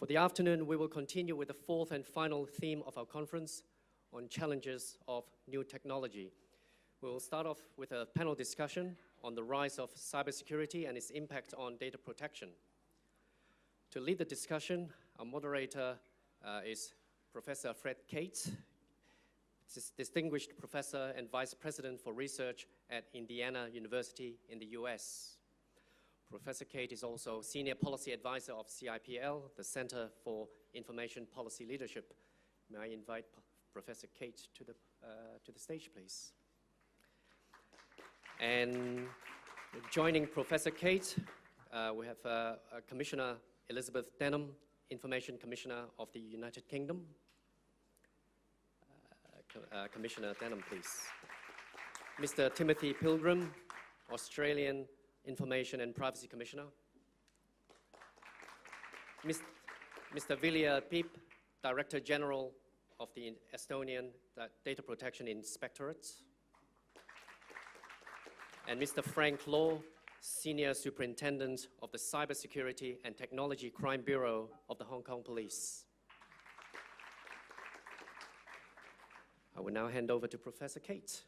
For the afternoon, we will continue with the fourth and final theme of our conference on challenges of new technology. We will start off with a panel discussion on the rise of cybersecurity and its impact on data protection. To lead the discussion, our moderator is Professor Fred Cates, Distinguished Professor and Vice President for Research at Indiana University in the US. Professor Cates is also Senior Policy Advisor of CIPL, the Center for Information Policy Leadership. May I invite Professor Cates to the stage, please? And joining Professor Cates, we have Commissioner Elizabeth Denham, Information Commissioner of the United Kingdom. Commissioner Denham, please. Mr. Timothy Pilgrim, Australian Information and Privacy Commissioner. Mr. Vilja Peep, Director General of the Estonian Data Protection Inspectorate. And Mr. Frank Law, Senior Superintendent of the Cybersecurity and Technology Crime Bureau of the Hong Kong Police. I will now hand over to Professor Cates.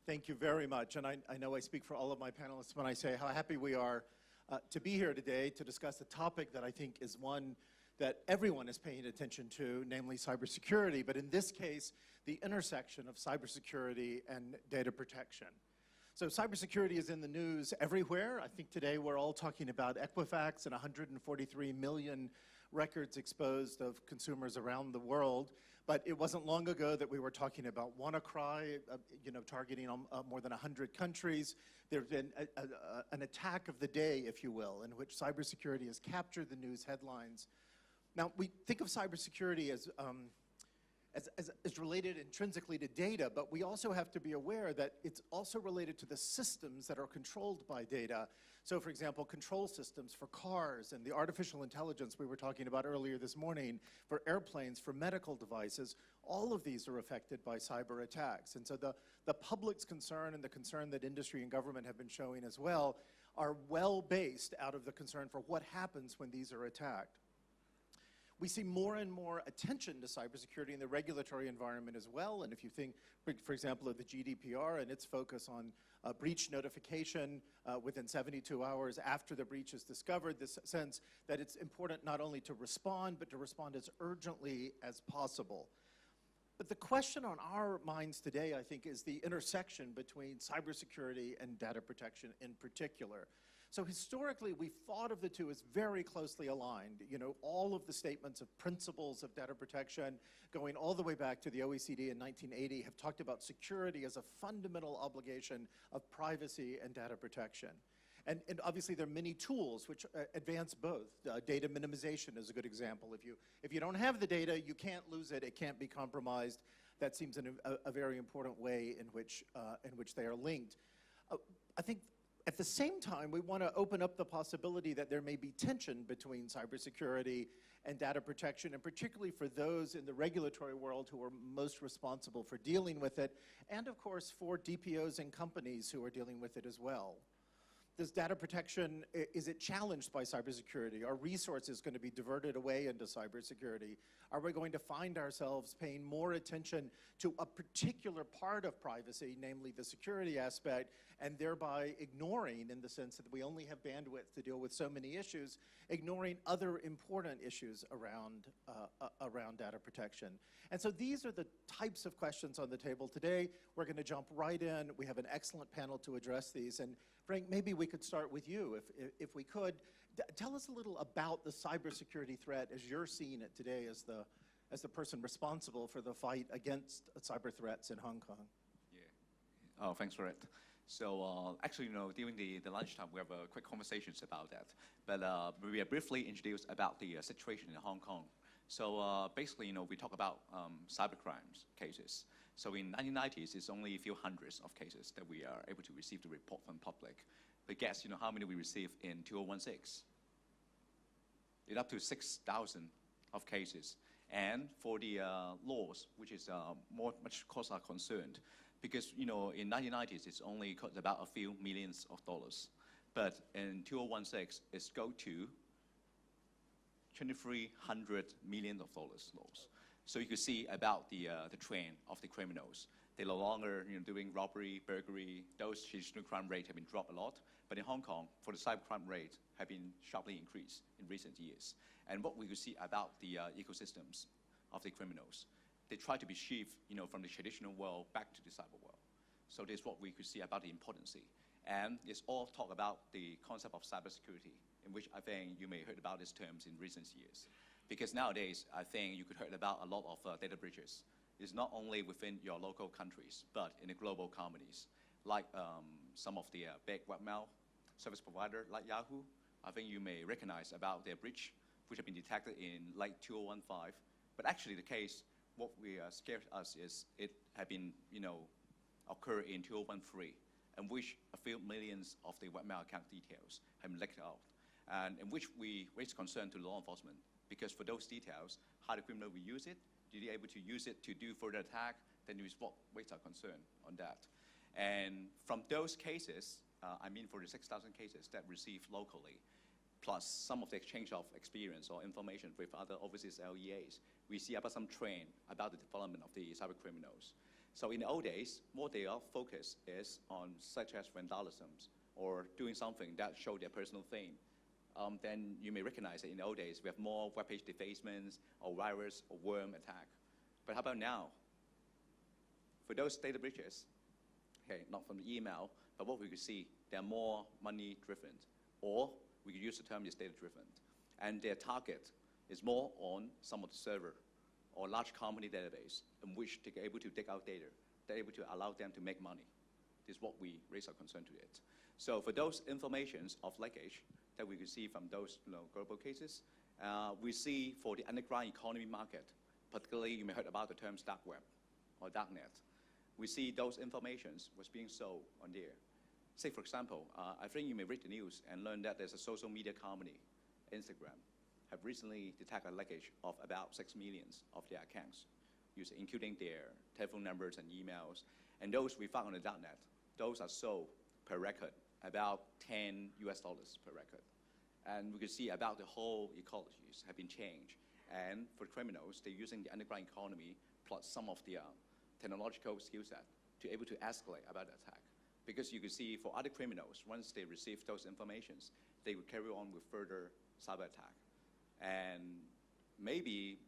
Thank you very much. And I know I speak for all of my panelists when I say how happy we are to be here today to discuss a topic that I think is one that everyone is paying attention to, namely cybersecurity, but in this case, the intersection of cybersecurity and data protection. So cybersecurity is in the news everywhere. I think today we're all talking about Equifax and 143 million records exposed of consumers around the world. But it wasn't long ago that we were talking about WannaCry, targeting more than 100 countries. There's been an attack of the day, if you will, in which cybersecurity has captured the news headlines. Now, we think of cybersecurity as related intrinsically to data, but we also have to be aware that it's also related to the systems that are controlled by data. So, for example, control systems for cars and the artificial intelligence we were talking about earlier this morning, for airplanes, for medical devices, all of these are affected by cyber attacks. And so the public's concern and the concern that industry and government have been showing as well are well based out of the concern for what happens when these are attacked. We see more and more attention to cybersecurity in the regulatory environment as well. And if you think, for example, of the GDPR and its focus on breach notification within 72 hours after the breach is discovered, this sense that it's important not only to respond, but to respond as urgently as possible. But the question on our minds today, I think, is the intersection between cybersecurity and data protection in particular. So historically, we've thought of the two as very closely aligned. All of the statements of principles of data protection, going all the way back to the OECD in 1980, have talked about security as a fundamental obligation of privacy and data protection. And obviously, there are many tools which advance both. Data minimization is a good example. If you don't have the data, you can't lose it. It can't be compromised. That seems a very important way in which they are linked. I think at the same time, we want to open up the possibility that there may be tension between cybersecurity and data protection, and particularly for those in the regulatory world who are most responsible for dealing with it, and of course for DPOs and companies who are dealing with it as well. Does data protection, is it challenged by cybersecurity? Are resources going to be diverted away into cybersecurity? Are we going to find ourselves paying more attention to a particular part of privacy, namely the security aspect, and thereby ignoring, in the sense that we only have bandwidth to deal with so many issues, ignoring other important issues around data protection? And so these are the types of questions on the table today. We're going to jump right in. We have an excellent panel to address these. And Frank, maybe we could start with you, if we could. Tell us a little about the cybersecurity threat as you're seeing it today as the person responsible for the fight against cyber threats in Hong Kong. Yeah. Oh, thanks for it. So actually, during the lunchtime, we have quick conversations about that. But we will briefly introduce about the situation in Hong Kong. So basically, we talk about cybercrimes cases. So in 1990s, it's only a few hundreds of cases that we are able to receive the report from public. But guess, how many we receive in 2016? It's up to 6,000 of cases. And for the laws, which is much cause our concern, because in 1990s it's only cost about a few millions of dollars, but in 2016 it's go to $2,300 million loss. So you could see about the trend of the criminals. They no longer doing robbery, burglary. Those traditional crime rates have been dropped a lot. But in Hong Kong, for the cybercrime rate have been sharply increased in recent years. And what we could see about the ecosystems of the criminals, they try to be shift from the traditional world back to the cyber world. So this is what we could see about the importance. And it's all talk about the concept of cybersecurity, in which I think you may have heard about these terms in recent years. Because nowadays, I think you could heard about a lot of data breaches. It's not only within your local countries, but in the global companies, like some of the big webmail service provider like Yahoo. I think you may recognize about their breach, which have been detected in late 2015. But actually the case, what we scared us is it had been, occurred in 2013, in which a few millions of the webmail account details have been leaked out, and in which we raised concern to law enforcement, because for those details, how the criminal will use it, did they able to use it to do further attack, then there is what raised our concern on that. And from those cases, for the 6,000 cases that received locally, plus some of the exchange of experience or information with other overseas LEAs, we see about some trend about the development of the cyber criminals. So in the old days, what they are focused is on such as vandalism or doing something that show their personal fame. Then you may recognize that in the old days, we have more web page defacements or virus or worm attack. But how about now? For those data breaches, okay, not from the email, but what we could see, they're more money-driven, or we could use the term is data-driven. And their target is more on some of the server or large company database in which they're able to dig out data. They're able to allow them to make money. This is what we raise our concern to it. So for those informations of leakage that we could see from those global cases, we see for the underground economy market, particularly you may have heard about the terms dark web or darknet. We see those informations was being sold on there. Say, for example, I think you may read the news and learn that there's a social media company, Instagram, have recently detected a leakage of about 6 million of their accounts, including their telephone numbers and emails. And those we found on the darknet, those are sold per record, about $10 per record. And we could see about the whole ecologies have been changed. And for criminals, they're using the underground economy plus some of the technological skill set to able to escalate about the attack. Because you could see for other criminals, once they receive those informations, they would carry on with further cyber attack. And maybe,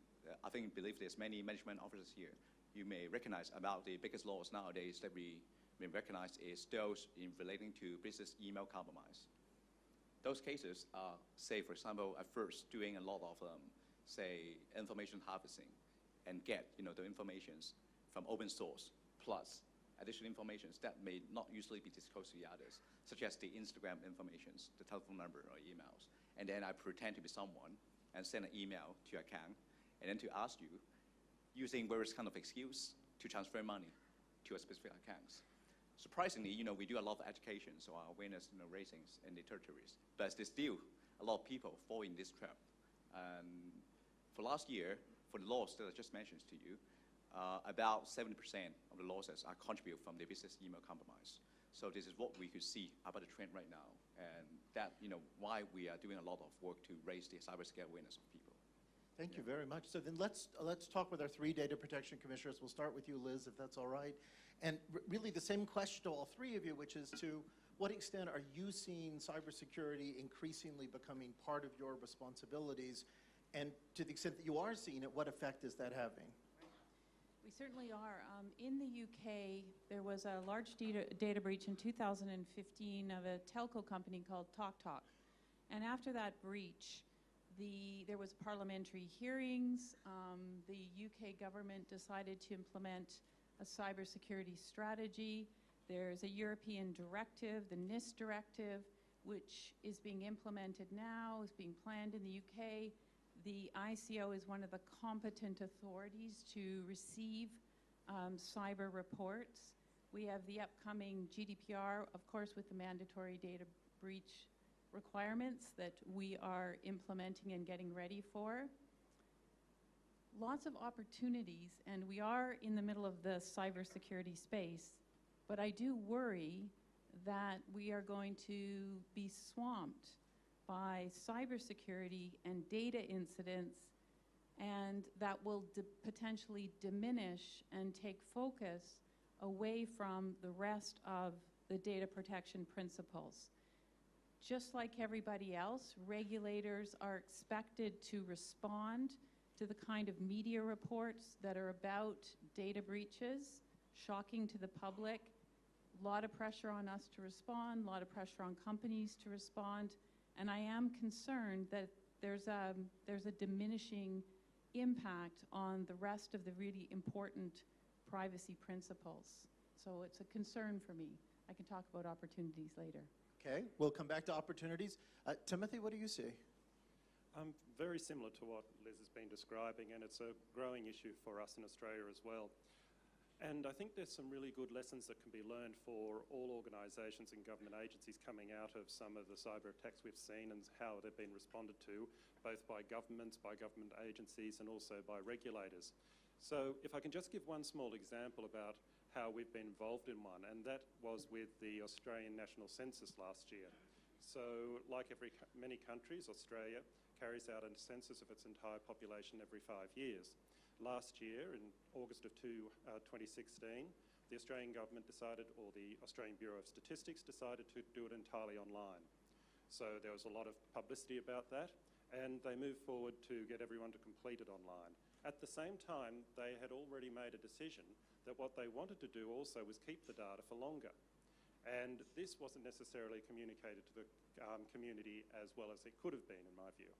believe there's many management officers here, you may recognize about the biggest laws nowadays that we may recognize is those in relating to business email compromise. Those cases are, say, for example, at first doing a lot of, say, information harvesting and get, the informations from open source, plus additional informations that may not usually be disclosed to the others, such as the Instagram informations, the telephone number or emails. And then I pretend to be someone and send an email to your account, and then to ask you, using various kind of excuse, to transfer money to a specific accounts. Surprisingly, we do a lot of education, so our awareness, raisings in the territories. But there's still a lot of people fall in this trap. And for last year, for the laws that I just mentioned to you, about 70% of the losses are contributed from the business email compromise. So this is what we could see about the trend right now, and that, why we are doing a lot of work to raise the cybersecurity awareness of people. Thank you very much. So then let's talk with our 3 data protection commissioners. We'll start with you, Liz, if that's all right. And really the same question to all 3 of you, which is to what extent are you seeing cybersecurity increasingly becoming part of your responsibilities? And to the extent that you are seeing it, what effect is that having? We certainly are. In the UK, there was a large data breach in 2015 of a telco company called TalkTalk. And after that breach, there was parliamentary hearings. The UK government decided to implement a cybersecurity strategy. There's a European directive, the NIST directive, which is being implemented now, is being planned in the UK. The ICO is one of the competent authorities to receive cyber reports. We have the upcoming GDPR, of course, with the mandatory data breach requirements that we are implementing and getting ready for. Lots of opportunities, and we are in the middle of the cybersecurity space, but I do worry that we are going to be swamped by cybersecurity and data incidents, and that will potentially diminish and take focus away from the rest of the data protection principles. Just like everybody else, regulators are expected to respond to the kind of media reports that are about data breaches, shocking to the public. A lot of pressure on us to respond, a lot of pressure on companies to respond, and I am concerned that there's a diminishing impact on the rest of the really important privacy principles. So it's a concern for me. I can talk about opportunities later. Okay, we'll come back to opportunities. Timothy, what do you see? Very similar to what Liz has been describing, and it's a growing issue for us in Australia as well. And I think there's some really good lessons that can be learned for all organisations and government agencies coming out of some of the cyber attacks we've seen and how they've been responded to, both by governments, by government agencies, and also by regulators. So if I can just give one small example about how we've been involved in one, and that was with the Australian National Census last year. So like many countries, Australia carries out a census of its entire population every 5 years. Last year, in August of 2016, the Australian government decided, or the Australian Bureau of Statistics decided to do it entirely online. So there was a lot of publicity about that, and they moved forward to get everyone to complete it online. At the same time, they had already made a decision that what they wanted to do also was keep the data for longer. And this wasn't necessarily communicated to the community as well as it could have been, in my view.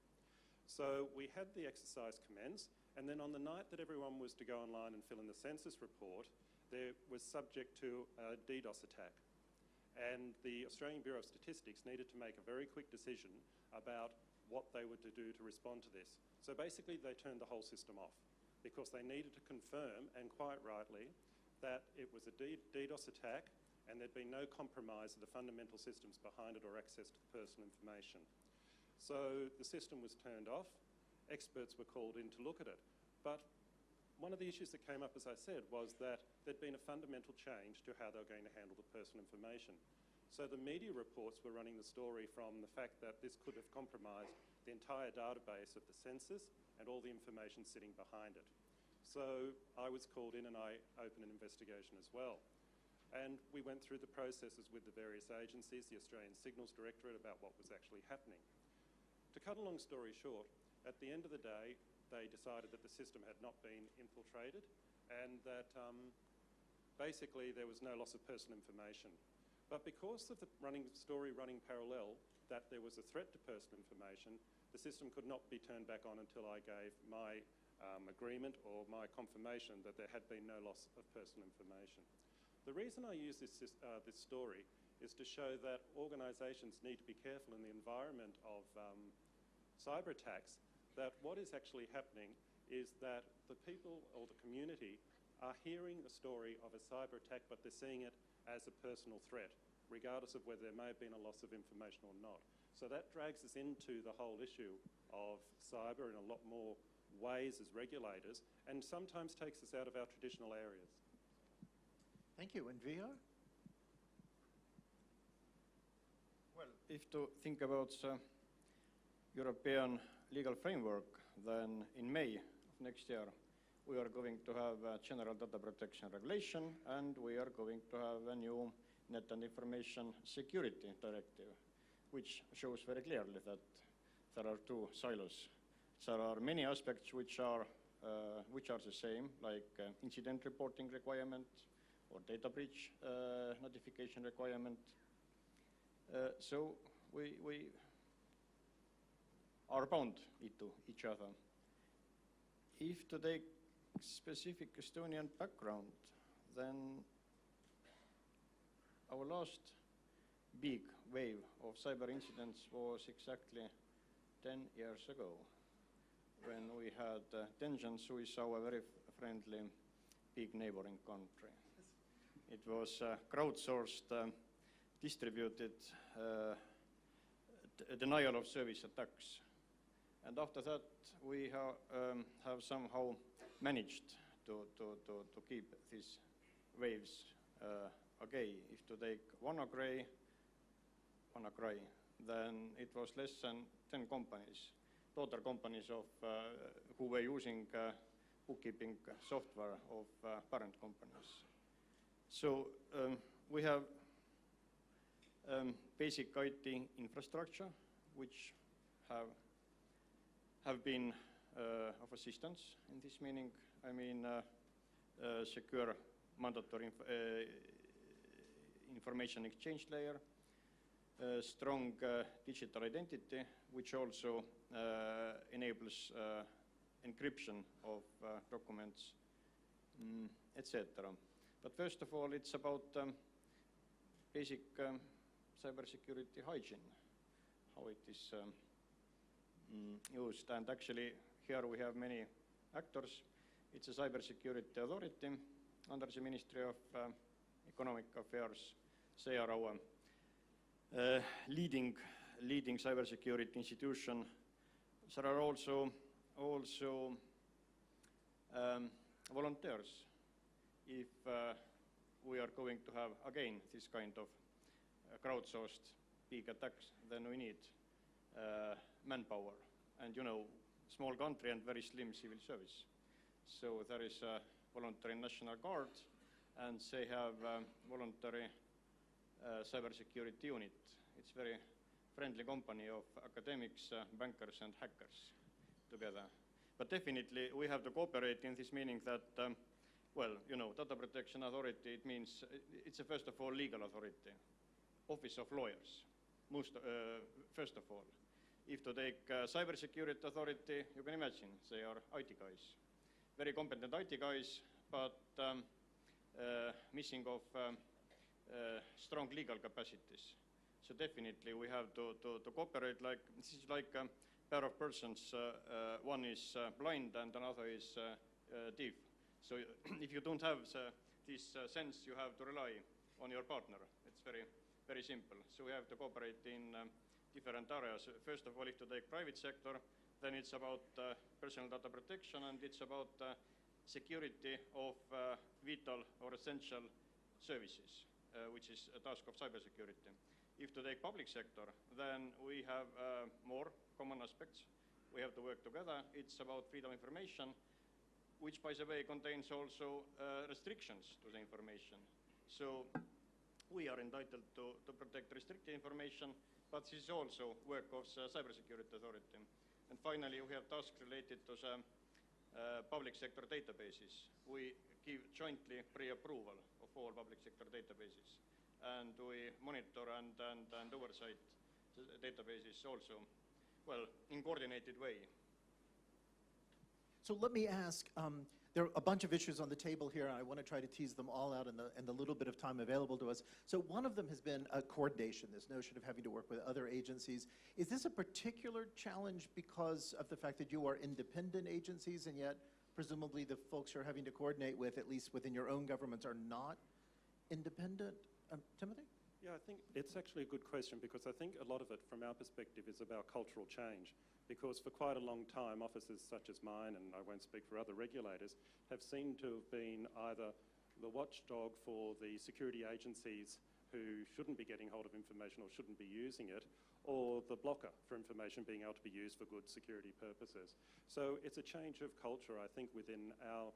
So we had the exercise commence, and then on the night that everyone was to go online and fill in the census report, there was subject to a DDoS attack. And the Australian Bureau of Statistics needed to make a very quick decision about what they were to do to respond to this. So basically they turned the whole system off because they needed to confirm, and quite rightly, that it was a DDoS attack and there'd been no compromise of the fundamental systems behind it or access to personal information. So the system was turned off, experts were called in to look at it. But one of the issues that came up, as I said, was that there'd been a fundamental change to how they were going to handle the personal information. So the media reports were running the story from the fact that this could have compromised the entire database of the census and all the information sitting behind it. So I was called in and I opened an investigation as well. And we went through the processes with the various agencies, the Australian Signals Directorate, about what was actually happening. To cut a long story short, at the end of the day, they decided that the system had not been infiltrated and that basically there was no loss of personal information. But because of the story running parallel, that there was a threat to personal information, the system could not be turned back on until I gave my agreement or my confirmation that there had been no loss of personal information. The reason I use this story is to show that organisations need to be careful in the environment of cyber attacks, that what is actually happening is that the people or the community are hearing the story of a cyber attack, but they're seeing it as a personal threat, regardless of whether there may have been a loss of information or not. So that drags us into the whole issue of cyber in a lot more ways as regulators, and sometimes takes us out of our traditional areas. Thank you. And VR? Well, if to think about European legal framework, then in May of next year, we are going to have a General Data Protection Regulation, and we are going to have a new Net and Information Security Directive, which shows very clearly that there are two silos. There are many aspects which are the same, like incident reporting requirement or data breach notification requirement. So we are bound to each other. If to take specific Estonian background, then our last big wave of cyber incidents was exactly 10 years ago, when we had tensions with our very friendly big neighboring country. It was crowdsourced, distributed denial of service attacks. And after that, we have somehow managed to keep these waves okay. If to take WannaCry, then it was less than 10 companies, daughter companies of who were using bookkeeping software of parent companies. So we have basic IT infrastructure, which have been of assistance in this meaning. I mean, secure mandatory information exchange layer, strong digital identity, which also enables encryption of documents, etc. But first of all, it's about basic cybersecurity hygiene, how it is used. And actually, here we have many actors. It's a cybersecurity authority under the Ministry of Economic Affairs. They are our leading cybersecurity institution. There are also volunteers. If we are going to have again this kind of crowdsourced big attacks, then we need manpower. And you know, small country and very slim civil service. So there is a voluntary National Guard, and they have a voluntary cybersecurity unit. It's a very friendly company of academics, bankers, and hackers together. But definitely we have to cooperate in this meaning that, well, you know, Data Protection Authority, it means it's a first of all legal authority, office of lawyers, first of all. If to take cybersecurity authority, you can imagine they are IT guys, very competent IT guys, but missing of strong legal capacities. So definitely we have to cooperate. Like this is like a pair of persons. One is blind and another is deaf. So if you don't have this sense, you have to rely on your partner. It's very simple. So we have to cooperate in different areas. First of all, if to take private sector, then it's about personal data protection, and it's about security of vital or essential services, which is a task of cybersecurity. If to take public sector, then we have more common aspects. We have to work together. It's about freedom of information, which, by the way, contains also restrictions to the information. So we are entitled to protect restricted information, but this is also work of the Cybersecurity Authority. And finally, we have tasks related to the public sector databases. We give jointly pre-approval of all public sector databases. And we monitor and oversight the databases also, well, in coordinated way. So let me ask, there are a bunch of issues on the table here, and I want to try to tease them all out in the little bit of time available to us. So one of them has been coordination, this notion of having to work with other agencies. Is this a particular challenge because of the fact that you are independent agencies, and yet presumably the folks you're having to coordinate with, at least within your own governments, are not independent? Timothy? Yeah, I think it's actually a good question, because I think a lot of it, from our perspective, is about cultural change. Because for quite a long time, offices such as mine, and I won't speak for other regulators, have seemed to have been either the watchdog for the security agencies who shouldn't be getting hold of information or shouldn't be using it, or the blocker for information being able to be used for good security purposes. So it's a change of culture, I think, within our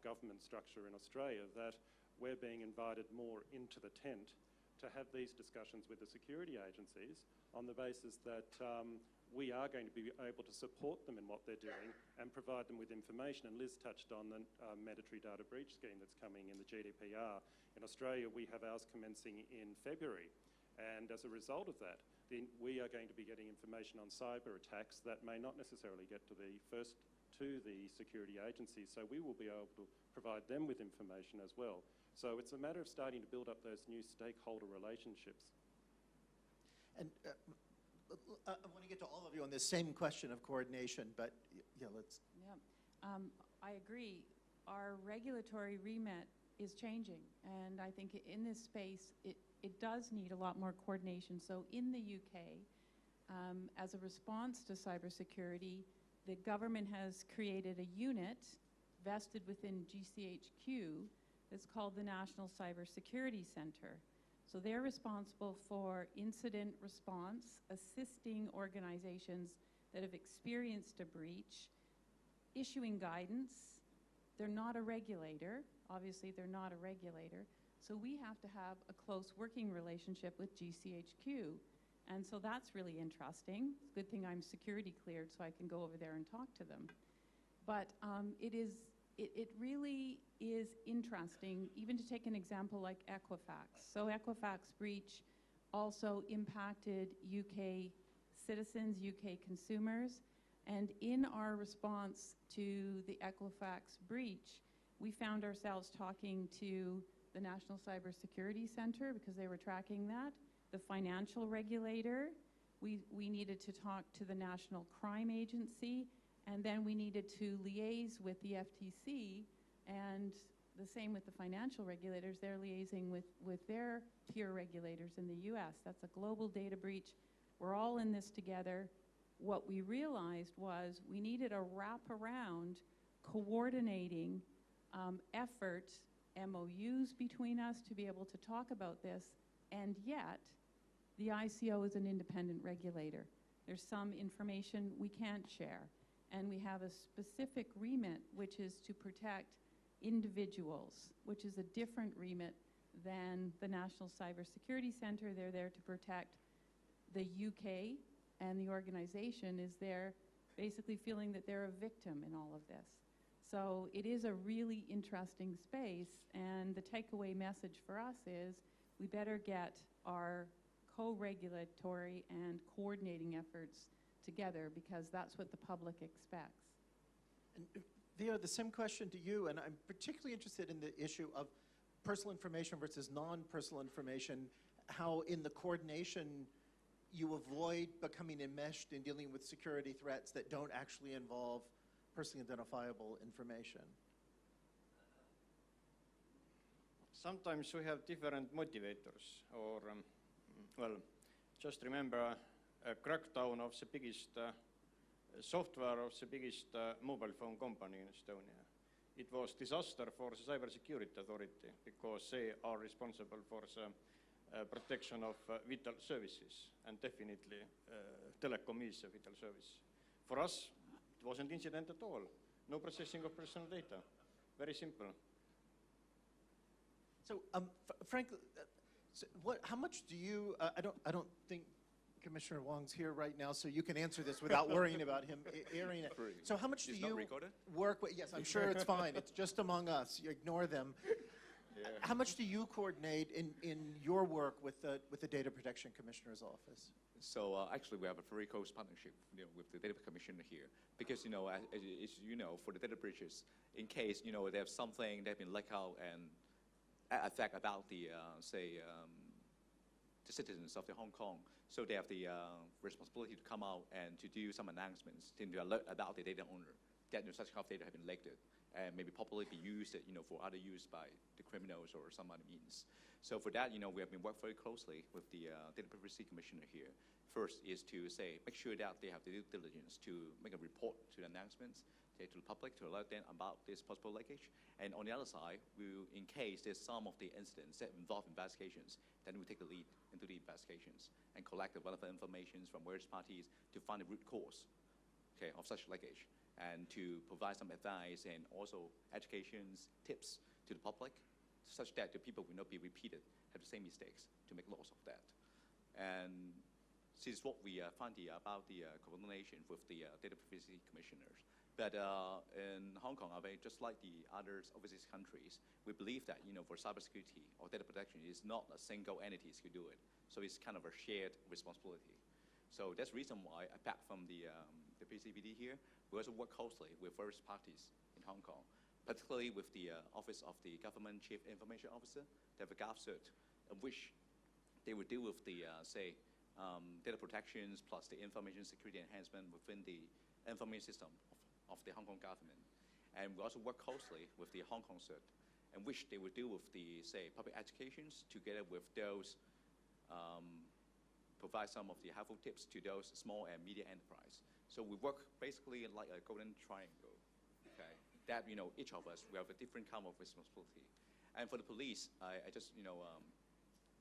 government structure in Australia, that we're being invited more into the tent to have these discussions with the security agencies on the basis that we are going to be able to support them in what they're doing and provide them with information. And Liz touched on the mandatory data breach scheme that's coming in the GDPR. In Australia, we have ours commencing in February. And as a result of that, we are going to be getting information on cyber attacks that may not necessarily get to the security agencies. So we will be able to provide them with information as well. So it's a matter of starting to build up those new stakeholder relationships. And I want to get to all of you on this same question of coordination, but yeah, let's. Yeah, I agree. Our regulatory remit is changing, and I think in this space, it does need a lot more coordination. So in the UK, as a response to cybersecurity, the government has created a unit vested within GCHQ. It's called the National Cybersecurity Center. So they're responsible for incident response, assisting organizations that have experienced a breach, issuing guidance. They're not a regulator. Obviously, they're not a regulator. So we have to have a close working relationship with GCHQ. And so that's really interesting. It's a good thing I'm security cleared so I can go over there and talk to them. But it really is interesting, even to take an example like Equifax. So Equifax breach also impacted UK citizens, UK consumers. And in our response to the Equifax breach, we found ourselves talking to the National Cybersecurity Center because they were tracking that, the financial regulator. We needed to talk to the National Crime Agency, and then we needed to liaise with the FTC, and the same with the financial regulators. They're liaising with their peer regulators in the US. That's a global data breach. We're all in this together. What we realized was we needed a wraparound coordinating effort, MOUs between us to be able to talk about this, and yet the ICO is an independent regulator. There's some information we can't share, and we have a specific remit, which is to protect individuals, which is a different remit than the National Cybersecurity Center. They're there to protect the UK, and the organization is there basically feeling that they're a victim in all of this. So it is a really interesting space, and the takeaway message for us is we better get our co-regulatory and coordinating efforts together, because that's what the public expects. And Theo, the same question to you, and I'm particularly interested in the issue of personal information versus non-personal information, how in the coordination you avoid becoming enmeshed in dealing with security threats that don't actually involve personally identifiable information. Sometimes we have different motivators, or, well, just remember a crackdown of the biggest software of the biggest mobile phone company in Estonia. It was disaster for the cybersecurity authority because they are responsible for the protection of vital services, and definitely telecom is a vital service. For us, it wasn't incident at all. No processing of personal data. Very simple. So, Frank, how much do you? I don't think Commissioner Wong's here right now, so you can answer this without worrying about him airing it. So, how much do you work with? Yes, I'm sure it's fine. It's just among us. You ignore them. Yeah. How much do you coordinate in your work with the Data Protection Commissioner's office? So actually, we have a very close partnership, with the Data Commissioner here, because as you know, for the data breaches, in case they have something they've been let out and affect about the the citizens of the Hong Kong, so they have the responsibility to come out and to do some announcements to alert about the data owner that such kind of data have been leaked and maybe probably be used for other use by the criminals or some other means. So for that, we have been working very closely with the Data Privacy Commissioner here. First is to make sure that they have the due diligence to make a report to the announcements, to the public, to alert them about this possible leakage. And on the other side, in case there's some of the incidents that involve investigations, then we take the lead into the investigations and collect the relevant information from various parties to find the root cause, of such leakage, and to provide some advice and also educations, tips to the public, such that the people will not be repeated, have the same mistakes, to make loss of that. And this is what we find about the coordination with the Data Privacy Commissioners. But in Hong Kong, just like the other overseas countries, we believe that for cybersecurity or data protection, it's not a single entity who do it. So it's kind of a shared responsibility. So that's the reason why, apart from the PCPD here, we also work closely with various parties in Hong Kong, particularly with the Office of the Government Chief Information Officer, they have a GovCert, in which they will deal with the, data protections plus the information security enhancement within the information system of the Hong Kong government. And we also work closely with the Hong Kong CERT, in which they will deal with the, public educations together with those, provide some of the helpful tips to those small and medium enterprise. So we work basically like a golden triangle, okay? That, each of us, we have a different kind of responsibility. And for the police, I just,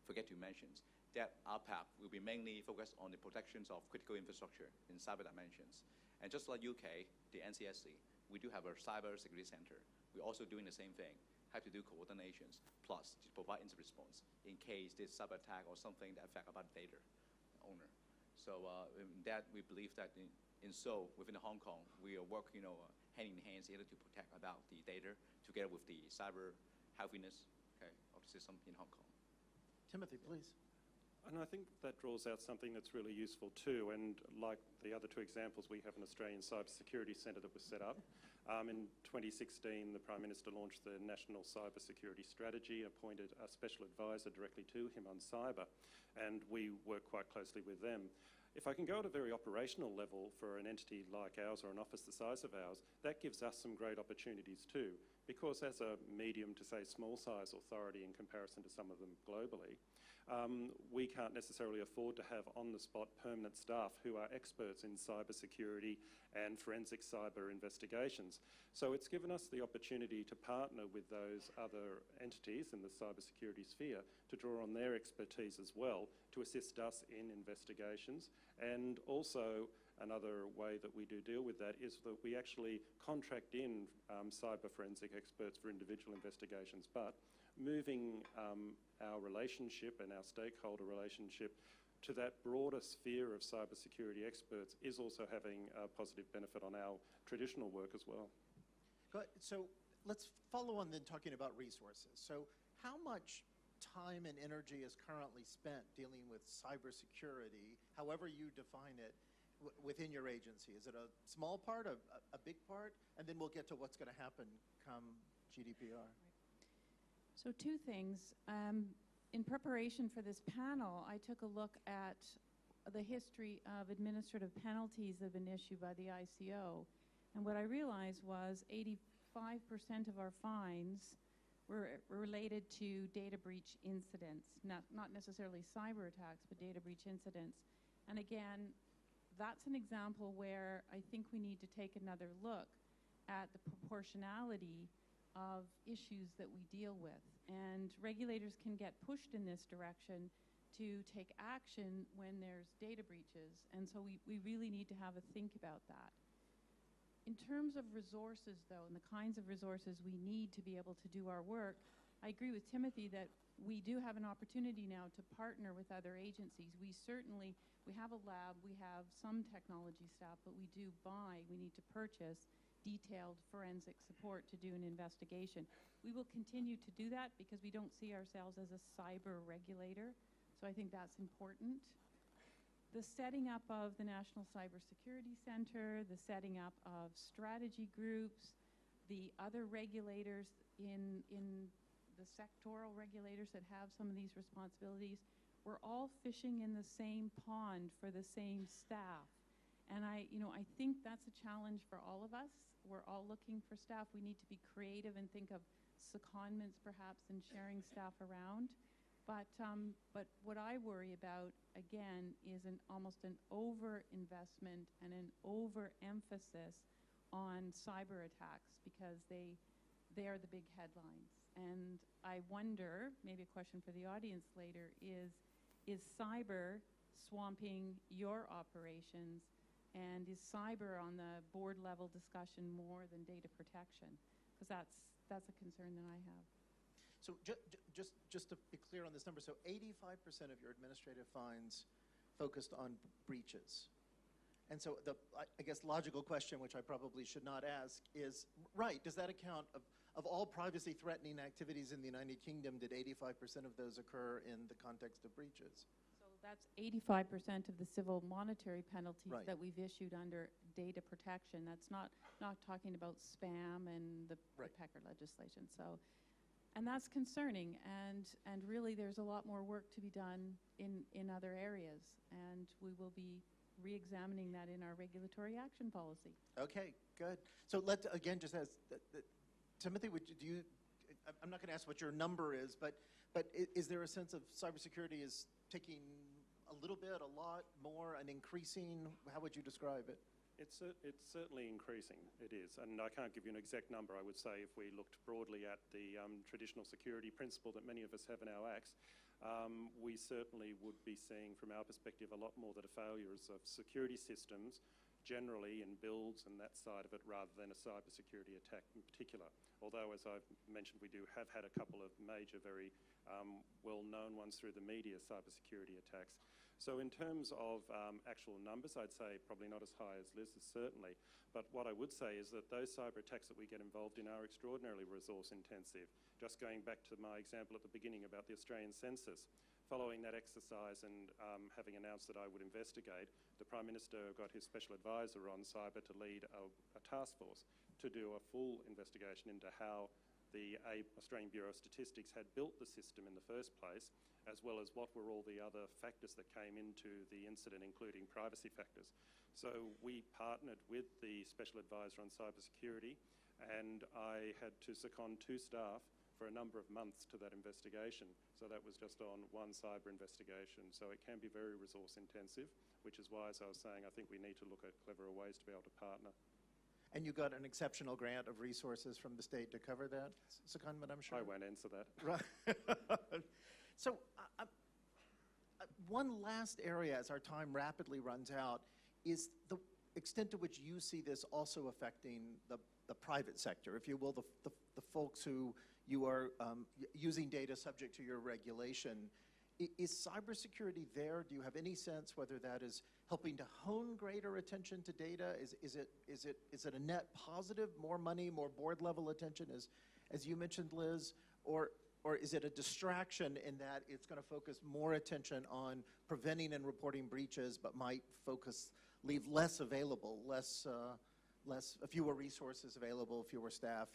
forget to mention that our path will be mainly focused on the protections of critical infrastructure in cyber dimensions. And just like UK, the NCSC, we do have a cyber security center. We're also doing the same thing, have to do coordinations, plus to provide instant response in case there's cyber attack or something that affect about data owner. So in that, we believe that in Seoul, within Hong Kong, we are working, hand in hand either to protect about the data together with the cyber healthiness, okay, of the system in Hong Kong. Timothy, please. And I think that draws out something that's really useful too. And like the other two examples, we have an Australian Cybersecurity Centre that was set up. In 2016, the Prime Minister launched the National Cybersecurity Strategy, appointed a special advisor directly to him on cyber, and we work quite closely with them. If I can go at a very operational level for an entity like ours or an office the size of ours, that gives us some great opportunities too, because as a medium to say small size authority in comparison to some of them globally, we can't necessarily afford to have on-the-spot permanent staff who are experts in cybersecurity and forensic cyber investigations. So it's given us the opportunity to partner with those other entities in the cybersecurity sphere to draw on their expertise as well to assist us in investigations. And also another way that we do deal with that is that we actually contract in cyber forensic experts for individual investigations, but moving our relationship and our stakeholder relationship to that broader sphere of cybersecurity experts is also having a positive benefit on our traditional work as well. So let's follow on then talking about resources. So how much time and energy is currently spent dealing with cybersecurity, however you define it, within your agency? Is it a small part, a big part? And then we'll get to what's going to happen come GDPR. So two things. In preparation for this panel, I took a look at the history of administrative penalties that have been issued by the ICO. And what I realized was 85% of our fines were related to data breach incidents, not necessarily cyber attacks, but data breach incidents. And again, that's an example where I think we need to take another look at the proportionality of issues that we deal with. And regulators can get pushed in this direction to take action when there's data breaches. And so we really need to have a think about that. In terms of resources, though, and the kinds of resources we need to be able to do our work, I agree with Timothy that we do have an opportunity now to partner with other agencies. We have a lab, we have some technology staff, but we need to purchase detailed forensic support to do an investigation. We will continue to do that because we don't see ourselves as a cyber regulator, so I think that's important. The setting up of the National Cybersecurity Center, the setting up of strategy groups, the other regulators in the sectoral regulators that have some of these responsibilities, we're all fishing in the same pond for the same staff. And I think that's a challenge for all of us. We're all looking for staff. We need to be creative and think of secondments perhaps and sharing staff around. But what I worry about, again, is almost an over-investment and an over-emphasis on cyber attacks because they are the big headlines. And I wonder, maybe a question for the audience later, is cyber swamping your operations? And is cyber on the board level discussion more than data protection? Because that's a concern that I have. So just to be clear on this number, so 85% of your administrative fines focused on breaches. And so I guess logical question, which I probably should not ask, is, right, does that account of all privacy-threatening activities in the United Kingdom, did 85% of those occur in the context of breaches? That's 85% of the civil monetary penalties Right. that we've issued under data protection. That's not talking about spam and the Right. Pecker legislation. So, and that's concerning. And really, there's a lot more work to be done in other areas. And we will be re-examining that in our regulatory action policy. Okay, good. So let's, again, just as, Timothy, I'm not going to ask what your number is, but is there a sense of cybersecurity is taking a little bit, a lot, more, and increasing? How would you describe it? It's certainly increasing, it is, and I can't give you an exact number. I would say if we looked broadly at the traditional security principle that many of us have in our acts, we certainly would be seeing, from our perspective, a lot more that are failures of security systems generally in builds and that side of it, rather than a cybersecurity attack in particular. Although, as I've mentioned, we have had a couple of major, very well-known ones through the media, cybersecurity attacks. So in terms of actual numbers, I'd say probably not as high as Liz's, certainly. But what I would say is that those cyber attacks that we get involved in are extraordinarily resource intensive. Just going back to my example at the beginning about the Australian census, following that exercise and having announced that I would investigate, the Prime Minister got his special advisor on cyber to lead a task force to do a full investigation into how the Australian Bureau of Statistics had built the system in the first place, as well as what were all the other factors that came into the incident, including privacy factors. So we partnered with the special advisor on cybersecurity, and I had to second 2 staff for a number of months to that investigation. So that was just on one cyber investigation. So it can be very resource intensive, which is why, as I was saying, I think we need to look at cleverer ways to be able to partner. And you got an exceptional grant of resources from the state to cover that secondment, I'm sure? I won't answer that. Right. So one last area as our time rapidly runs out is the extent to which you see this also affecting the private sector, if you will, the folks who you are using data subject to your regulation. Is cybersecurity there? Do you have any sense whether that is helping to hone greater attention to data? Is it a net positive, more money, more board level attention, as you mentioned, Liz, or is it a distraction in that it's going to focus more attention on preventing and reporting breaches, but might leave less available, fewer resources available, fewer staff,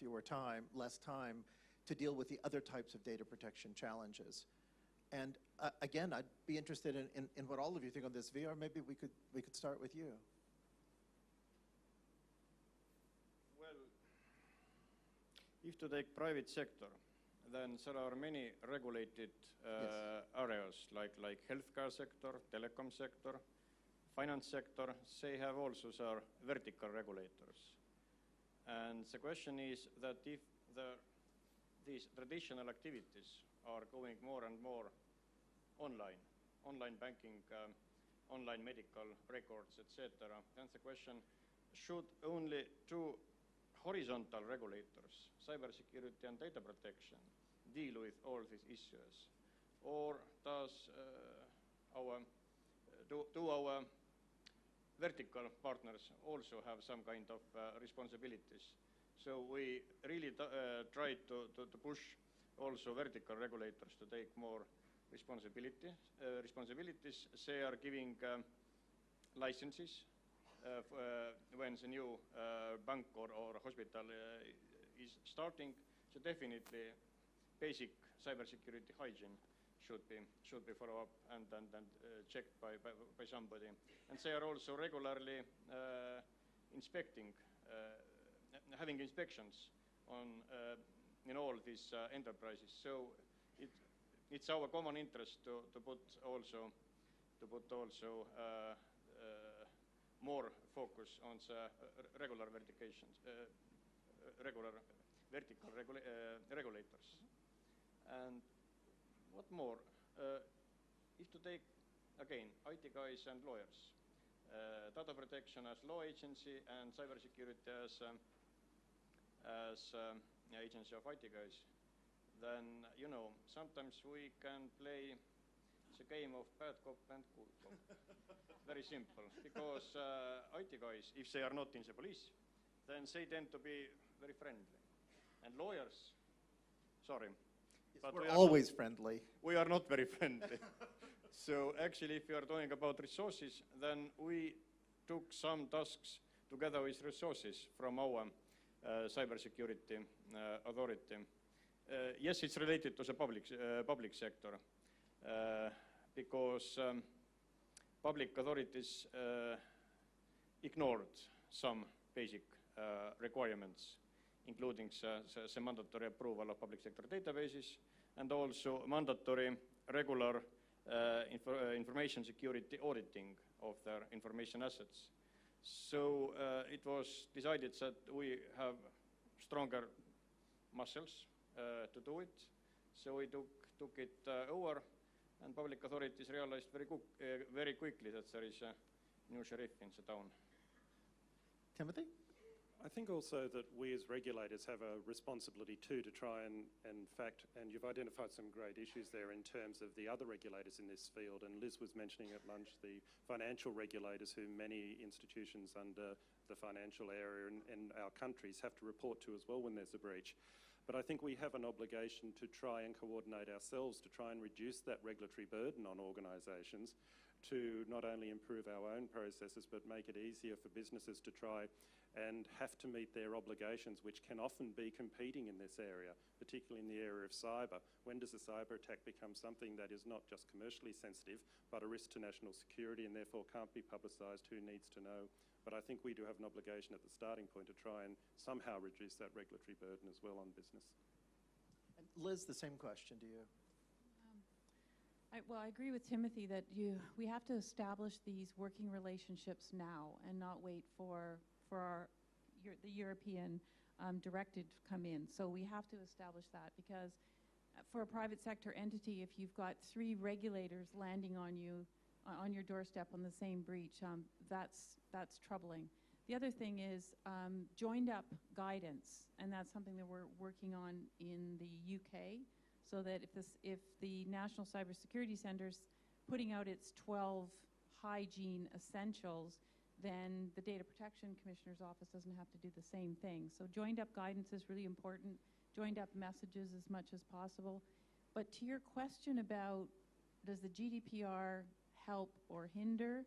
less time to deal with the other types of data protection challenges? And again, I'd be interested in what all of you think on this. VR, maybe we could start with you. Well, if to take private sector, then there are many regulated areas like healthcare sector, telecom sector, finance sector. They have also their vertical regulators. And the question is that if these traditional activities are going more and more online banking, online medical records, etc., then the question, should only 2 horizontal regulators, cybersecurity and data protection, deal with all these issues? Or does our vertical partners also have some kind of responsibilities? So we really try to push also vertical regulators to take more responsibilities. They are giving licenses when the new bank or hospital is starting. So definitely basic cybersecurity hygiene should be followed up and checked by somebody. And they are also regularly inspecting, having inspections in all these enterprises. So it's our common interest to put also more focus on the regular vertical regulators. And what more? If to take again IT guys and lawyers, data protection as law agency and cybersecurity as agency of IT guys, then sometimes we can play the game of bad cop and good cop. Very simple, because IT guys, if they are not in the police, then they tend to be very friendly. And lawyers, sorry. Yes, but we're always friendly. We are not very friendly. So actually, if you are talking about resources, then we took some tasks together with resources from our cybersecurity authority. Yes, it's related to the public sector, because public authorities ignored some basic requirements, including the mandatory approval of public sector databases and also mandatory regular information security auditing of their information assets. So it was decided that we have stronger muscles to do it. So we took it over, And public authorities realized very quickly that there is a new sheriff in the town. Timothy? I think also that we as regulators have a responsibility too to try and you've identified some great issues there in terms of the other regulators in this field, and Liz was mentioning at lunch the financial regulators who many institutions under the financial area in our countries have to report to as well when there's a breach. But I think we have an obligation to try and coordinate ourselves to try and reduce that regulatory burden on organisations, to not only improve our own processes but make it easier for businesses to try and have to meet their obligations, which can often be competing in this area, particularly in the area of cyber. When does a cyber attack become something that is not just commercially sensitive but a risk to national security and therefore can't be publicised? Who needs to know? But I think we do have an obligation at the starting point to try and somehow reduce that regulatory burden as well on business. And Liz, the same question to you. Well, I agree with Timothy that we have to establish these working relationships now and not wait for the European directive to come in. So we have to establish that, because for a private sector entity, if you've got 3 regulators landing on you, on your doorstep on the same breach, that's troubling. The other thing is joined up guidance, and that's something that we're working on in the UK, so that if the National Cybersecurity Centre's putting out its 12 hygiene essentials, then the Data Protection Commissioner's Office doesn't have to do the same thing. So joined up guidance is really important, joined up messages as much as possible. But to your question about does the GDPR help or hinder,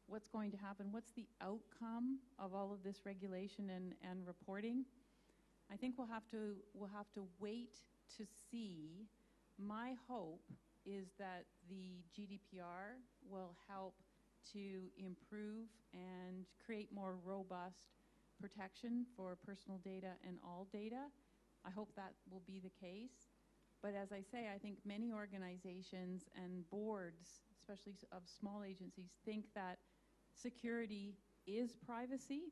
what's going to happen, what's the outcome of all of this regulation and reporting, I think we'll have to wait to see. My hope is that the GDPR will help to improve and create more robust protection for personal data and all data. I hope that will be the case. But as I say, I think many organizations and boards, especially of small agencies, think that security is privacy.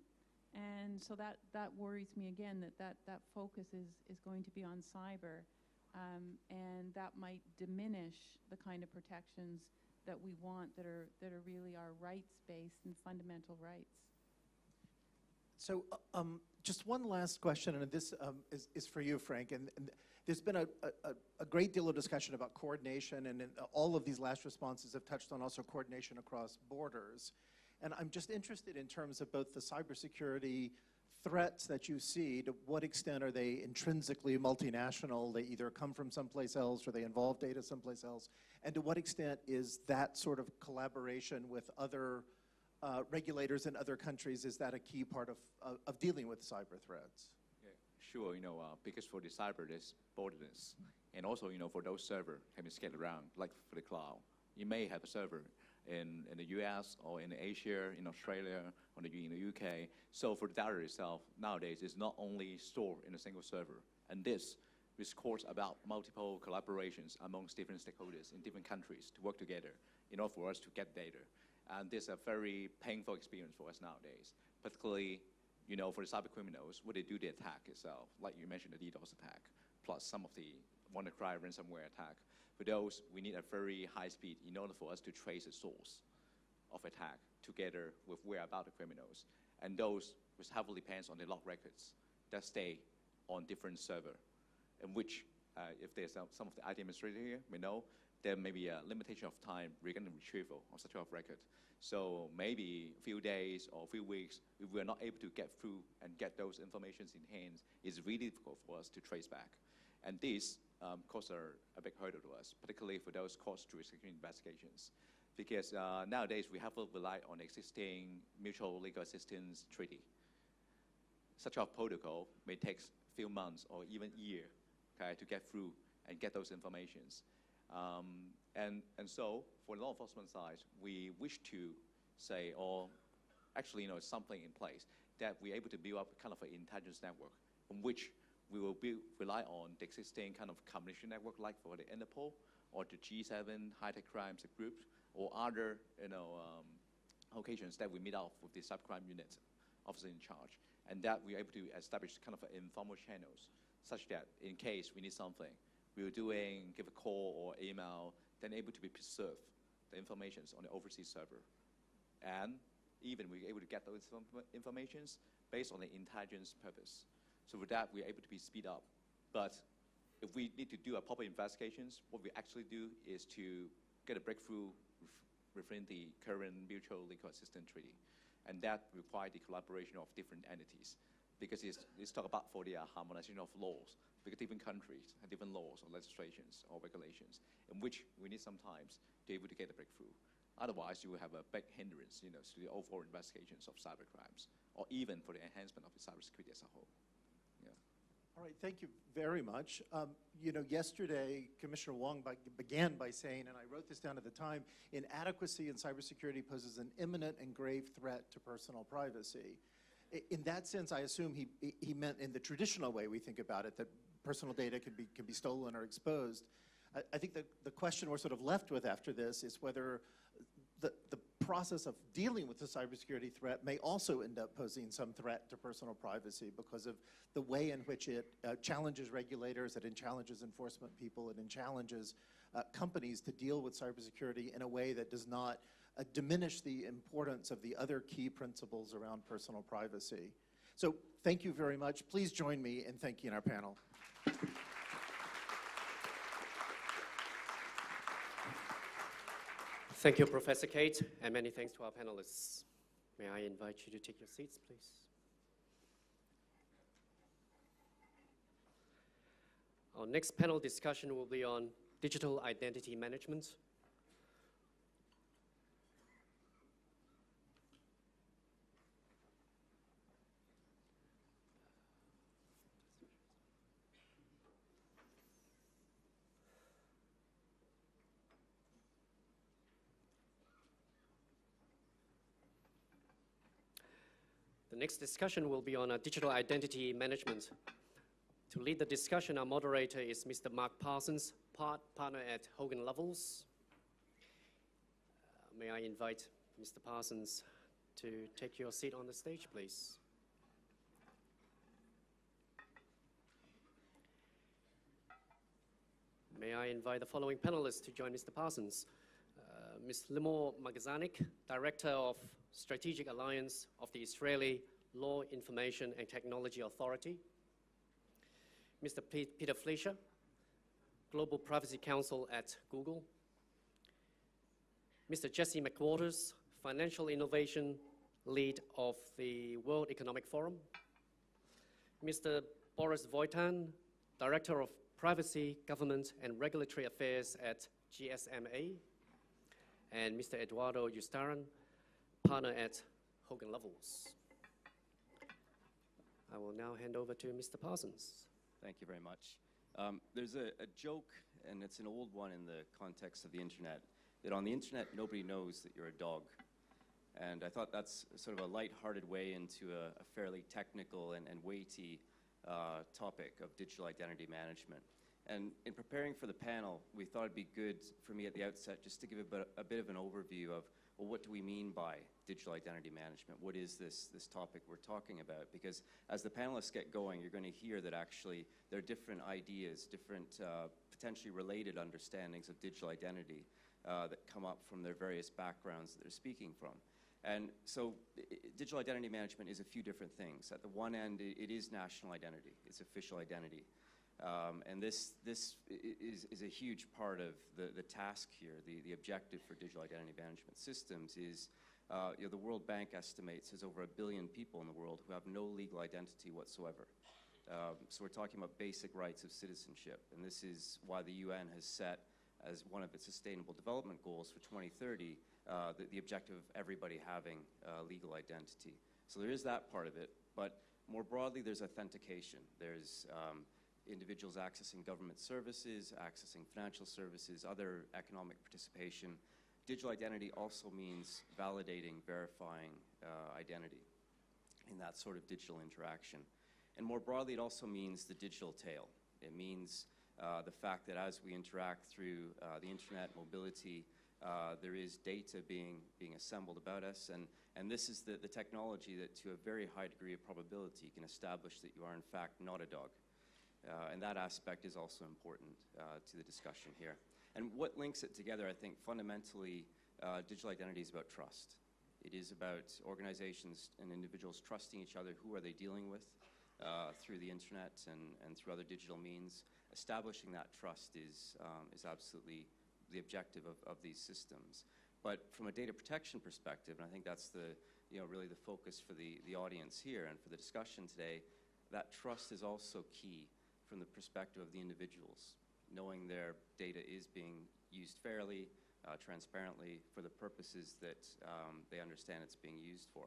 And so that worries me again, that focus is going to be on cyber. And that might diminish the kind of protections that we want that are really our rights-based and fundamental rights. So just one last question, and this is for you, Frank. And there's been a great deal of discussion about coordination, and all of these last responses have touched on also coordination across borders. And I'm just interested in terms of both the cybersecurity threats that you see, to what extent are they intrinsically multinational? They either come from someplace else or they involve data someplace else. And to what extent is that sort of collaboration with other regulators in other countries, is that a key part of dealing with cyber threats? Yeah, sure, because for the cyber, there's borders. And also, for those servers can be scattered around, like for the cloud. You may have a server in the US or in Asia, in Australia, or in the UK. So for the data itself, nowadays, it's not only stored in a single server. And this causes about multiple collaborations amongst different stakeholders in different countries to work together in order for us to get data. And this is a very painful experience for us nowadays, particularly, for the cyber criminals, what they do the attack itself, like you mentioned, the DDoS attack, plus some of the WannaCry ransomware attack. For those, we need a very high speed in order for us to trace the source of attack together with whereabouts the criminals. And those which heavily depends on the log records that stay on different server, in which, if there's some of the IT administrators here, we know there may be a limitation of time regarding retrieval of such a record. So maybe a few days or a few weeks, if we're not able to get through and get those informations in hand, it's really difficult for us to trace back. And these costs are a big hurdle to us, particularly for those cost-to-risk investigations. Because nowadays, we have to rely on existing mutual legal assistance treaty. Such a protocol may take a few months or even a year, okay, to get through and get those informations. And so, for the law enforcement side, we wish to say, or actually, something in place, that we're able to build up kind of an intelligence network in which we will rely on the existing kind of combination network, like for the Interpol or the G7 high-tech crimes group, or other occasions that we meet up with the cybercrime unit officer in charge, and that we're able to establish kind of informal channels, such that in case we need something, we will give a call or email then able to be preserved the informations on the overseas server. And even we're able to get those informations based on the intelligence purpose. So with that, we're able to be speed up. But if we need to do a proper investigations, what we actually do is to get a breakthrough within the current mutual legal assistance treaty. And that requires the collaboration of different entities, because it's talk about for the harmonization of laws, because different countries have different laws or legislations or regulations, in which we need sometimes to be able to get a breakthrough. Otherwise, you will have a big hindrance, to the overall investigations of cyber crimes, or even for the enhancement of the cybersecurity as a whole. All right, thank you very much. Yesterday, Commissioner Wong began by saying, and I wrote this down at the time, inadequacy in cybersecurity poses an imminent and grave threat to personal privacy. In that sense, I assume he meant in the traditional way we think about it, that personal data can be stolen or exposed. I think the question we're sort of left with after this is whether the process of dealing with the cybersecurity threat may also end up posing some threat to personal privacy because of the way in which it challenges regulators, it challenges enforcement people, it challenges companies to deal with cybersecurity in a way that does not diminish the importance of the other key principles around personal privacy. So thank you very much. Please join me in thanking our panel. Thank you, Professor Kate, and many thanks to our panelists. May I invite you to take your seats, please? Our next panel discussion will be on digital identity management. The next discussion will be on digital identity management. To lead the discussion, our moderator is Mr. Mark Parsons, partner at Hogan Lovells. May I invite Mr. Parsons to take your seat on the stage, please? May I invite the following panelists to join Mr. Parsons. Ms. Limor Magazanik, Director of Strategic Alliance of the Israeli Law, Information and Technology Authority. Mr. Peter Fleischer, Global Privacy Counsel at Google. Mr. Jesse McWaters, Financial Innovation Lead of the World Economic Forum. Mr. Boris Voitan, Director of Privacy, Government and Regulatory Affairs at GSMA. And Mr. Eduardo Ustaran, partner at Hogan Lovells. I will now hand over to Mr. Parsons. Thank you very much. There's a joke, and it's an old one in the context of the internet, that on the internet, nobody knows that you're a dog. And I thought that's sort of a lighthearted way into a fairly technical and weighty topic of digital identity management. And in preparing for the panel, we thought it'd be good for me at the outset just to give a bit of an overview of, well, what do we mean by digital identity management? What is this topic we're talking about? Because as the panelists get going, you're going to hear that actually there are different ideas, different potentially related understandings of digital identity that come up from their various backgrounds that they're speaking from. And so digital identity management is a few different things. At the one end, it is national identity. It's official identity. And this is a huge part of the task here. The objective for digital identity management systems is, the World Bank estimates there's over 1 billion people in the world who have no legal identity whatsoever. So we're talking about basic rights of citizenship. And this is why the UN has set as one of its sustainable development goals for 2030, the objective of everybody having legal identity. So there is that part of it. But more broadly, there's authentication. There's individuals accessing government services, accessing financial services, other economic participation. Digital identity also means validating, verifying identity in that sort of digital interaction. And more broadly, it also means the digital tail. It means the fact that as we interact through the internet, mobility, there is data being assembled about us, and this is the technology that to a very high degree of probability can establish that you are in fact not a dog. And that aspect is also important to the discussion here. And what links it together, I think, fundamentally, digital identity is about trust. It is about organizations and individuals trusting each other. Who are they dealing with through the internet and through other digital means? Establishing that trust is absolutely the objective of these systems. But from a data protection perspective, and I think that's really the focus for the audience here and for the discussion today, that trust is also key from the perspective of the individuals, knowing their data is being used fairly, transparently, for the purposes that they understand it's being used for.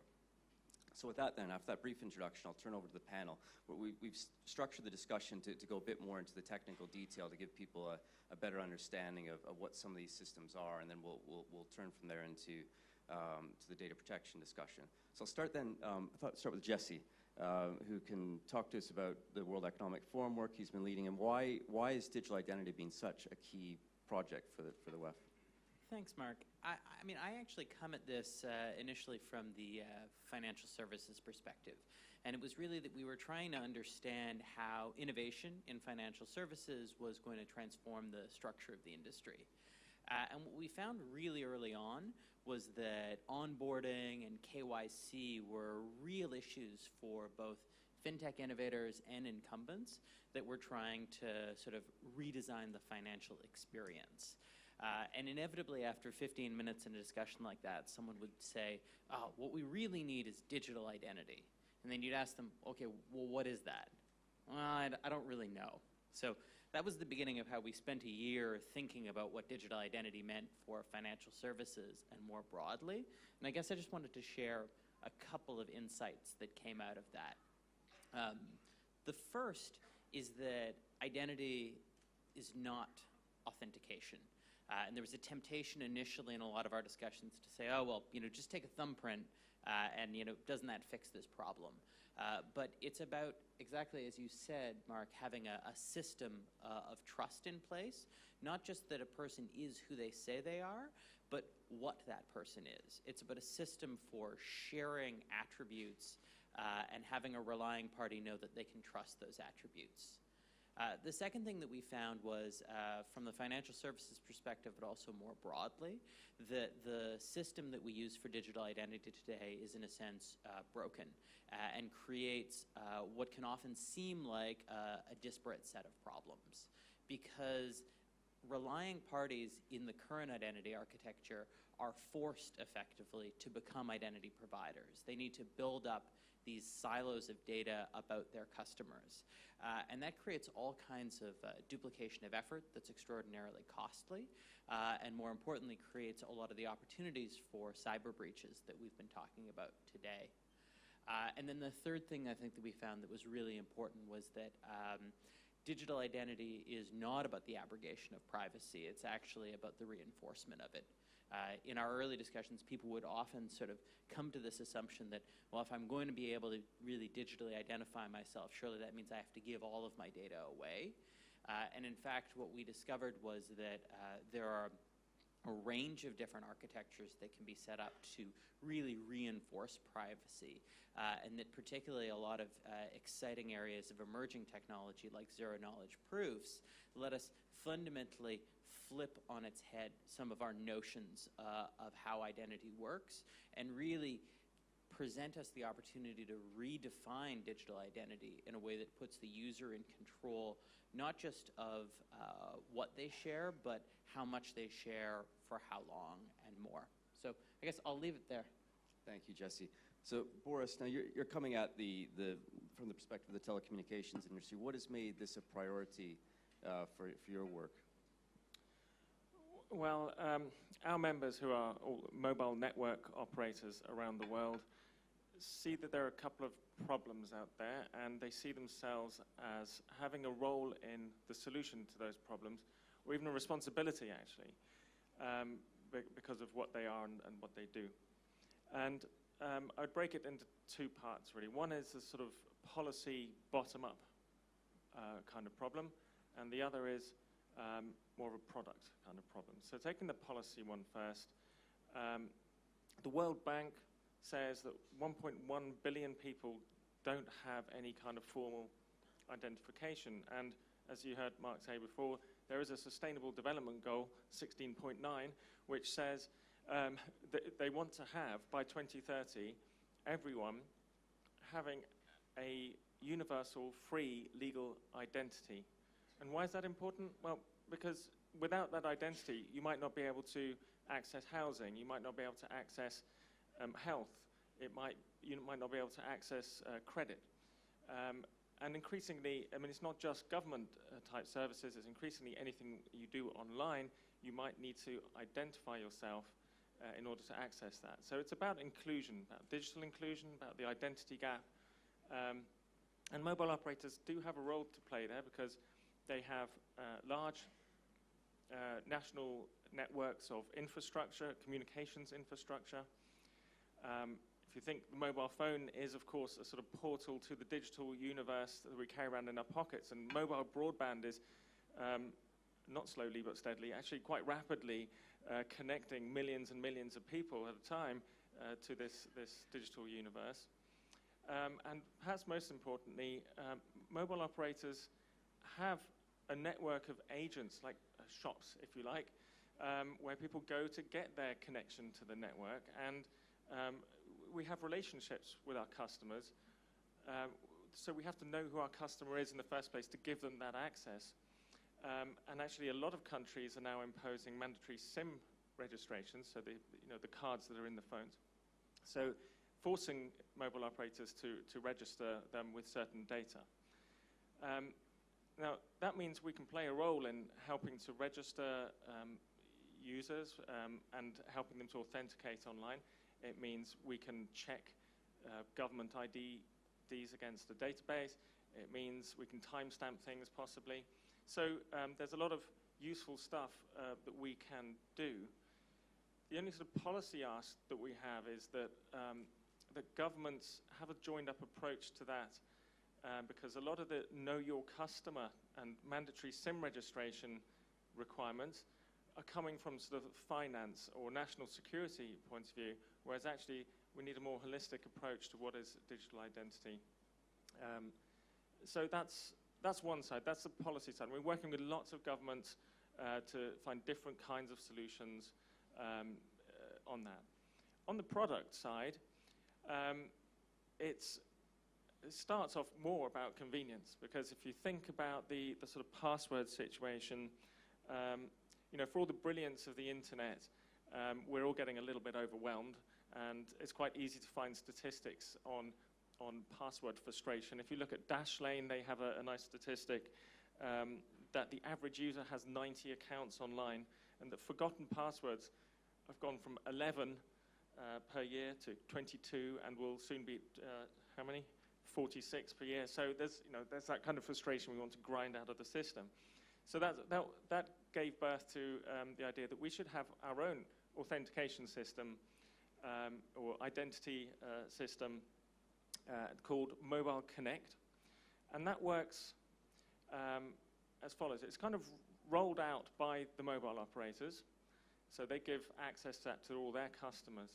So with that then, after that brief introduction, I'll turn over to the panel. We've structured the discussion to go a bit more into the technical detail to give people a better understanding of what some of these systems are, and then we'll turn from there into to the data protection discussion. So I'll start then, I thought I'd start with Jesse, who can talk to us about the World Economic Forum work he's been leading, and why is digital identity being such a key project for the WEF? Thanks, Mark. I mean, I actually come at this initially from the financial services perspective. And it was really that we were trying to understand how innovation in financial services was going to transform the structure of the industry. And what we found really early on was that onboarding and KYC were real issues for both fintech innovators and incumbents that were trying to sort of redesign the financial experience. And inevitably, after 15 minutes in a discussion like that, someone would say, oh, what we really need is digital identity. And then you'd ask them, okay, well, what is that? Well, I don't really know. So that was the beginning of how we spent a year thinking about what digital identity meant for financial services and more broadly. And I guess I just wanted to share a couple of insights that came out of that. The first is that identity is not authentication. And there was a temptation initially in a lot of our discussions to say, oh, well, just take a thumbprint and, doesn't that fix this problem? But it's about, exactly as you said, Mark, having a system of trust in place, not just that a person is who they say they are, but what that person is. It's about a system for sharing attributes and having a relying party know that they can trust those attributes. The second thing that we found was, from the financial services perspective, but also more broadly, that the system that we use for digital identity today is, in a sense, broken and creates what can often seem like a disparate set of problems. Because relying parties in the current identity architecture are forced, effectively, to become identity providers. They need to build up these silos of data about their customers. And that creates all kinds of duplication of effort that's extraordinarily costly, and more importantly, creates a lot of the opportunities for cyber breaches that we've been talking about today. And then the third thing I think that we found that was really important was that digital identity is not about the abrogation of privacy. It's actually about the reinforcement of it. In our early discussions, people would often sort of come to this assumption that, well, if I'm going to be able to really digitally identify myself, surely that means I have to give all of my data away. And in fact, what we discovered was that there are a range of different architectures that can be set up to really reinforce privacy, and that particularly a lot of exciting areas of emerging technology like zero-knowledge proofs let us fundamentally flip on its head some of our notions of how identity works and really present us the opportunity to redefine digital identity in a way that puts the user in control, not just of what they share, but how much they share, for how long, and more. So I guess I'll leave it there. Thank you, Jesse. So Boris, now you're coming at from the perspective of the telecommunications industry. What has made this a priority for your work? Well, our members, who are all mobile network operators around the world, see that there are a couple of problems out there, and they see themselves as having a role in the solution to those problems, or even a responsibility, actually, because of what they are and what they do. And I'd break it into two parts, really. One is a sort of policy bottom-up kind of problem, and the other is more of a product kind of problem. So taking the policy one first, the World Bank says that 1.1 billion people don't have any kind of formal identification. And as you heard Mark say before, there is a Sustainable Development Goal, 16.9, which says that they want to have, by 2030, everyone having a universal, free, legal identity. And why is that important? Well, because without that identity, you might not be able to access housing, you might not be able to access health, you might not be able to access credit. And increasingly, I mean, it's not just government type services, it's increasingly anything you do online, you might need to identify yourself in order to access that. So it's about inclusion, about digital inclusion, about the identity gap. And mobile operators do have a role to play there because they have large national networks of infrastructure, communications infrastructure. If you think the mobile phone is, of course, a sort of portal to the digital universe that we carry around in our pockets, and mobile broadband is, not slowly but steadily, actually quite rapidly connecting millions and millions of people at a time to this digital universe. And perhaps most importantly, mobile operators have a network of agents, like shops, if you like, where people go to get their connection to the network. And we have relationships with our customers. So we have to know who our customer is in the first place to give them that access. And actually, a lot of countries are now imposing mandatory SIM registrations, so the cards that are in the phones. So forcing mobile operators to register them with certain data. Now, that means we can play a role in helping to register users and helping them to authenticate online. It means we can check government IDs against a database. It means we can timestamp things possibly. So there's a lot of useful stuff that we can do. The only sort of policy ask that we have is that that governments have a joined-up approach to that because a lot of the know your customer and mandatory SIM registration requirements are coming from sort of finance or national security point of view, whereas actually we need a more holistic approach to what is digital identity. So that's one side, that's the policy side. We're working with lots of governments to find different kinds of solutions on that. On the product side, it starts off more about convenience, because if you think about the sort of password situation, for all the brilliance of the internet, we're all getting a little bit overwhelmed, and it's quite easy to find statistics on password frustration. If you look at Dashlane, they have a nice statistic that the average user has 90 accounts online, and that forgotten passwords have gone from 11 per year to 22, and will soon be, how many? 46 per year. So there's that kind of frustration we want to grind out of the system. So that gave birth to the idea that we should have our own authentication system or identity system called Mobile Connect. And that works as follows. It's kind of rolled out by the mobile operators. So they give access to that to all their customers,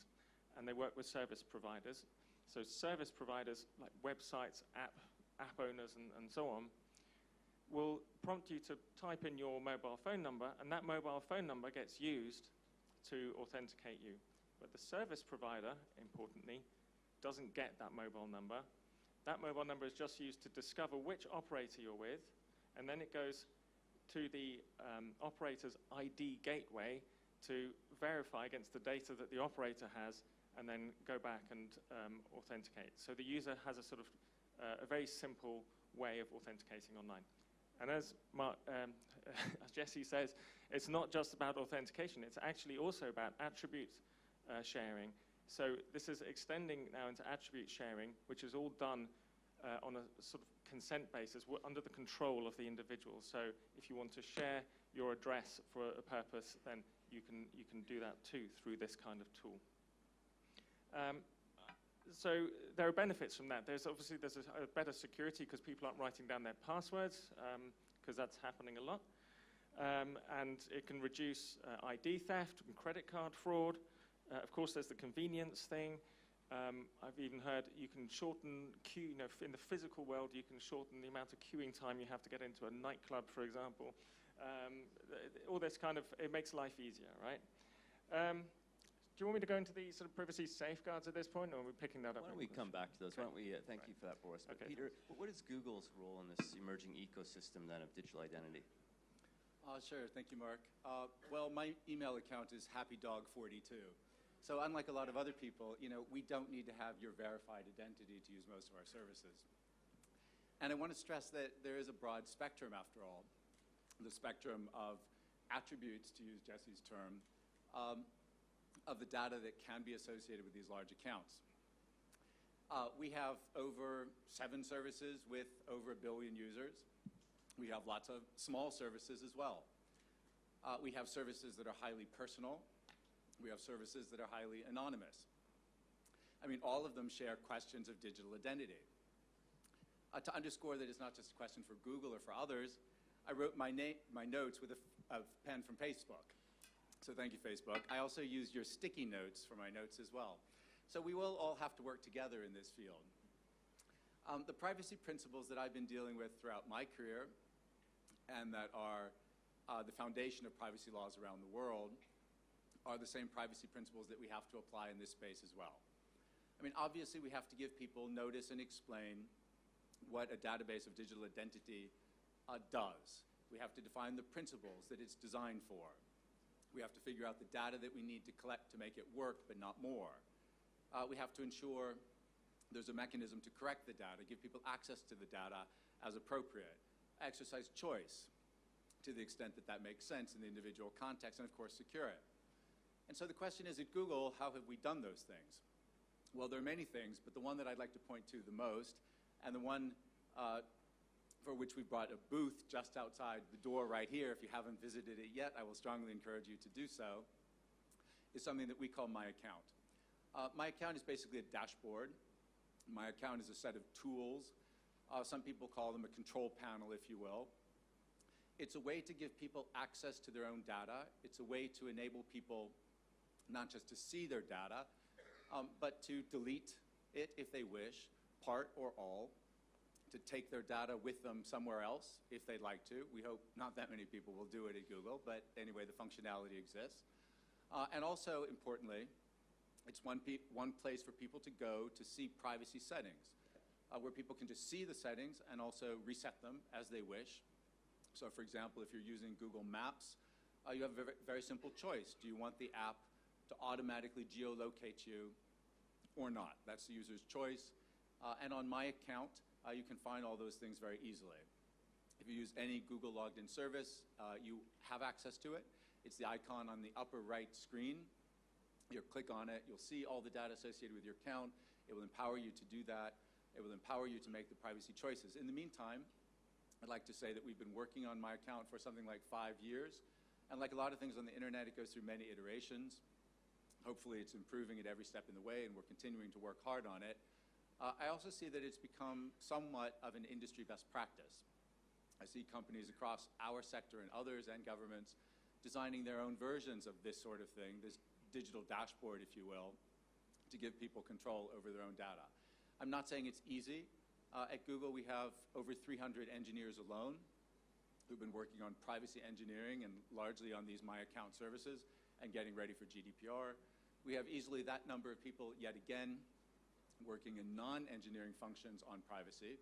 and they work with service providers. So service providers like websites, app owners, and so on, will prompt you to type in your mobile phone number, and that mobile phone number gets used to authenticate you. But the service provider, importantly, doesn't get that mobile number. That mobile number is just used to discover which operator you're with, and then it goes to the operator's ID gateway to verify against the data that the operator has, and then go back and authenticate. So the user has a sort of a very simple way of authenticating online. And as Jesse says, it's not just about authentication, it's actually also about attribute sharing. So this is extending now into attribute sharing, which is all done on a sort of consent basis, under the control of the individual. So if you want to share your address for a purpose, then you can do that too through this kind of tool. So there are benefits from that. There's a better security because people aren't writing down their passwords, because that's happening a lot. And it can reduce ID theft and credit card fraud. Of course, there's the convenience thing. I've even heard you can shorten queue, in the physical world, you can shorten the amount of queuing time you have to get into a nightclub, for example. All this it makes life easier, right? Do you want me to go into the sort of privacy safeguards at this point, or are we picking that up? Why don't we come back to those? Why don't we, thank you for that, Boris. But Okay. Peter, what is Google's role in this emerging ecosystem then of digital identity? Sure, thank you, Mark. Well, my email account is happydog42. So unlike a lot of other people, we don't need to have your verified identity to use most of our services. And I want to stress that there is a broad spectrum, after all, the spectrum of attributes, to use Jesse's term, of the data that can be associated with these large accounts. We have over 7 services with over 1 billion users. We have lots of small services as well. We have services that are highly personal. We have services that are highly anonymous. I mean, all of them share questions of digital identity. To underscore that it's not just a question for Google or for others, I wrote my notes with a pen from Facebook. So thank you, Facebook. I also used your sticky notes for my notes as well. So we will all have to work together in this field. The privacy principles that I've been dealing with throughout my career and that are the foundation of privacy laws around the world are the same privacy principles that we have to apply in this space as well. I mean, obviously, we have to give people notice and explain what a database of digital identity does. We have to define the principles that it's designed for. We have to figure out the data that we need to collect to make it work, but not more. We have to ensure there's a mechanism to correct the data, give people access to the data as appropriate, exercise choice to the extent that that makes sense in the individual context, and of course, secure it. And so the question is, at Google, how have we done those things? Well, there are many things, but the one that I'd like to point to the most, and the one for which we brought a booth just outside the door right here. If you haven't visited it yet, I will strongly encourage you to do so, is something that we call My Account. My Account is basically a dashboard. My Account is a set of tools. Some people call them a control panel, if you will. It's a way to give people access to their own data. It's a way to enable people not just to see their data, but to delete it if they wish, part or all, to take their data with them somewhere else if they'd like to. We hope not that many people will do it at Google, but anyway, the functionality exists. And also, importantly, it's one place for people to go to see privacy settings, where people can just see the settings and also reset them as they wish. So for example, if you're using Google Maps, you have a very simple choice. Do you want the app to automatically geolocate you or not? That's the user's choice. And on My Account, you can find all those things very easily. If you use any Google logged in service, you have access to it. It's the icon on the upper right screen. You click on it, you'll see all the data associated with your account. It will empower you to do that. It will empower you to make the privacy choices. In the meantime, I'd like to say that we've been working on My Account for something like 5 years. And like a lot of things on the internet, it goes through many iterations. Hopefully it's improving at every step in the way, and we're continuing to work hard on it. I also see that it's become somewhat of an industry best practice. I see companies across our sector and others and governments designing their own versions of this sort of thing, this digital dashboard, if you will, to give people control over their own data. I'm not saying it's easy. At Google, we have over 300 engineers alone who've been working on privacy engineering and largely on these My Account services and getting ready for GDPR. We have easily that number of people, yet again, working in non-engineering functions on privacy.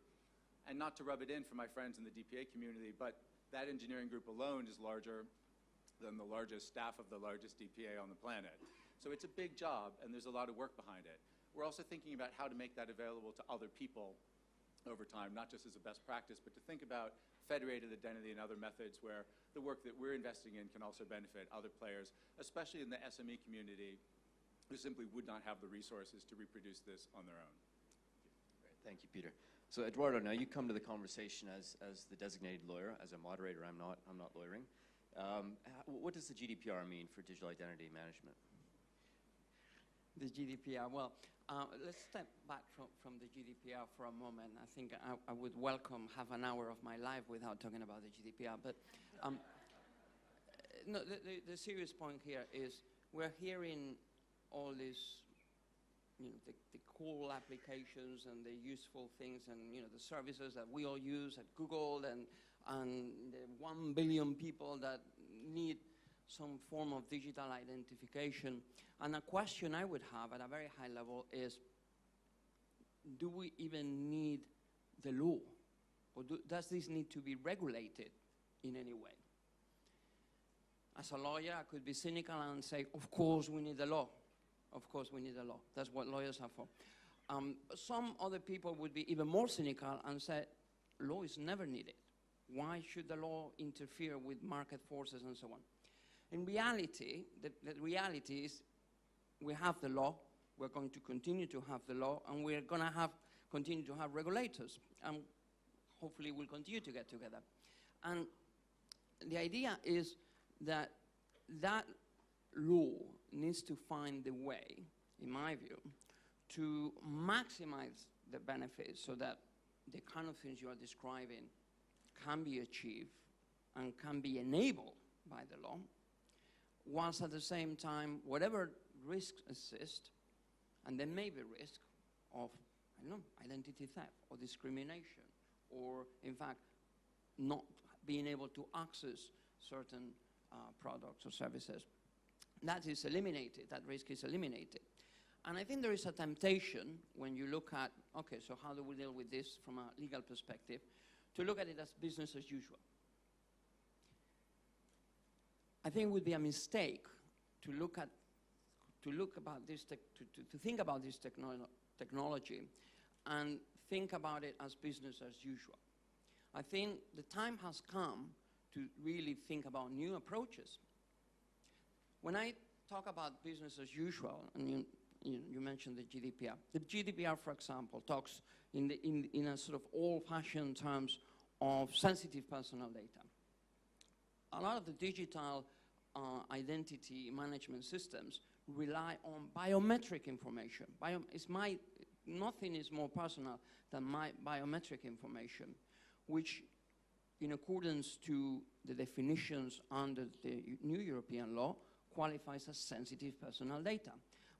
And not to rub it in for my friends in the DPA community, but that engineering group alone is larger than the largest staff of the largest DPA on the planet. So it's a big job, and there's a lot of work behind it. We're also thinking about how to make that available to other people over time, not just as a best practice, but to think about federated identity and other methods where the work that we're investing in can also benefit other players, especially in the SME community, who simply would not have the resources to reproduce this on their own. Great. Thank you, Peter. So Eduardo, now you come to the conversation as the designated lawyer. As a moderator, I'm not lawyering. What does the GDPR mean for digital identity management? The GDPR, well, let's step back from the GDPR for a moment. I think I would welcome half an hour of my life without talking about the GDPR. But no, the serious point here is we're hearing all these the cool applications and the useful things and the services that we all use at Google and the 1 billion people that need some form of digital identification. And a question I would have at a very high level is, do we even need the law? Or does this need to be regulated in any way? As a lawyer, I could be cynical and say, of course we need the law. Of course we need the law. That's what lawyers are for. Some other people would be even more cynical and say, law is never needed. Why should the law interfere with market forces and so on? In reality, the reality is we have the law, we're going to continue to have the law, and we're going to continue to have regulators. And hopefully we'll continue to get together. And the idea is that that law needs to find the way, in my view, to maximize the benefits so that the kind of things you are describing can be achieved and can be enabled by the law, whilst at the same time, whatever risks exist, and there may be risk of, I don't know, identity theft or discrimination, or in fact, not being able to access certain products or services, that is eliminated, that risk is eliminated. And I think there is a temptation when you look at, okay, so how do we deal with this from a legal perspective, to look at it as business as usual. I think it would be a mistake to think about this technology and think about it as business as usual. I think the time has come to really think about new approaches. When I talk about business as usual, and you mentioned the GDPR. The GDPR, for example, talks in a sort of old-fashioned terms of sensitive personal data. A lot of the digital identity management systems rely on biometric information. Nothing is more personal than my biometric information, which, in accordance to the definitions under the new European law, qualifies as sensitive personal data.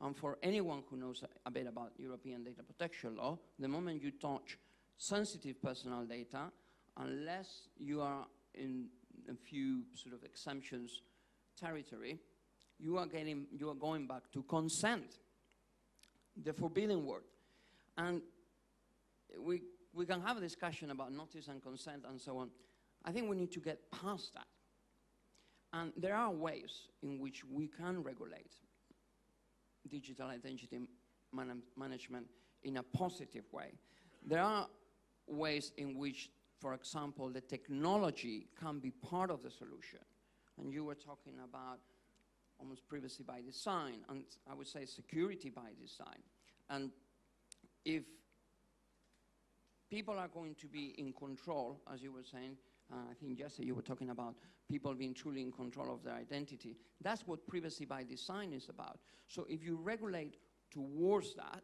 And for anyone who knows a bit about European data protection law, the moment you touch sensitive personal data, unless you are in a few sort of exemptions territory, you are going back to consent, the forbidden word. And we can have a discussion about notice and consent and so on. I think we need to get past that. And there are ways in which we can regulate digital identity management in a positive way. There are ways in which, for example, the technology can be part of the solution. And you were talking about almost privacy by design, and I would say security by design. And if people are going to be in control, as you were saying, I think yesterday you were talking about people being truly in control of their identity. That's what privacy by design is about. So if you regulate towards that,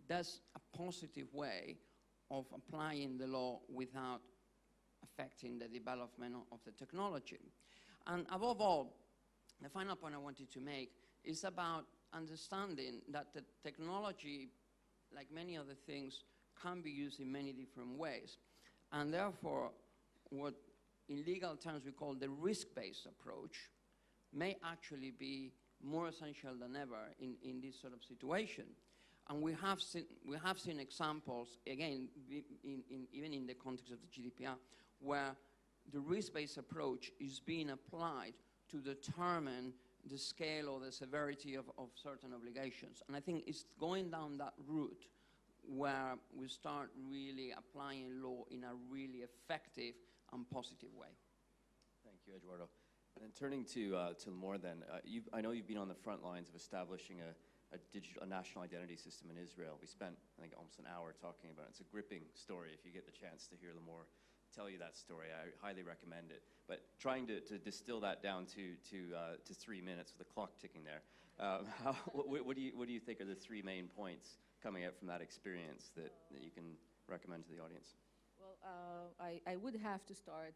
that's a positive way of applying the law without affecting the development of the technology. And above all, the final point I wanted to make is about understanding that the technology, like many other things, can be used in many different ways. And therefore, what in legal terms we call the risk-based approach may actually be more essential than ever in this sort of situation. And we have seen examples, again, even in the context of the GDPR, where the risk-based approach is being applied to determine the scale or the severity of certain obligations. And I think it's going down that route where we start really applying law in a really effective and positive way. Thank you, Eduardo. And then turning to more then, I know you've been on the front lines of establishing a national identity system in Israel. We spent, I think, almost an hour talking about it. It's a gripping story. If you get the chance to hear tell you that story, I highly recommend it. But trying to distill that down to 3 minutes with the clock ticking there, what do you think are the 3 main points coming out from that experience that you can recommend to the audience? Well, I would have to start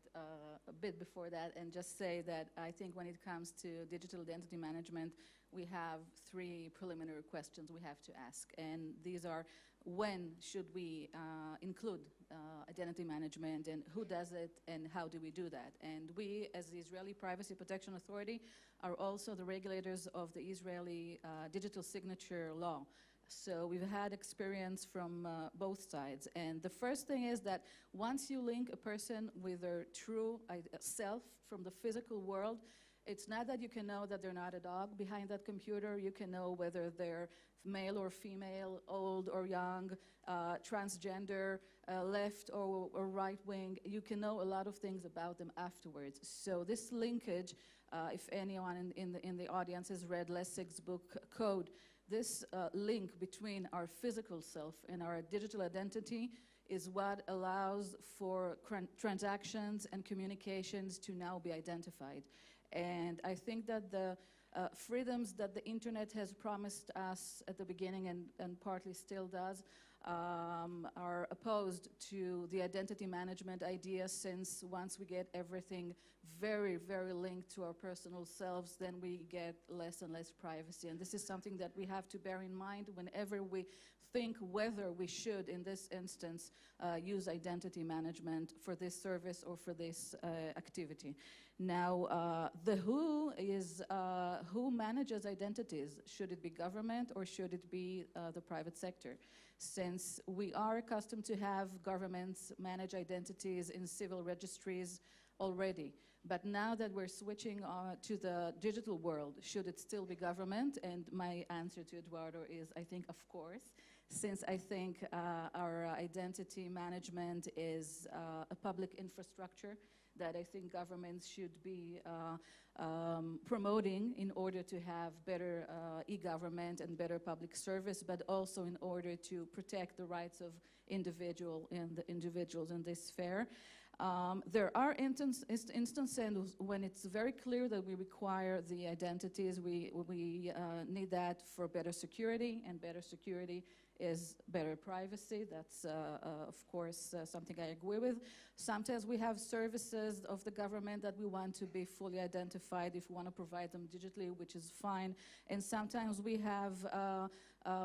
a bit before that and just say that I think when it comes to digital identity management, we have three preliminary questions we have to ask. And these are, when should we include identity management, and who does it, and how do we do that? And we, as the Israeli Privacy Protection Authority, are also the regulators of the Israeli digital signature law. So we've had experience from both sides. And the first thing is that once you link a person with their true self from the physical world, it's not that you can know that they're not a dog behind that computer. You can know whether they're male or female, old or young, transgender, left or right wing. You can know a lot of things about them afterwards. So this linkage, if anyone in the audience has read Lessig's book, Code, this link between our physical self and our digital identity is what allows for transactions and communications to now be identified. And I think that the freedoms that the internet has promised us at the beginning and partly still does are opposed to the identity management idea, since once we get everything very, very linked to our personal selves, then we get less and less privacy. And this is something that we have to bear in mind whenever we think whether we should, in this instance, use identity management for this service or for this activity. Now, the who is who manages identities. Should it be government or should it be the private sector? Since we are accustomed to have governments manage identities in civil registries already. But now that we're switching to the digital world, should it still be government? And my answer to Eduardo is, I think, of course, since I think our identity management is a public infrastructure that I think governments should be promoting in order to have better e-government and better public service, but also in order to protect the rights of individuals in this sphere. There are instances when it's very clear that we require the identities. We need that for better security, and better security is better privacy. That's, of course, something I agree with. Sometimes we have services of the government that we want to be fully identified if we want to provide them digitally, which is fine. And sometimes we have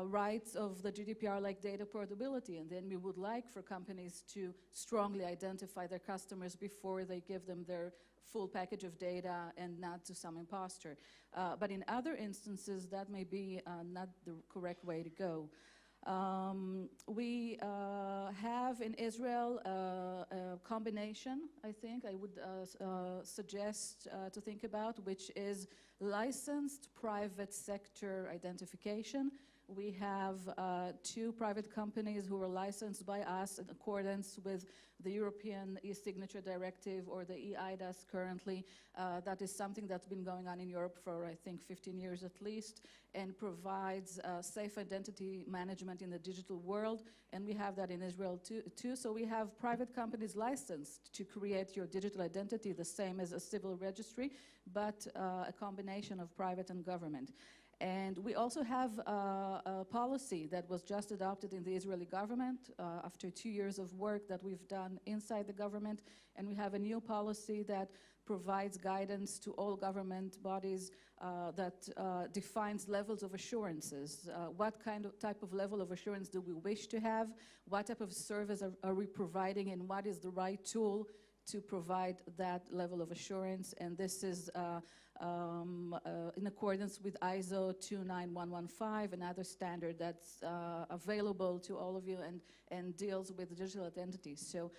rights of the GDPR, like data portability, and then we would like for companies to strongly identify their customers before they give them their full package of data and not to some imposter. But in other instances, that may be not the correct way to go. We have in Israel a combination, I think, I would suggest to think about, which is licensed private sector identification. We have two private companies who are licensed by us in accordance with the European e-signature directive, or the e-IDAS currently. That is something that's been going on in Europe for, I think, 15 years at least, and provides safe identity management in the digital world. And we have that in Israel too. So we have private companies licensed to create your digital identity, the same as a civil registry, but a combination of private and government. And we also have a policy that was just adopted in the Israeli government after 2 years of work that we've done inside the government. And we have a new policy that provides guidance to all government bodies that defines levels of assurances. What type of level of assurance do we wish to have? What type of service are we providing? And what is the right tool to provide that level of assurance? And this is in accordance with ISO 29115, another standard that's available to all of you and deals with digital identities. So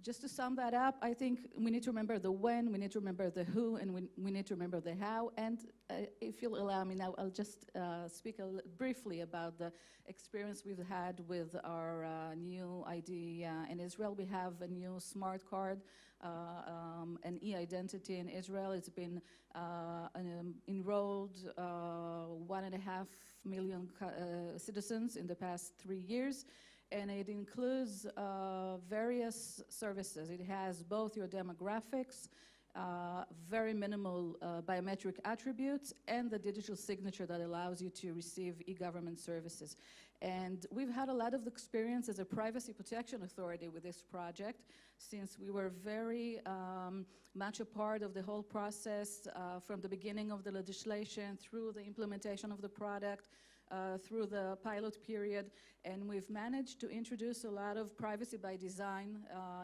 just to sum that up, I think we need to remember the when, we need to remember the who, and we need to remember the how. And if you'll allow me now, I'll just speak briefly about the experience we've had with our new ID in Israel. We have a new smart card, an e-identity in Israel. It's been enrolled 1.5 million citizens in the past 3 years. And it includes various services. It has both your demographics, very minimal biometric attributes, and the digital signature that allows you to receive e-government services. And we've had a lot of experience as a privacy protection authority with this project, since we were very much a part of the whole process from the beginning of the legislation through the implementation of the product, through the pilot period, and we've managed to introduce a lot of privacy by design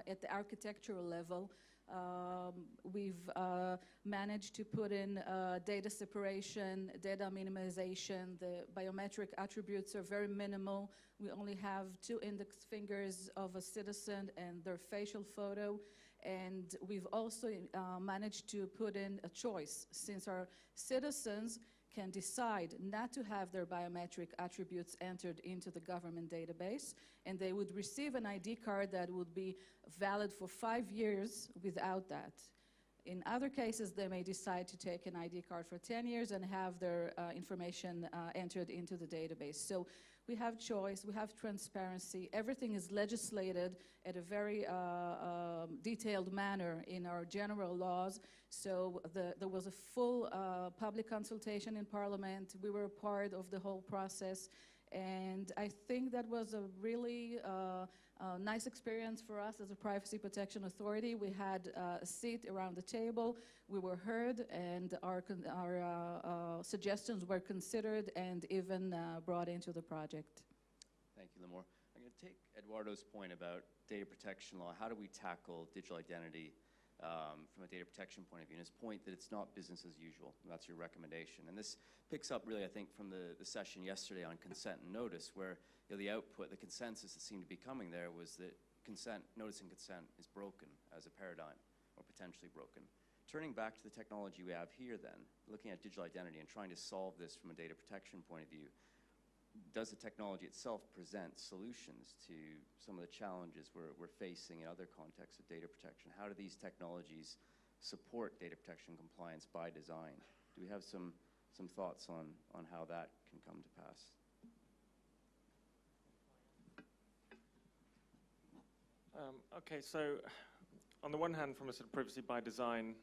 at the architectural level. We've managed to put in data separation, data minimization. The biometric attributes are very minimal. We only have 2 index fingers of a citizen and their facial photo. And we've also managed to put in a choice, since our citizens can decide not to have their biometric attributes entered into the government database, and they would receive an ID card that would be valid for 5 years without that. In other cases, they may decide to take an ID card for 10 years and have their information entered into the database. So we have choice, we have transparency, everything is legislated at a very detailed manner in our general laws. So there was a full public consultation in Parliament. We were a part of the whole process, and I think that was a really nice experience for us as a privacy protection authority. We had a seat around the table, we were heard, and our suggestions were considered and even brought into the project. Thank you, Limor. I'm going to take Eduardo's point about data protection law. How do we tackle digital identity from a data protection point of view? And his point that it's not business as usual, and that's your recommendation. And this picks up really, I think, from the session yesterday on consent and notice, where the output, the consensus that seemed to be coming there was that notice and consent is broken as a paradigm, or potentially broken. Turning back to the technology we have here then, looking at digital identity and trying to solve this from a data protection point of view, does the technology itself present solutions to some of the challenges we're facing in other contexts of data protection? How do these technologies support data protection compliance by design? Do we have some thoughts on how that can come to pass? Okay, so on the one hand, from a sort of privacy by design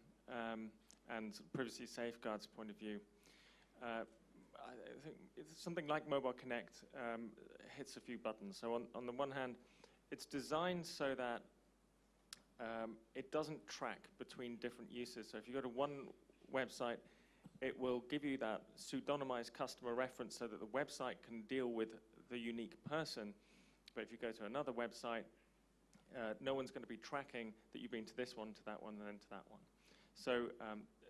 and sort of privacy safeguards point of view, I think it's something like Mobile Connect hits a few buttons. So on the one hand, it's designed so that it doesn't track between different uses. So if you go to one website, it will give you that pseudonymized customer reference so that the website can deal with the unique person. But if you go to another website, no one's going to be tracking that you've been to this one, to that one, and then to that one. So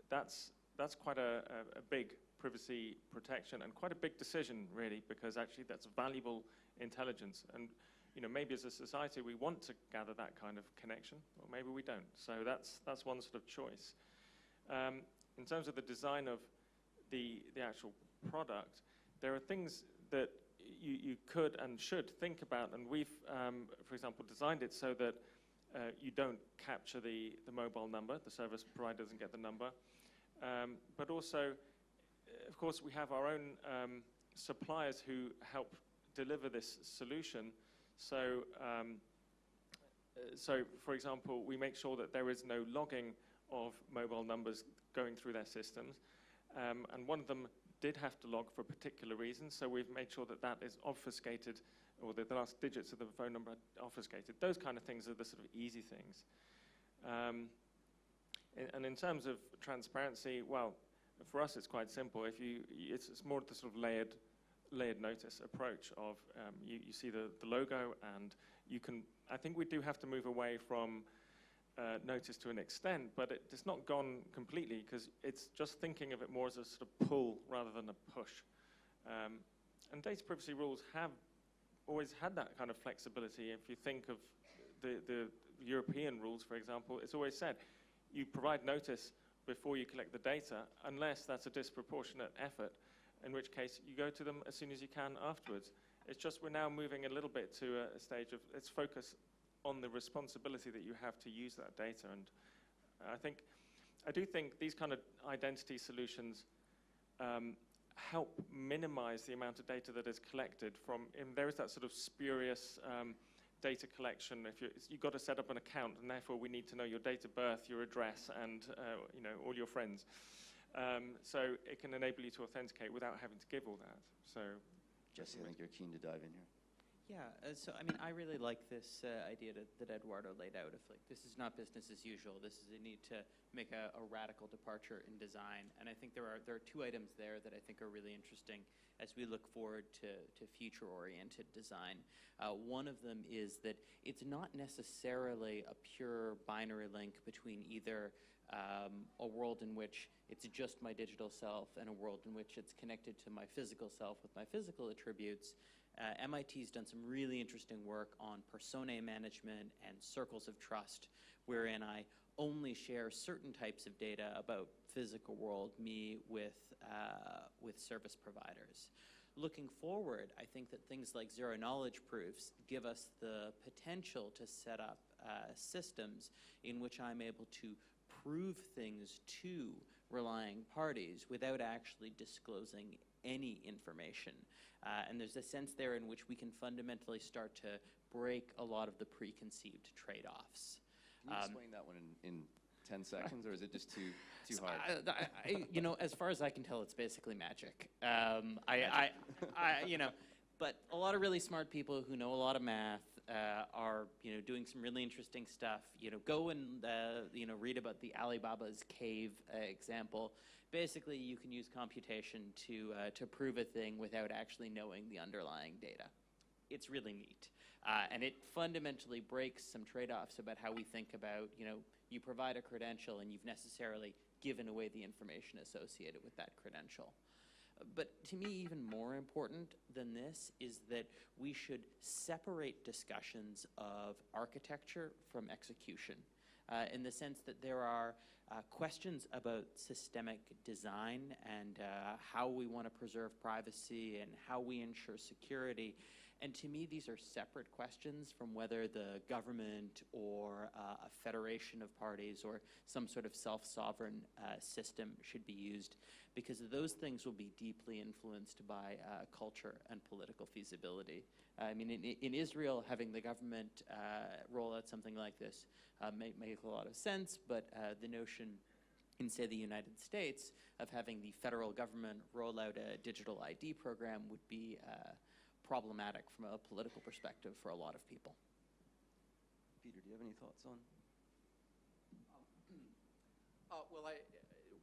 that's quite a big privacy protection and quite a big decision, really, because actually that's valuable intelligence. And maybe as a society we want to gather that kind of connection, or maybe we don't. So that's one sort of choice. In terms of the design of the actual product, there are things that you could and should think about, and we've, for example, designed it so that you don't capture the mobile number, the service provider doesn't get the number, but also, of course, we have our own suppliers who help deliver this solution. So, for example, we make sure that there is no logging of mobile numbers going through their systems, and one of them did have to log for a particular reason, so we've made sure that that is obfuscated, or the last digits of the phone number are obfuscated. Those kind of things are the sort of easy things. And in terms of transparency, well, for us it's quite simple. It's more the sort of layered notice approach of you see the logo, and you can. I think we do have to move away from notice to an extent, but it's not gone completely, because it's just thinking of it more as a sort of pull rather than a push. And data privacy rules have always had that kind of flexibility. If you think of the European rules, for example, it's always said you provide notice before you collect the data, unless that's a disproportionate effort, in which case you go to them as soon as you can afterwards. It's just we're now moving a little bit to a stage of let's focus on the responsibility that you have to use that data. And I do think these kind of identity solutions help minimize the amount of data that is collected from, there is that sort of spurious data collection. If you've got to set up an account, and therefore we need to know your date of birth, your address, and all your friends. So it can enable you to authenticate without having to give all that. So Jesse, I think you're keen to dive in here. Yeah, so I mean, I really like this idea that Eduardo laid out of like, this is not business as usual. This is a need to make a radical departure in design. And I think there are two items there that I think are really interesting as we look forward to future-oriented design. One of them is that it's not necessarily a pure binary link between either a world in which it's just my digital self and a world in which it's connected to my physical self with my physical attributes. MIT's done some really interesting work on personae management and circles of trust, wherein I only share certain types of data about physical world, me with service providers. Looking forward, I think that things like zero-knowledge proofs give us the potential to set up systems in which I'm able to prove things to relying parties without actually disclosing any information. And there's a sense there in which we can fundamentally start to break a lot of the preconceived trade-offs. Can you explain that one in 10 seconds, or is it just too hard? You know, as far as I can tell, it's basically magic. You know, but a lot of really smart people who know a lot of math are, you know, doing some really interesting stuff. You know, go and, you know, read about the Alibaba's cave example. Basically, you can use computation to prove a thing without actually knowing the underlying data. It's really neat. And it fundamentally breaks some trade-offs about how we think about, you know, you provide a credential and you've necessarily given away the information associated with that credential. But to me, even more important than this is that we should separate discussions of architecture from execution, in the sense that there are questions about systemic design and how we want to preserve privacy and how we ensure security. And to me, these are separate questions from whether the government or a federation of parties or some sort of self-sovereign system should be used, because those things will be deeply influenced by culture and political feasibility. I mean, in Israel, having the government roll out something like this may make a lot of sense, but the notion in, say, the United States of having the federal government roll out a digital ID program would be problematic from a political perspective for a lot of people. Peter, do you have any thoughts on? Well,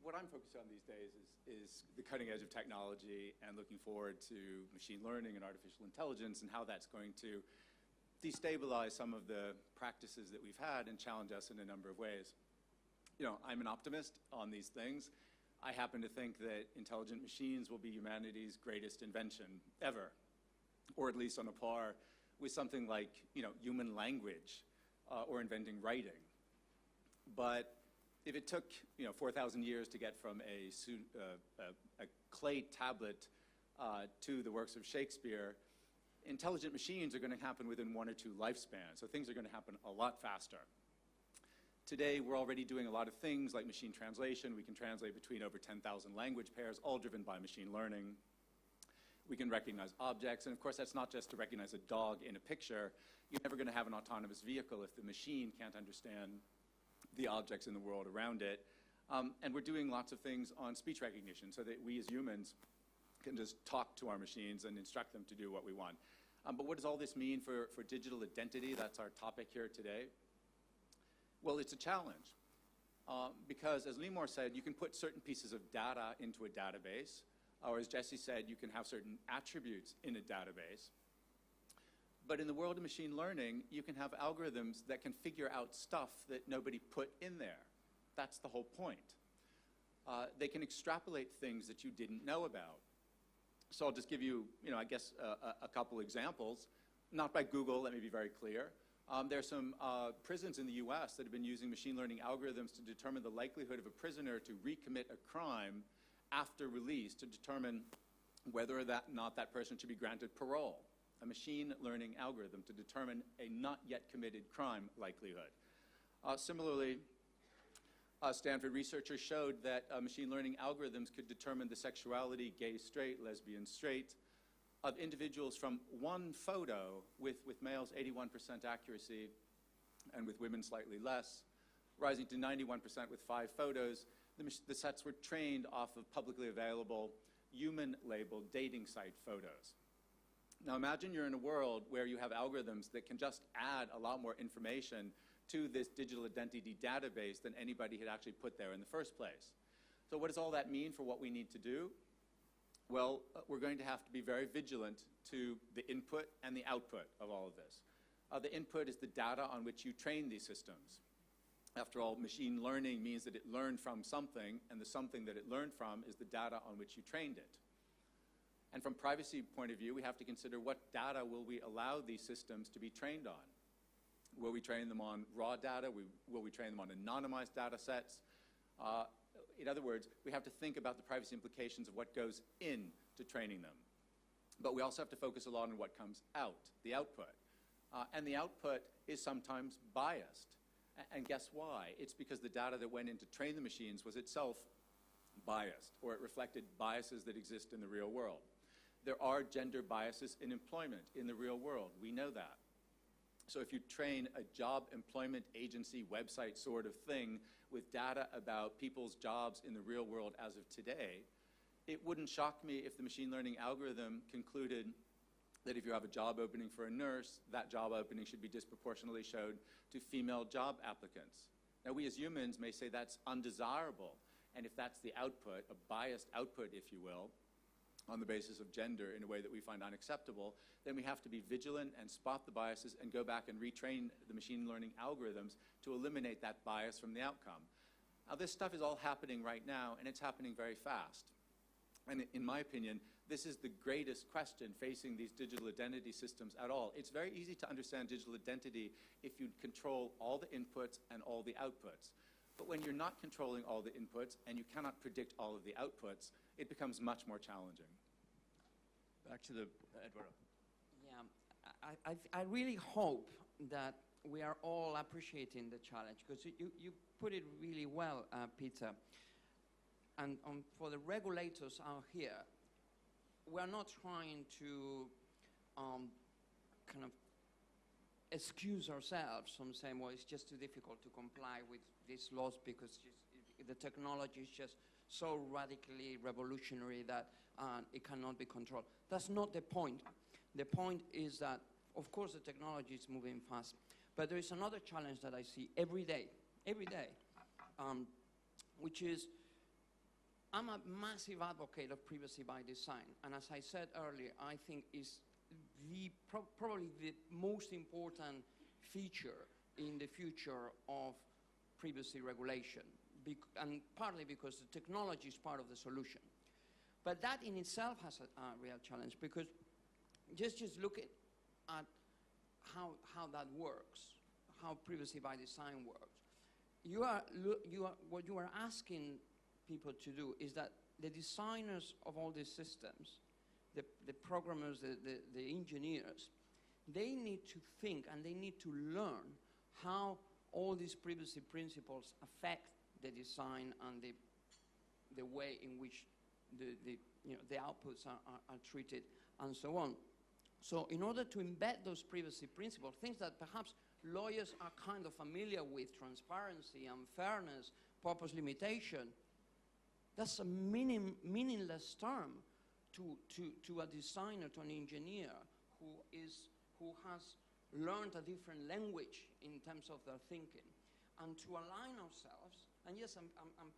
what I'm focused on these days is the cutting edge of technology and looking forward to machine learning and artificial intelligence and how that's going to destabilize some of the practices that we've had and challenge us in a number of ways. You know, I'm an optimist on these things. I happen to think that intelligent machines will be humanity's greatest invention ever, or at least on a par with something like, you know, human language or inventing writing. But if it took, you know, 4,000 years to get from a clay tablet to the works of Shakespeare, intelligent machines are going to happen within 1 or 2 lifespans. So things are going to happen a lot faster. Today, we're already doing a lot of things like machine translation. We can translate between over 10,000 language pairs, all driven by machine learning. We can recognize objects, and of course that's not just to recognize a dog in a picture. You're never going to have an autonomous vehicle if the machine can't understand the objects in the world around it. And we're doing lots of things on speech recognition so that we as humans can just talk to our machines and instruct them to do what we want. But what does all this mean for digital identity? That's our topic here today. Well, it's a challenge because, as Limor said, you can put certain pieces of data into a database, or as Jesse said, you can have certain attributes in a database. But in the world of machine learning, you can have algorithms that can figure out stuff that nobody put in there. That's the whole point. They can extrapolate things that you didn't know about. So I'll just give you, I guess, a couple examples. Not by Google, let me be very clear. There are some prisons in the US that have been using machine learning algorithms to determine the likelihood of a prisoner to recommit a crime after release, to determine whether or not that person should be granted parole. A machine learning algorithm to determine a not yet committed crime likelihood. Similarly, Stanford researchers showed that machine learning algorithms could determine the sexuality, gay, straight, lesbian, straight, of individuals from one photo with males 81% accuracy and with women slightly less, rising to 91% with 5 photos. The sets were trained off of publicly available human-labeled dating site photos. Now imagine you're in a world where you have algorithms that can just add a lot more information to this digital identity database than anybody had actually put there in the first place. So what does all that mean for what we need to do? Well, we're going to have to be very vigilant to the input and the output of all of this. The input is the data on which you train these systems. After all, machine learning means that it learned from something, and the something that it learned from is the data on which you trained it. And from privacy point of view, we have to consider what data will we allow these systems to be trained on. Will we train them on raw data? Will we train them on anonymized data sets? In other words, we have to think about the privacy implications of what goes into training them. But we also have to focus a lot on what comes out, the output. And the output is sometimes biased. And guess why? It's because the data that went in to train the machines was itself biased, or it reflected biases that exist in the real world. There are gender biases in employment in the real world. We know that. So if you train a job employment agency website sort of thing with data about people's jobs in the real world as of today, it wouldn't shock me if the machine learning algorithm concluded that if you have a job opening for a nurse, that job opening should be disproportionately showed to female job applicants. Now, we as humans may say that's undesirable, and if that's the output, a biased output, if you will, on the basis of gender in a way that we find unacceptable, then we have to be vigilant and spot the biases and go back and retrain the machine learning algorithms to eliminate that bias from the outcome. Now, this stuff is all happening right now, and it's happening very fast. And in my opinion, this is the greatest question facing these digital identity systems at all. It's very easy to understand digital identity if you control all the inputs and all the outputs. But when you're not controlling all the inputs and you cannot predict all of the outputs, it becomes much more challenging. Back to the Eduardo. Yeah, I really hope that we are all appreciating the challenge, because you put it really well, Peter. And for the regulators out here, we're not trying to kind of excuse ourselves from saying, well, it's just too difficult to comply with these laws because the technology is just so radically revolutionary that it cannot be controlled. That's not the point. The point is that, of course, the technology is moving fast, but there is another challenge that I see every day, which is I'm a massive advocate of privacy by design, and as I said earlier, I think is probably the most important feature in the future of privacy regulation, and partly because the technology is part of the solution. But that in itself has a real challenge, because just look at how that works, how privacy by design works. What you are asking people to do is that the designers of all these systems, the programmers, the engineers, they need to think and they need to learn how all these privacy principles affect the design and the way in which the outputs are treated and so on. So in order to embed those privacy principles, things that perhaps lawyers are kind of familiar with, transparency and fairness, purpose limitation, that's a meaningless term to a designer, to an engineer who has learned a different language in terms of their thinking. And to align ourselves, and yes, and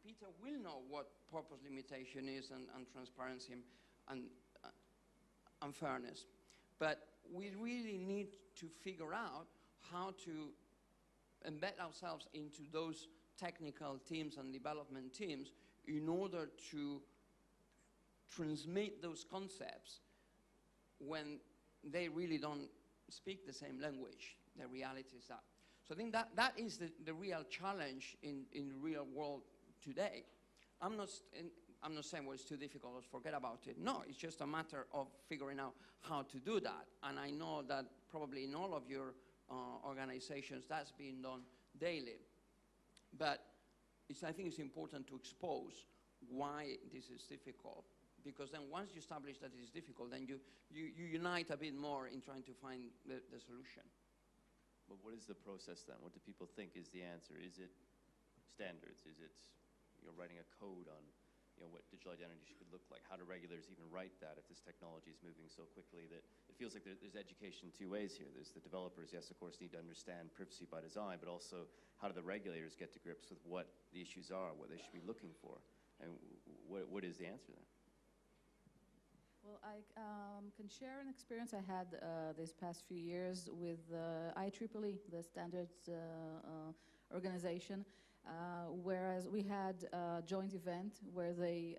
Peter will know what purpose limitation is and transparency and fairness. But we really need to figure out how to embed ourselves into those technical teams and development teams in order to transmit those concepts when they really don't speak the same language. The reality is that. So I think that is the real challenge in the real world today. I'm not saying, well, it's too difficult, let's forget about it. No, it's just a matter of figuring out how to do that. And I know that probably in all of your organizations, that's being done daily. But I think it's important to expose why this is difficult. Because then once you establish that it is difficult, then you unite a bit more in trying to find the solution. But what is the process then? What do people think is the answer? Is it standards? Is it you're writing a code on what digital identity should look like. How do regulators even write that if this technology is moving so quickly that it feels like there's education two ways here. There's the developers, yes, of course, need to understand privacy by design, but also how do the regulators get to grips with what the issues are, what they should be looking for, and what is the answer there? Well, I can share an experience I had these past few years with IEEE, the standards organization, whereas we had a joint event where they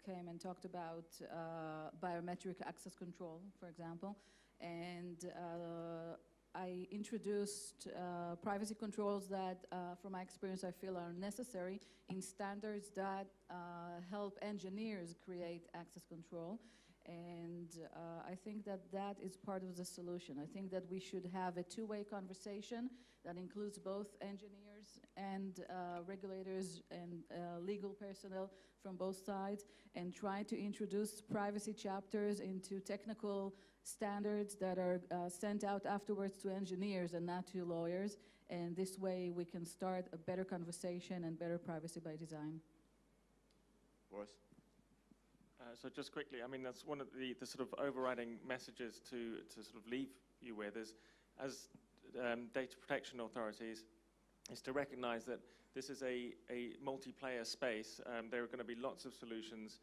came and talked about biometric access control, for example, and I introduced privacy controls that, from my experience, I feel are necessary in standards that help engineers create access control. And I think that that is part of the solution. I think that we should have a two-way conversation that includes both engineers and regulators and legal personnel from both sides, and try to introduce privacy chapters into technical standards that are sent out afterwards to engineers and not to lawyers. And this way we can start a better conversation and better privacy by design. Boris? So just quickly, I mean, that's one of the sort of overriding messages to sort of leave you with is, as data protection authorities, is to recognize that this is a multiplayer space. There are going to be lots of solutions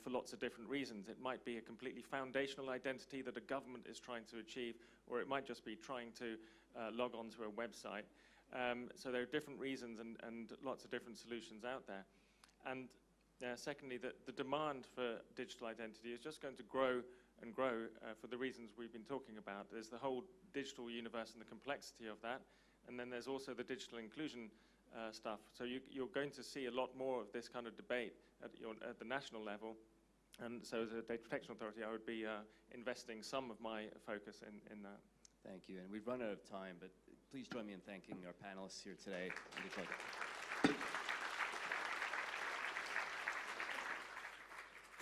for lots of different reasons. It might be a completely foundational identity that a government is trying to achieve, or it might just be trying to log on to a website. So there are different reasons and lots of different solutions out there. And secondly, the demand for digital identity is just going to grow and grow for the reasons we've been talking about. There's the whole digital universe and the complexity of that, and then there's also the digital inclusion stuff. So you're going to see a lot more of this kind of debate at the national level, and so as a data protection authority, I would be investing some of my focus in that. Thank you, and we've run out of time, but please join me in thanking our panelists here today.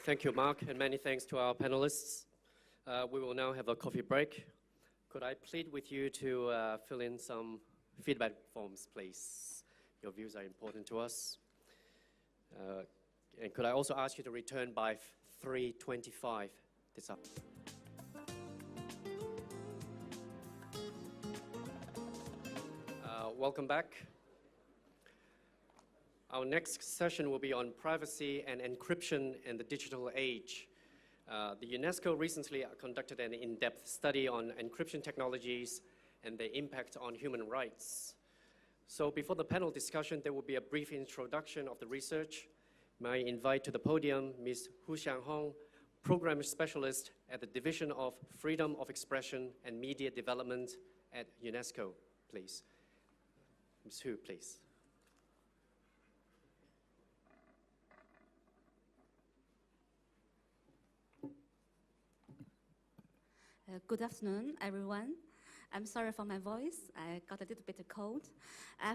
Thank you, Mark, and many thanks to our panelists. We will now have a coffee break. Could I plead with you to fill in some feedback forms, please? Your views are important to us. And could I also ask you to return by 3:25 this up? Welcome back. Our next session will be on privacy and encryption in the digital age. The UNESCO recently conducted an in-depth study on encryption technologies and their impact on human rights. So before the panel discussion, there will be a brief introduction of the research. May I invite to the podium Ms. Hu Xianghong, Program Specialist at the Division of Freedom of Expression and Media Development at UNESCO, please. Ms. Hu, please. Good afternoon, everyone. I'm sorry for my voice. I got a little bit cold.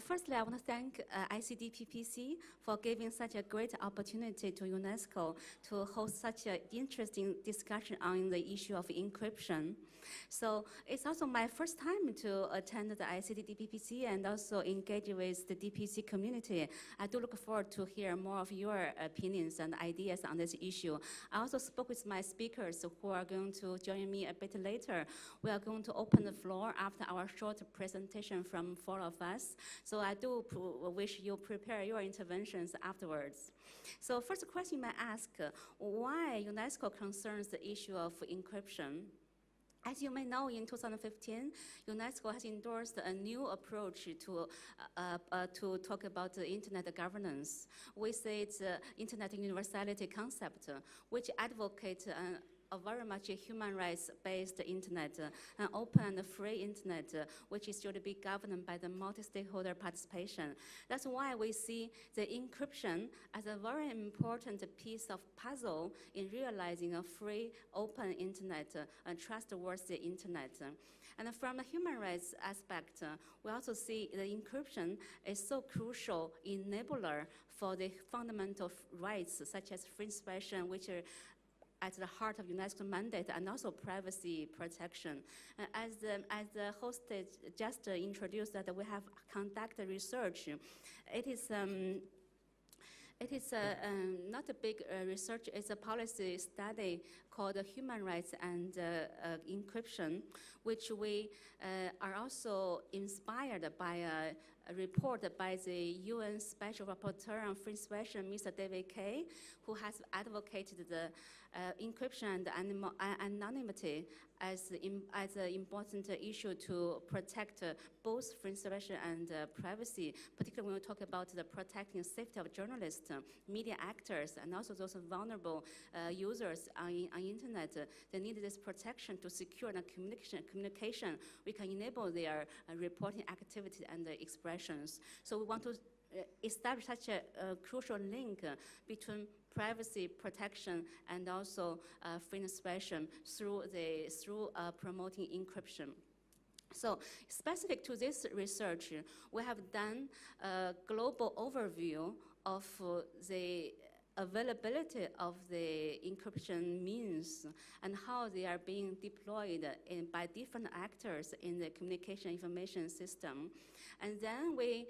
Firstly, I want to thank ICDPPC for giving such a great opportunity to UNESCO to host such an interesting discussion on the issue of encryption. So it's also my first time to attend the ICDPPC and also engage with the DPC community. I do look forward to hear more of your opinions and ideas on this issue. I also spoke with my speakers who are going to join me a bit later. We are going to open the floor after our short presentation from 4 of us. So I do wish you prepare your interventions afterwards. So first question you might ask, why UNESCO concerns the issue of encryption? As you may know, in 2015, UNESCO has endorsed a new approach to talk about the internet governance. We say it's internet universality concept, which advocates a very much a human rights-based internet, an open and free internet, which is should be governed by the multi-stakeholder participation. That's why we see the encryption as a very important piece of puzzle in realizing a free, open internet, a trustworthy internet. And from the human rights aspect, we also see the encryption is so crucial enabler for the fundamental rights, such as free expression, which are at the heart of UNESCO mandate, and also privacy protection. As the host just introduced that we have conducted research, it is It is not a big research, it's a policy study called Human Rights and Encryption, which we are also inspired by a report by the UN Special Rapporteur on Free Expression, Mr. David Kay, who has advocated the encryption and anonymity as an important issue to protect both free expression and privacy, particularly when we talk about the protecting safety of journalists, media actors, and also those vulnerable users on internet. They need this protection to secure the communication. We can enable their reporting activity and expressions. So we want to establish such a crucial link between privacy protection and also free expression through promoting encryption. So specific to this research, we have done a global overview of the availability of the encryption means and how they are being deployed by different actors in the communication information system. And then we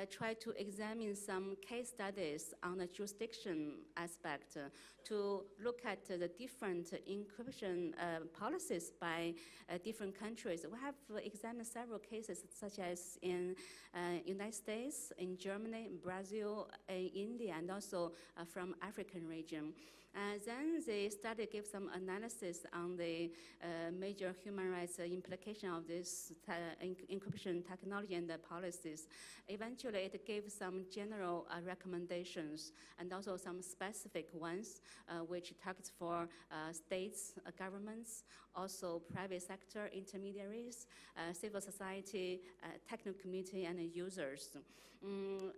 try to examine some case studies on the jurisdiction aspect to look at the different encryption policies by different countries. We have examined several cases, such as in United States, in Germany, Brazil, India, and also from African region. Then the study gave some analysis on the major human rights implication of this encryption technology and the policies. Eventually, it gave some general recommendations and also some specific ones, which targets for states, governments, also private sector intermediaries, civil society, technical community, and users.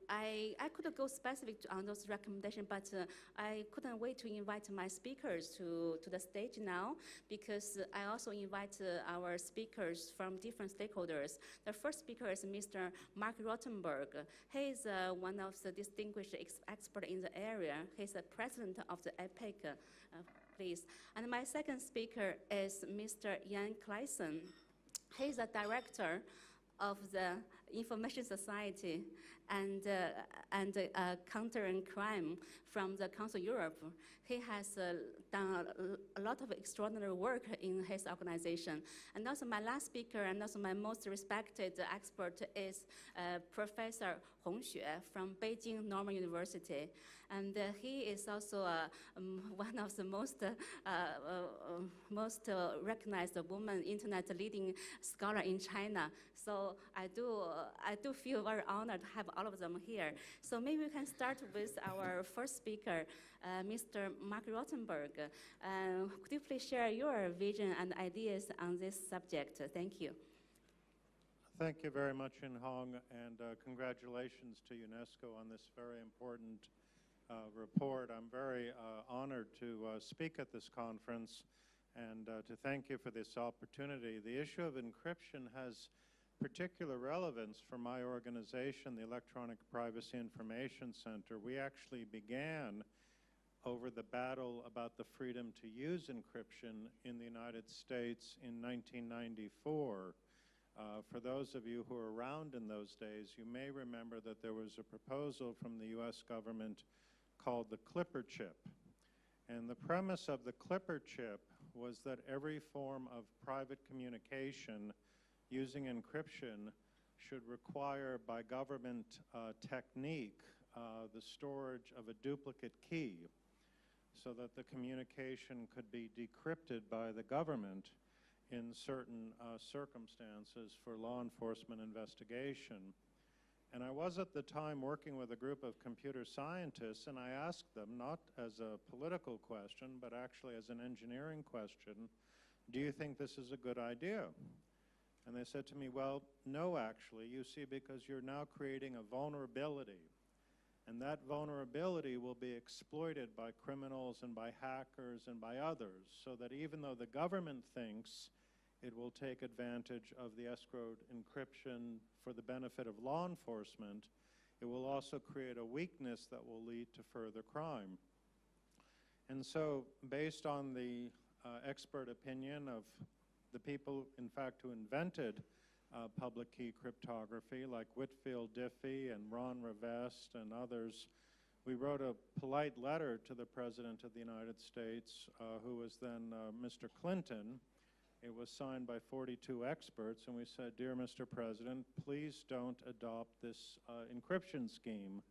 I could go specific on those recommendations, but I couldn't wait to invite my speakers to the stage now, because I also invite our speakers from different stakeholders. The first speaker is Mr. Mark Rothenberg. He is one of the distinguished experts in the area. He's the president of the EPIC, please. And my second speaker is Mr. Jan Kleisen. He's a director of the Information Society and Countering Crime from the Council of Europe. He has done a lot of extraordinary work in his organization. And also my last speaker and also my most respected expert is Professor Hong Xue from Beijing Normal University. And he is also one of the most recognized woman internet leading scholar in China. So I do feel very honored to have all of them here. So maybe we can start with our first speaker, Mr. Mark Rothenberg. Could you please share your vision and ideas on this subject? Thank you. Thank you very much, In-Hong, and congratulations to UNESCO on this very important report. I'm very honored to speak at this conference and to thank you for this opportunity. The issue of encryption has particular relevance for my organization, the Electronic Privacy Information Center. We actually began over the battle about the freedom to use encryption in the United States in 1994. For those of you who were around in those days, you may remember that there was a proposal from the US government called the Clipper chip. And the premise of the Clipper chip was that every form of private communication using encryption should require, by government technique, the storage of a duplicate key so that the communication could be decrypted by the government in certain circumstances for law enforcement investigation. And I was at the time working with a group of computer scientists, and I asked them, not as a political question, but actually as an engineering question, do you think this is a good idea? And they said to me, well, no, actually, you see, because you're now creating a vulnerability. And that vulnerability will be exploited by criminals and by hackers and by others, so that even though the government thinks it will take advantage of the escrowed encryption for the benefit of law enforcement, it will also create a weakness that will lead to further crime. And so, based on the expert opinion of the people, in fact, who invented public key cryptography, like Whitfield Diffie and Ron Rivest and others, We wrote a polite letter to the President of the United States, who was then Mr. Clinton. It was signed by 42 experts, and we said, "Dear Mr. President, please don't adopt this encryption scheme.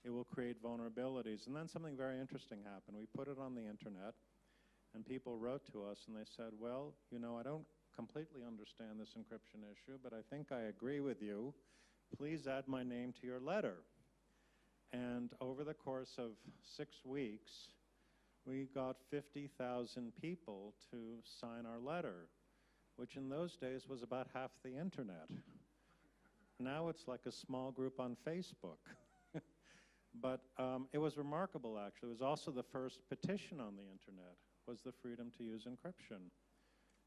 It will create vulnerabilities." And then something very interesting happened. We put it on the internet, and people wrote to us, and they said, "Well, you know, I don't completely understand this encryption issue, but I think I agree with you. Please add my name to your letter." And over the course of 6 weeks, we got 50,000 people to sign our letter, which in those days was about half the internet. Now it's like a small group on Facebook. But it was remarkable, actually. It was also the first petition on the internet, was the freedom to use encryption.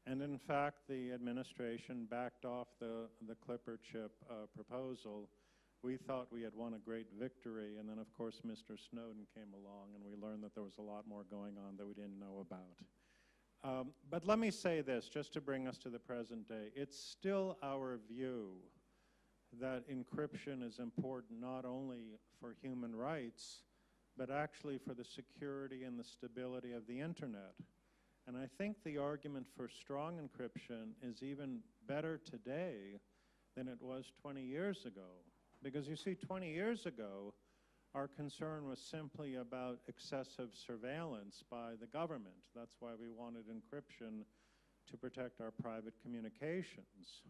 And in fact, the administration backed off the Clipper chip proposal. We thought we had won a great victory, and then of course Mr. Snowden came along, and we learned that there was a lot more going on that we didn't know about. But let me say this, just to bring us to the present day. It's still our view that encryption is important not only for human rights, but actually for the security and the stability of the internet. And I think the argument for strong encryption is even better today than it was 20 years ago. Because you see, 20 years ago, our concern was simply about excessive surveillance by the government. That's why we wanted encryption to protect our private communications.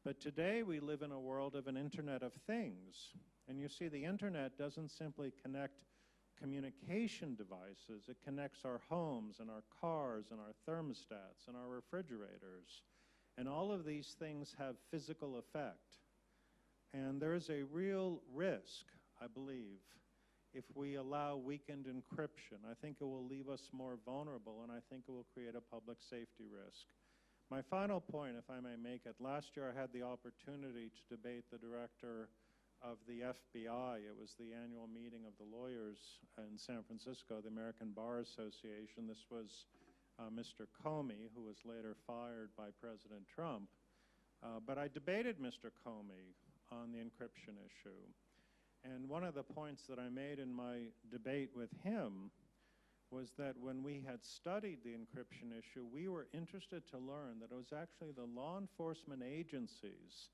But today we live in a world of an Internet of Things. And you see, the Internet doesn't simply connect communication devices. It connects our homes and our cars and our thermostats and our refrigerators. And all of these things have physical effect. And there is a real risk, I believe, if we allow weakened encryption. I think it will leave us more vulnerable, and I think it will create a public safety risk. My final point, if I may make it, last year I had the opportunity to debate the director of the FBI. It was the annual meeting of the lawyers in San Francisco, the American Bar Association. This was Mr. Comey, who was later fired by President Trump. But I debated Mr. Comey on the encryption issue. And one of the points that I made in my debate with him was that when we had studied the encryption issue, we were interested to learn that it was actually the law enforcement agencies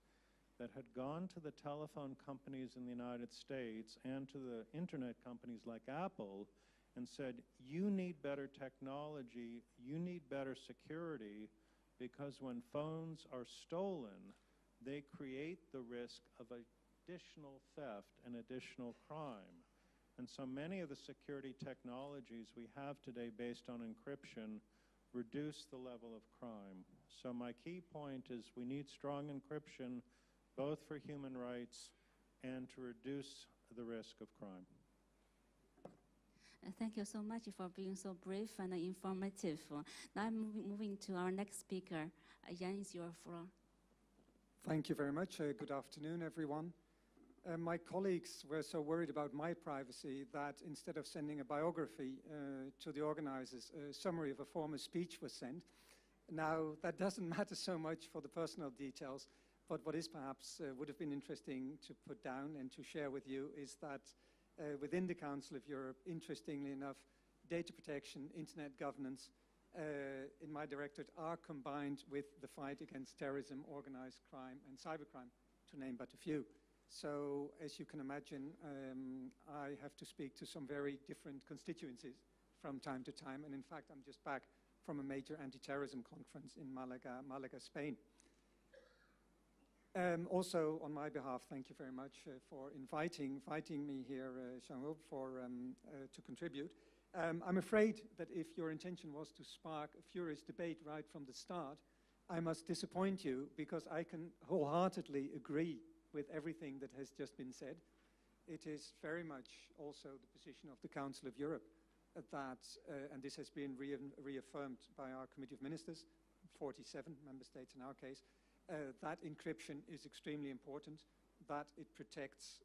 that had gone to the telephone companies in the United States and to the internet companies like Apple and said, "You need better technology, you need better security, because when phones are stolen, they create the risk of additional theft and additional crime." And so many of the security technologies we have today based on encryption reduce the level of crime. So my key point is we need strong encryption both for human rights and to reduce the risk of crime. Thank you so much for being so brief and informative. Now I'm moving to our next speaker. Jan, it's your floor. Thank you very much. Good afternoon, everyone. My colleagues were so worried about my privacy that instead of sending a biography to the organizers, a summary of a former speech was sent. Now, that doesn't matter so much for the personal details, but what is perhaps would have been interesting to put down and to share with you is that within the Council of Europe, interestingly enough, data protection, internet governance, in my directorate are combined with the fight against terrorism, organized crime, and cybercrime, to name but a few. So, as you can imagine, I have to speak to some very different constituencies from time to time, and in fact, I'm just back from a major anti-terrorism conference in Malaga, Spain. Also, on my behalf, thank you very much for inviting me here, Jean-Luc, to contribute. I'm afraid that if your intention was to spark a furious debate right from the start, I must disappoint you, because I can wholeheartedly agree with everything that has just been said. It is very much also the position of the Council of Europe that, and this has been reaffirmed by our Committee of Ministers, 47 member states in our case, that encryption is extremely important, that it protects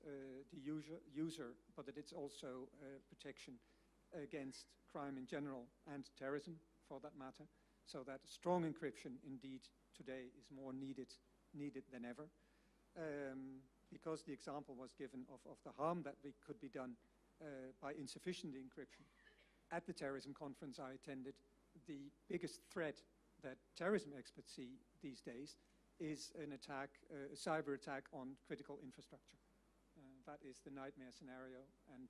the user, but that it's also protection against crime in general and terrorism, for that matter, so that strong encryption indeed today is more needed than ever. Because the example was given of the harm that could be done by insufficient encryption. At the terrorism conference I attended, the biggest threat that terrorism experts see these days is an attack, a cyber attack on critical infrastructure. That is the nightmare scenario, and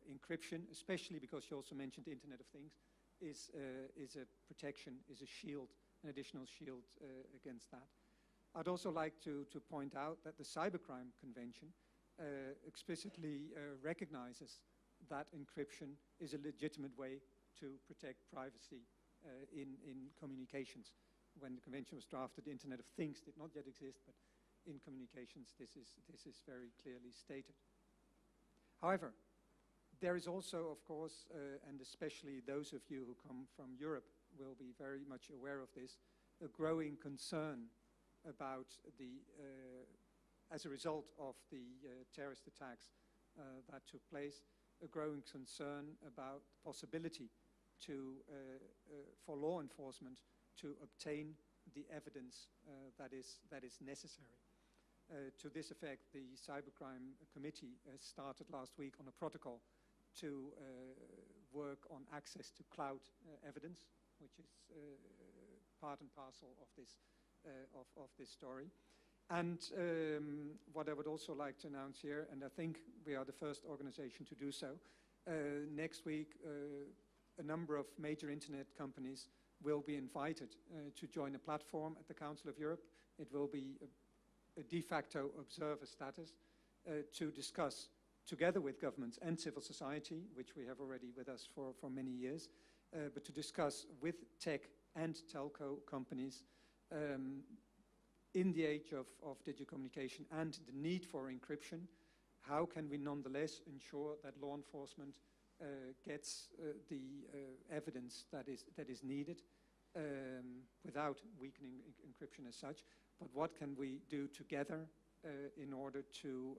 encryption, especially because you also mentioned the Internet of Things, is a protection, is a shield, an additional shield against that. I'd also like to point out that the Cybercrime Convention explicitly recognizes that encryption is a legitimate way to protect privacy in communications. When the convention was drafted, the Internet of Things did not yet exist, but in communications this is very clearly stated. However, there is also, of course, and especially those of you who come from Europe will be very much aware of this, a growing concern about the, as a result of the terrorist attacks that took place, a growing concern about the possibility to, for law enforcement to obtain the evidence that is necessary. To this effect, the Cybercrime Committee started last week on a protocol to work on access to cloud evidence, which is part and parcel of this story. And what I would also like to announce here, and I think we are the first organization to do so, next week a number of major internet companies will be invited to join a platform at the Council of Europe. It will be a de facto observer status to discuss, together with governments and civil society, which we have already with us for many years, but to discuss with tech and telco companies in the age of digital communication and the need for encryption, how can we nonetheless ensure that law enforcement gets the evidence that is needed without weakening encryption as such, but what can we do together in order to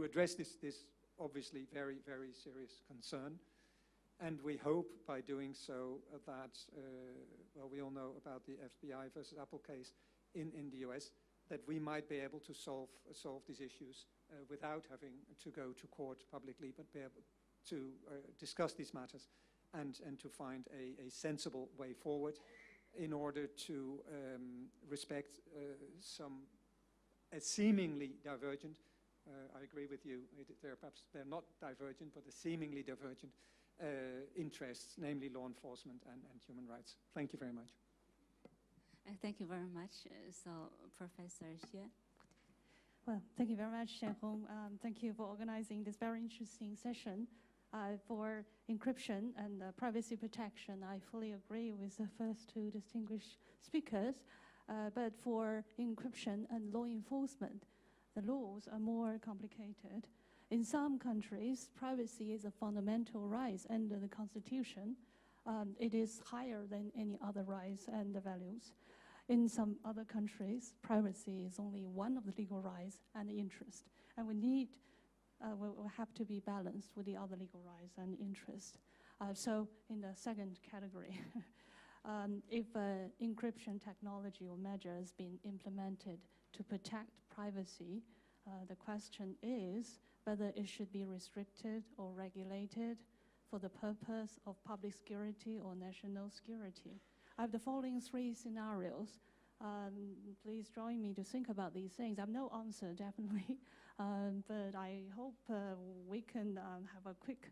address this obviously very, very serious concern. And we hope by doing so that, well, we all know about the FBI versus Apple case in the US, that we might be able to solve these issues without having to go to court publicly, but be able to discuss these matters and to find a sensible way forward in order to respect some seemingly divergent, I agree with you, they're not divergent, but seemingly divergent interests, namely law enforcement and human rights. Thank you very much. Thank you very much. So, Professor Xie. Well, thank you very much, Shen-Hong. Thank you for organizing this very interesting session. For encryption and privacy protection, I fully agree with the first two distinguished speakers. But for encryption and law enforcement, the laws are more complicated. In some countries, privacy is a fundamental right under the Constitution. It is higher than any other rights and values. In some other countries, privacy is only one of the legal rights and interest. And we will have to be balanced with the other legal rights and interests. So in the second category, if encryption technology or measure has been implemented to protect privacy, the question is whether it should be restricted or regulated for the purpose of public security or national security. I have the following three scenarios. Please join me to think about these things. I have no answer, definitely, but I hope we can have a quick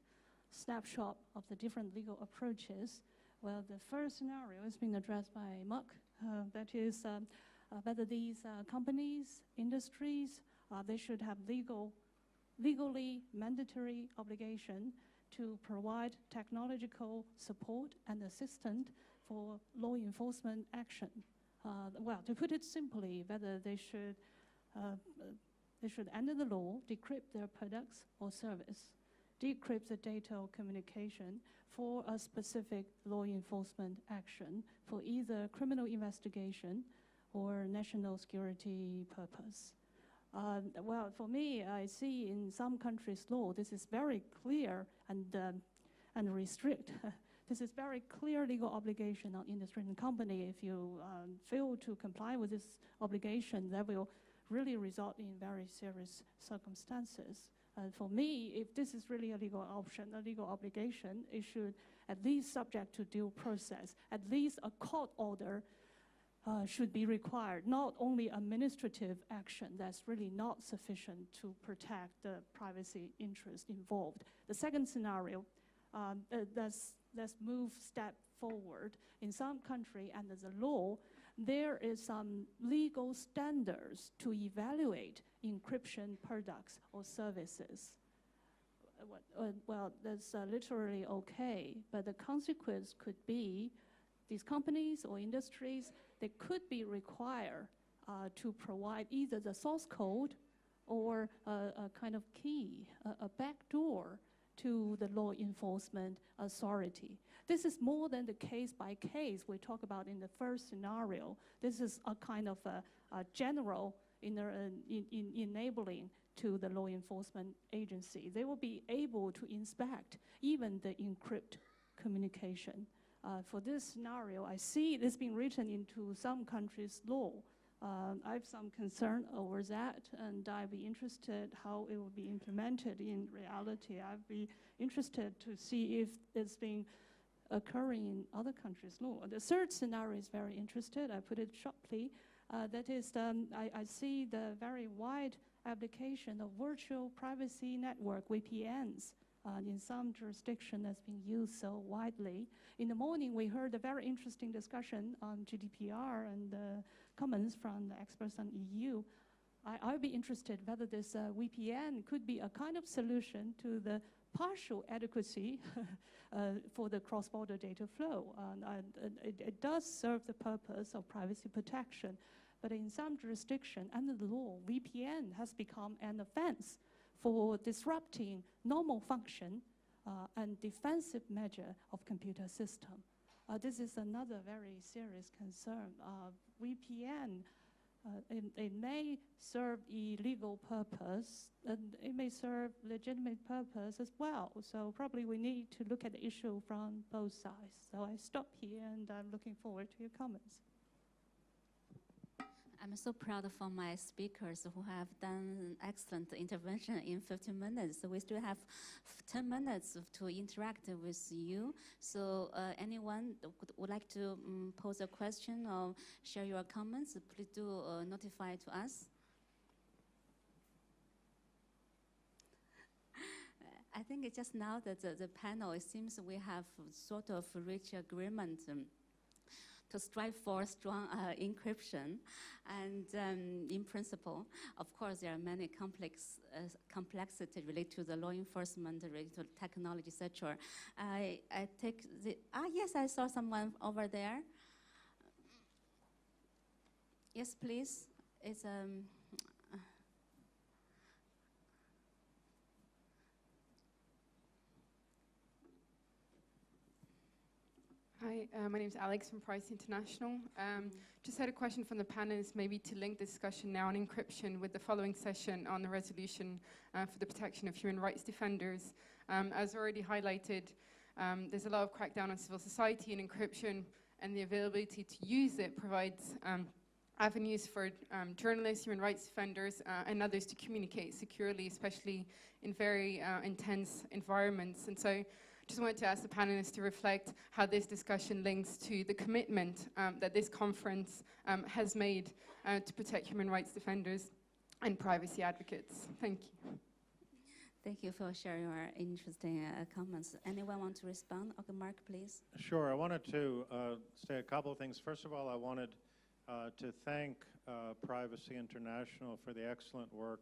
snapshot of the different legal approaches. Well, the first scenario has been addressed by Mark. That is whether these companies, industries, they should have legally mandatory obligation to provide technological support and assistance for law enforcement action. Well, to put it simply, whether they should under the law decrypt their products or service, decrypt the data or communication for a specific law enforcement action for either criminal investigation or national security purpose. Well, for me, I see in some countries' law, this is very clear and restrict. This is very clear legal obligation on industry and company. If you fail to comply with this obligation, that will really result in very serious circumstances. For me, if this is really a legal option, a legal obligation, it should at least subject to due process. At least a court order should be required, not only administrative action that's really not sufficient to protect the privacy interest involved. The second scenario, let's move step forward. In some country, under the law, there is some legal standards to evaluate encryption products or services. Well, that's literally okay, but the consequence could be these companies or industries, they could be required to provide either the source code or a kind of key, a backdoor to the law enforcement authority. This is more than the case by case we talk about in the first scenario. This is a kind of a general enabling to the law enforcement agency. They will be able to inspect even the encrypt communication. For this scenario, I see this being written into some countries' law. I have some concern over that, and I'd be interested how it will be implemented in reality. I'd be interested to see if it's being occurring in other countries' law. The third scenario is very interesting. I put it shortly. That is, I see the very wide application of virtual privacy network, VPNs, in some jurisdiction that's being used so widely. In the morning, we heard a very interesting discussion on GDPR and comments from the experts on EU. I'd be interested whether this VPN could be a kind of solution to the partial adequacy for the cross-border data flow. It does serve the purpose of privacy protection, but in some jurisdiction, under the law, VPN has become an offense for disrupting normal function and defensive measure of computer system. This is another very serious concern. VPN, it may serve illegal purpose, and it may serve legitimate purpose as well. So probably we need to look at the issue from both sides. So I stop here, and I'm looking forward to your comments. I'm so proud of my speakers who have done excellent intervention in 15 minutes. So we still have 10 minutes to interact with you. So anyone would like to pose a question or share your comments, please do notify to us. I think it's just now that the panel, it seems we have sort of reached agreement to strive for strong encryption. And in principle, of course, there are many complexity related to the law enforcement, related to technology, etc. I take the, yes, I saw someone over there. Yes, please. It's Hi, my name is Alex from Price International. Just had a question from the panelists, maybe to link the discussion now on encryption with the following session on the resolution for the protection of human rights defenders. As already highlighted, there's a lot of crackdown on civil society, and encryption and the availability to use it provides avenues for journalists, human rights defenders, and others to communicate securely, especially in very intense environments. And so just wanted to ask the panelists to reflect how this discussion links to the commitment that this conference has made to protect human rights defenders and privacy advocates. Thank you. Thank you for sharing your interesting comments. Anyone want to respond? Okay, Mark, please. Sure. I wanted to say a couple of things. First of all, I wanted to thank Privacy International for the excellent work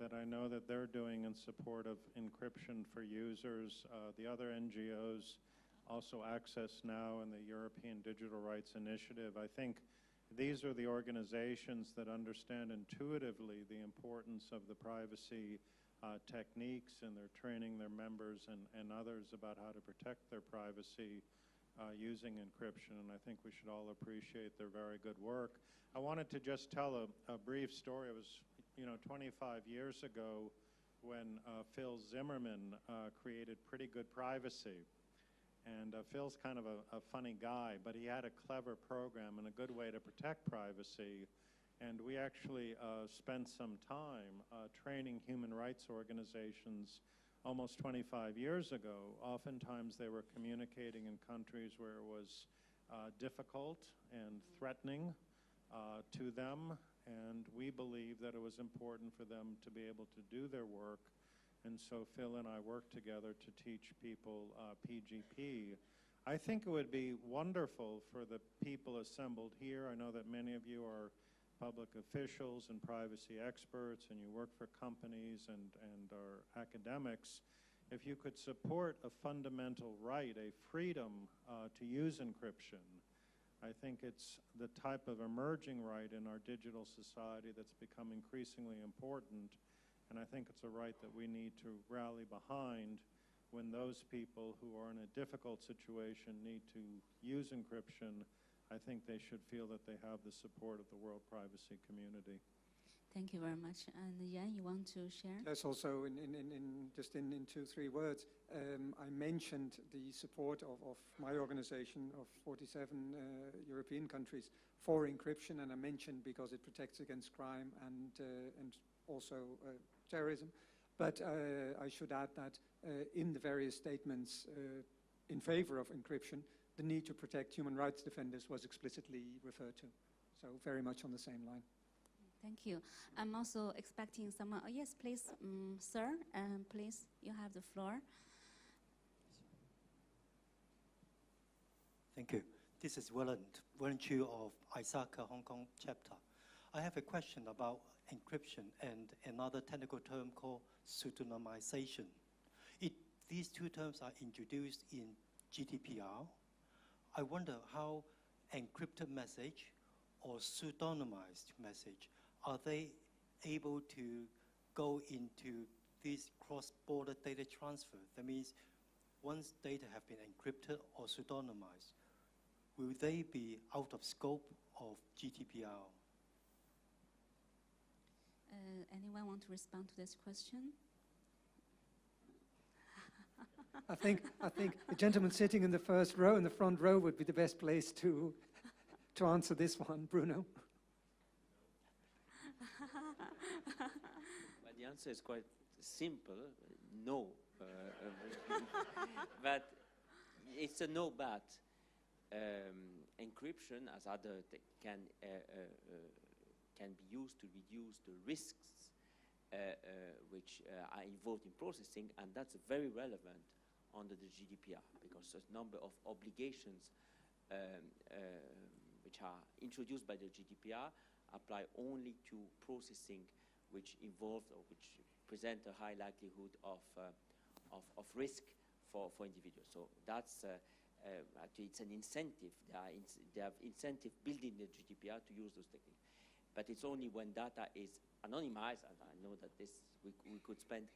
that I know that they're doing in support of encryption for users. The other NGOs, also Access Now and the European Digital Rights Initiative. I think these are the organizations that understand intuitively the importance of the privacy techniques, and they're training their members and others about how to protect their privacy using encryption, and I think we should all appreciate their very good work. I wanted to just tell a brief story. It was 25 years ago when Phil Zimmerman created Pretty Good Privacy. And Phil's kind of a funny guy, but he had a clever program and a good way to protect privacy. And we actually spent some time training human rights organizations almost 25 years ago. Oftentimes they were communicating in countries where it was difficult and threatening to them, and we believe that it was important for them to be able to do their work. And so Phil and I worked together to teach people PGP. I think it would be wonderful for the people assembled here. I know that many of you are public officials and privacy experts, and you work for companies and are academics. If you could support a fundamental right, a freedom to use encryption, I think it's the type of emerging right in our digital society that's become increasingly important, and I think it's a right that we need to rally behind when those people who are in a difficult situation need to use encryption. I think they should feel that they have the support of the world privacy community. Thank you very much. And Yan, you want to share? Yes, also in 2-3 words, I mentioned the support of my organization of 47 European countries for encryption, and I mentioned because it protects against crime and also terrorism. But I should add that in the various statements in favor of encryption, the need to protect human rights defenders was explicitly referred to. So very much on the same line. Thank you. I'm also expecting someone. Oh, yes, please, sir. Please, you have the floor. Thank you. This is Willen Chu of ISACA Hong Kong chapter. I have a question about encryption and another technical term called pseudonymization. These two terms are introduced in GDPR. I wonder how encrypted message or pseudonymized message, are they able to go into this cross-border data transfer? That means once data have been encrypted or pseudonymized, will they be out of scope of GDPR? Anyone want to respond to this question? I think the gentleman sitting in the first row, in the front row, would be the best place to answer this one. Bruno? Well, the answer is quite simple, no. But it's a no, but encryption, as other can be used to reduce the risks which are involved in processing, and that's very relevant under the GDPR, because there's a number of obligations which are introduced by the GDPR apply only to processing which involve or which present a high likelihood of risk for individuals. So that's actually it's an incentive. They have incentive built in the GDPR to use those techniques. But it's only when data is anonymized, and I know that this we could spend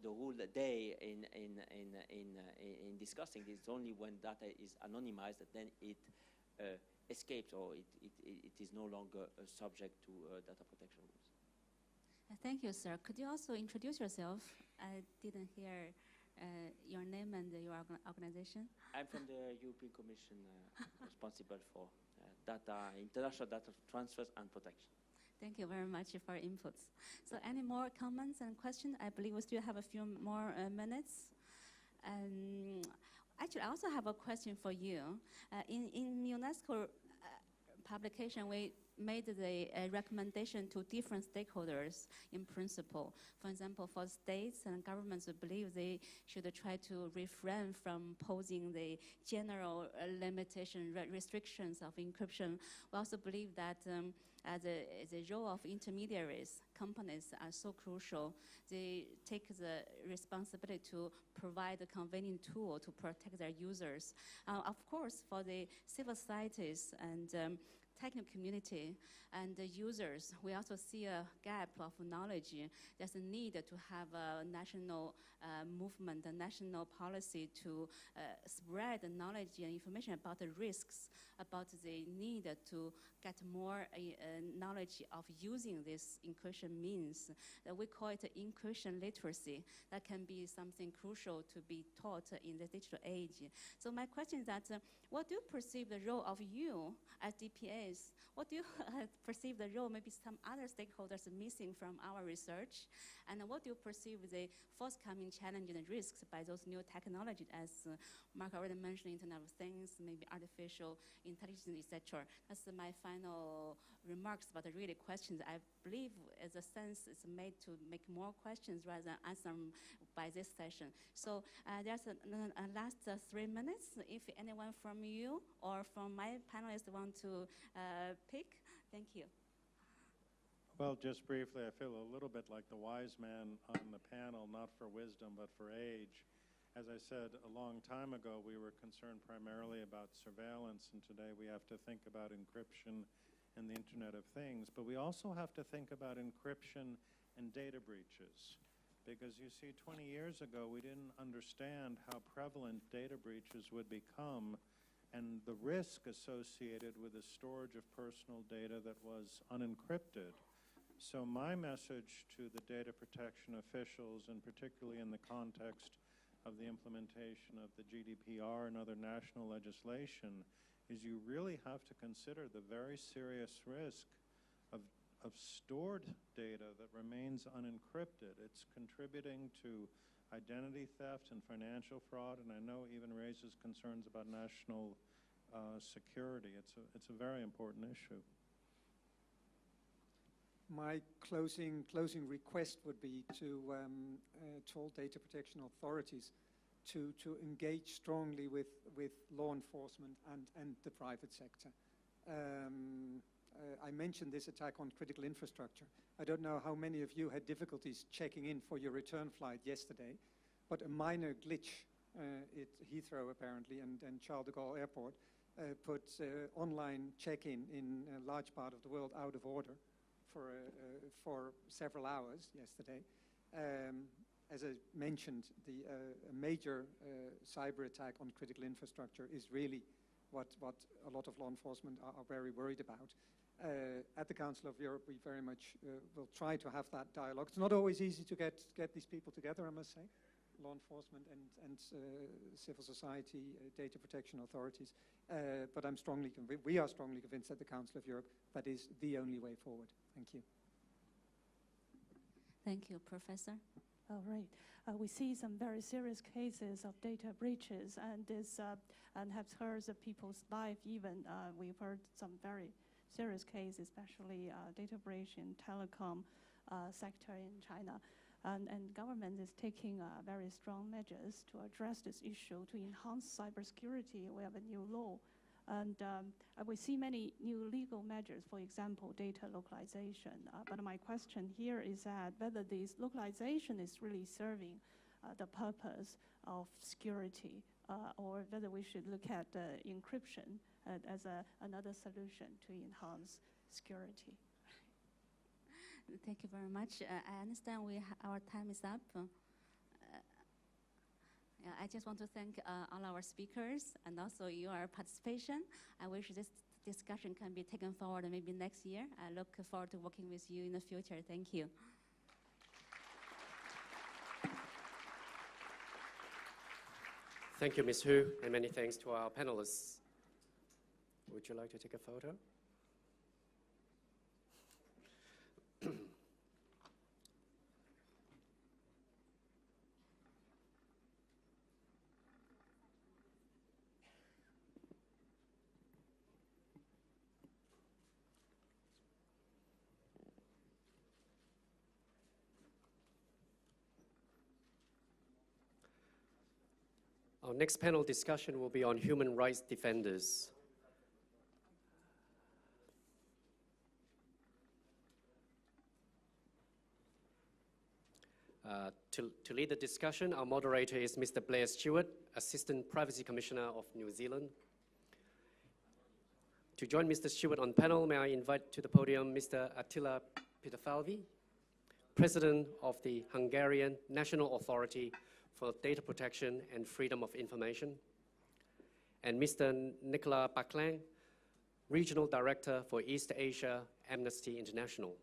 the whole day in discussing this. It's only when data is anonymized that then it escapes, or it is no longer subject to data protection rules. Thank you, sir. Could you also introduce yourself? I didn't hear your name and your organization. I'm from the European Commission, responsible for international data transfers and protection. Thank you very much for your inputs. So any more comments and questions? I believe we still have a few more minutes. Actually, I also have a question for you. In UNESCO publication, we made the recommendation to different stakeholders in principle. For example, for states and governments, we believe they should try to refrain from posing the general restrictions of encryption. We also believe that the role of intermediaries, companies, are so crucial. They take the responsibility to provide a convenient tool to protect their users. Of course, for the civil societies and technical community and the users, we also see a gap of knowledge. There's a need to have a national movement, a national policy to spread the knowledge and information about the risks, about the need to get more knowledge of using this encryption means. We call it encryption literacy. That can be something crucial to be taught in the digital age. So my question is that, what do you perceive the role of you as DPA ways. What do you perceive the role maybe some other stakeholders are missing from our research? And what do you perceive the forthcoming challenges and risks by those new technologies, as Mark already mentioned, Internet of Things, maybe artificial intelligence, etc. That's my final remarks about the really questions. I believe as a sense it's made to make more questions rather than answer them by this session. So there's a last 3 minutes. If anyone from you or from my panelists want to pick, thank you. Well, just briefly, I feel a little bit like the wise man on the panel, not for wisdom, but for age. As I said, a long time ago, we were concerned primarily about surveillance, and today we have to think about encryption and the Internet of Things. But we also have to think about encryption and data breaches. Because you see, 20 years ago, we didn't understand how prevalent data breaches would become and the risk associated with the storage of personal data that was unencrypted. So my message to the data protection officials, and particularly in the context of the implementation of the GDPR and other national legislation, is you really have to consider the very serious risk of stored data that remains unencrypted. It's contributing to identity theft and financial fraud, and I know even raises concerns about national security. It's a very important issue. My closing request would be to all data protection authorities to engage strongly with law enforcement and the private sector. I mentioned this attack on critical infrastructure. I don't know how many of you had difficulties checking in for your return flight yesterday, but a minor glitch at Heathrow apparently and Charles de Gaulle Airport put online check-in in a large part of the world out of order for several hours yesterday. As I mentioned, a major cyber attack on critical infrastructure is really what a lot of law enforcement are very worried about. At the Council of Europe, we very much will try to have that dialogue. It's not always easy to get these people together, I must say, law enforcement and civil society, data protection authorities. But we are strongly convinced at the Council of Europe that is the only way forward. Thank you. Thank you, Professor. All right. We see some very serious cases of data breaches, and have heard of people's life even. We've heard some very serious cases, especially data breach in telecom sector in China. And government is taking very strong measures to address this issue, to enhance cybersecurity. We have a new law. And we see many new legal measures, for example, data localization. But my question here is that whether this localization is really serving the purpose of security, or whether we should look at encryption as another solution to enhance security. Thank you very much. I understand our time is up. I just want to thank all our speakers and also your participation. I wish this discussion can be taken forward maybe next year. I look forward to working with you in the future. Thank you. Thank you, Ms. Hu, and many thanks to our panelists. Would you like to take a photo? Our next panel discussion will be on human rights defenders. To lead the discussion, our moderator is Mr. Blair Stewart, Assistant Privacy Commissioner of New Zealand. To join Mr. Stewart on panel, may I invite to the podium Mr. Attila Pitafalvi, President of the Hungarian National Authority for Data Protection and Freedom of Information, and Mr. Nicolas Baclin, Regional Director for East Asia Amnesty International.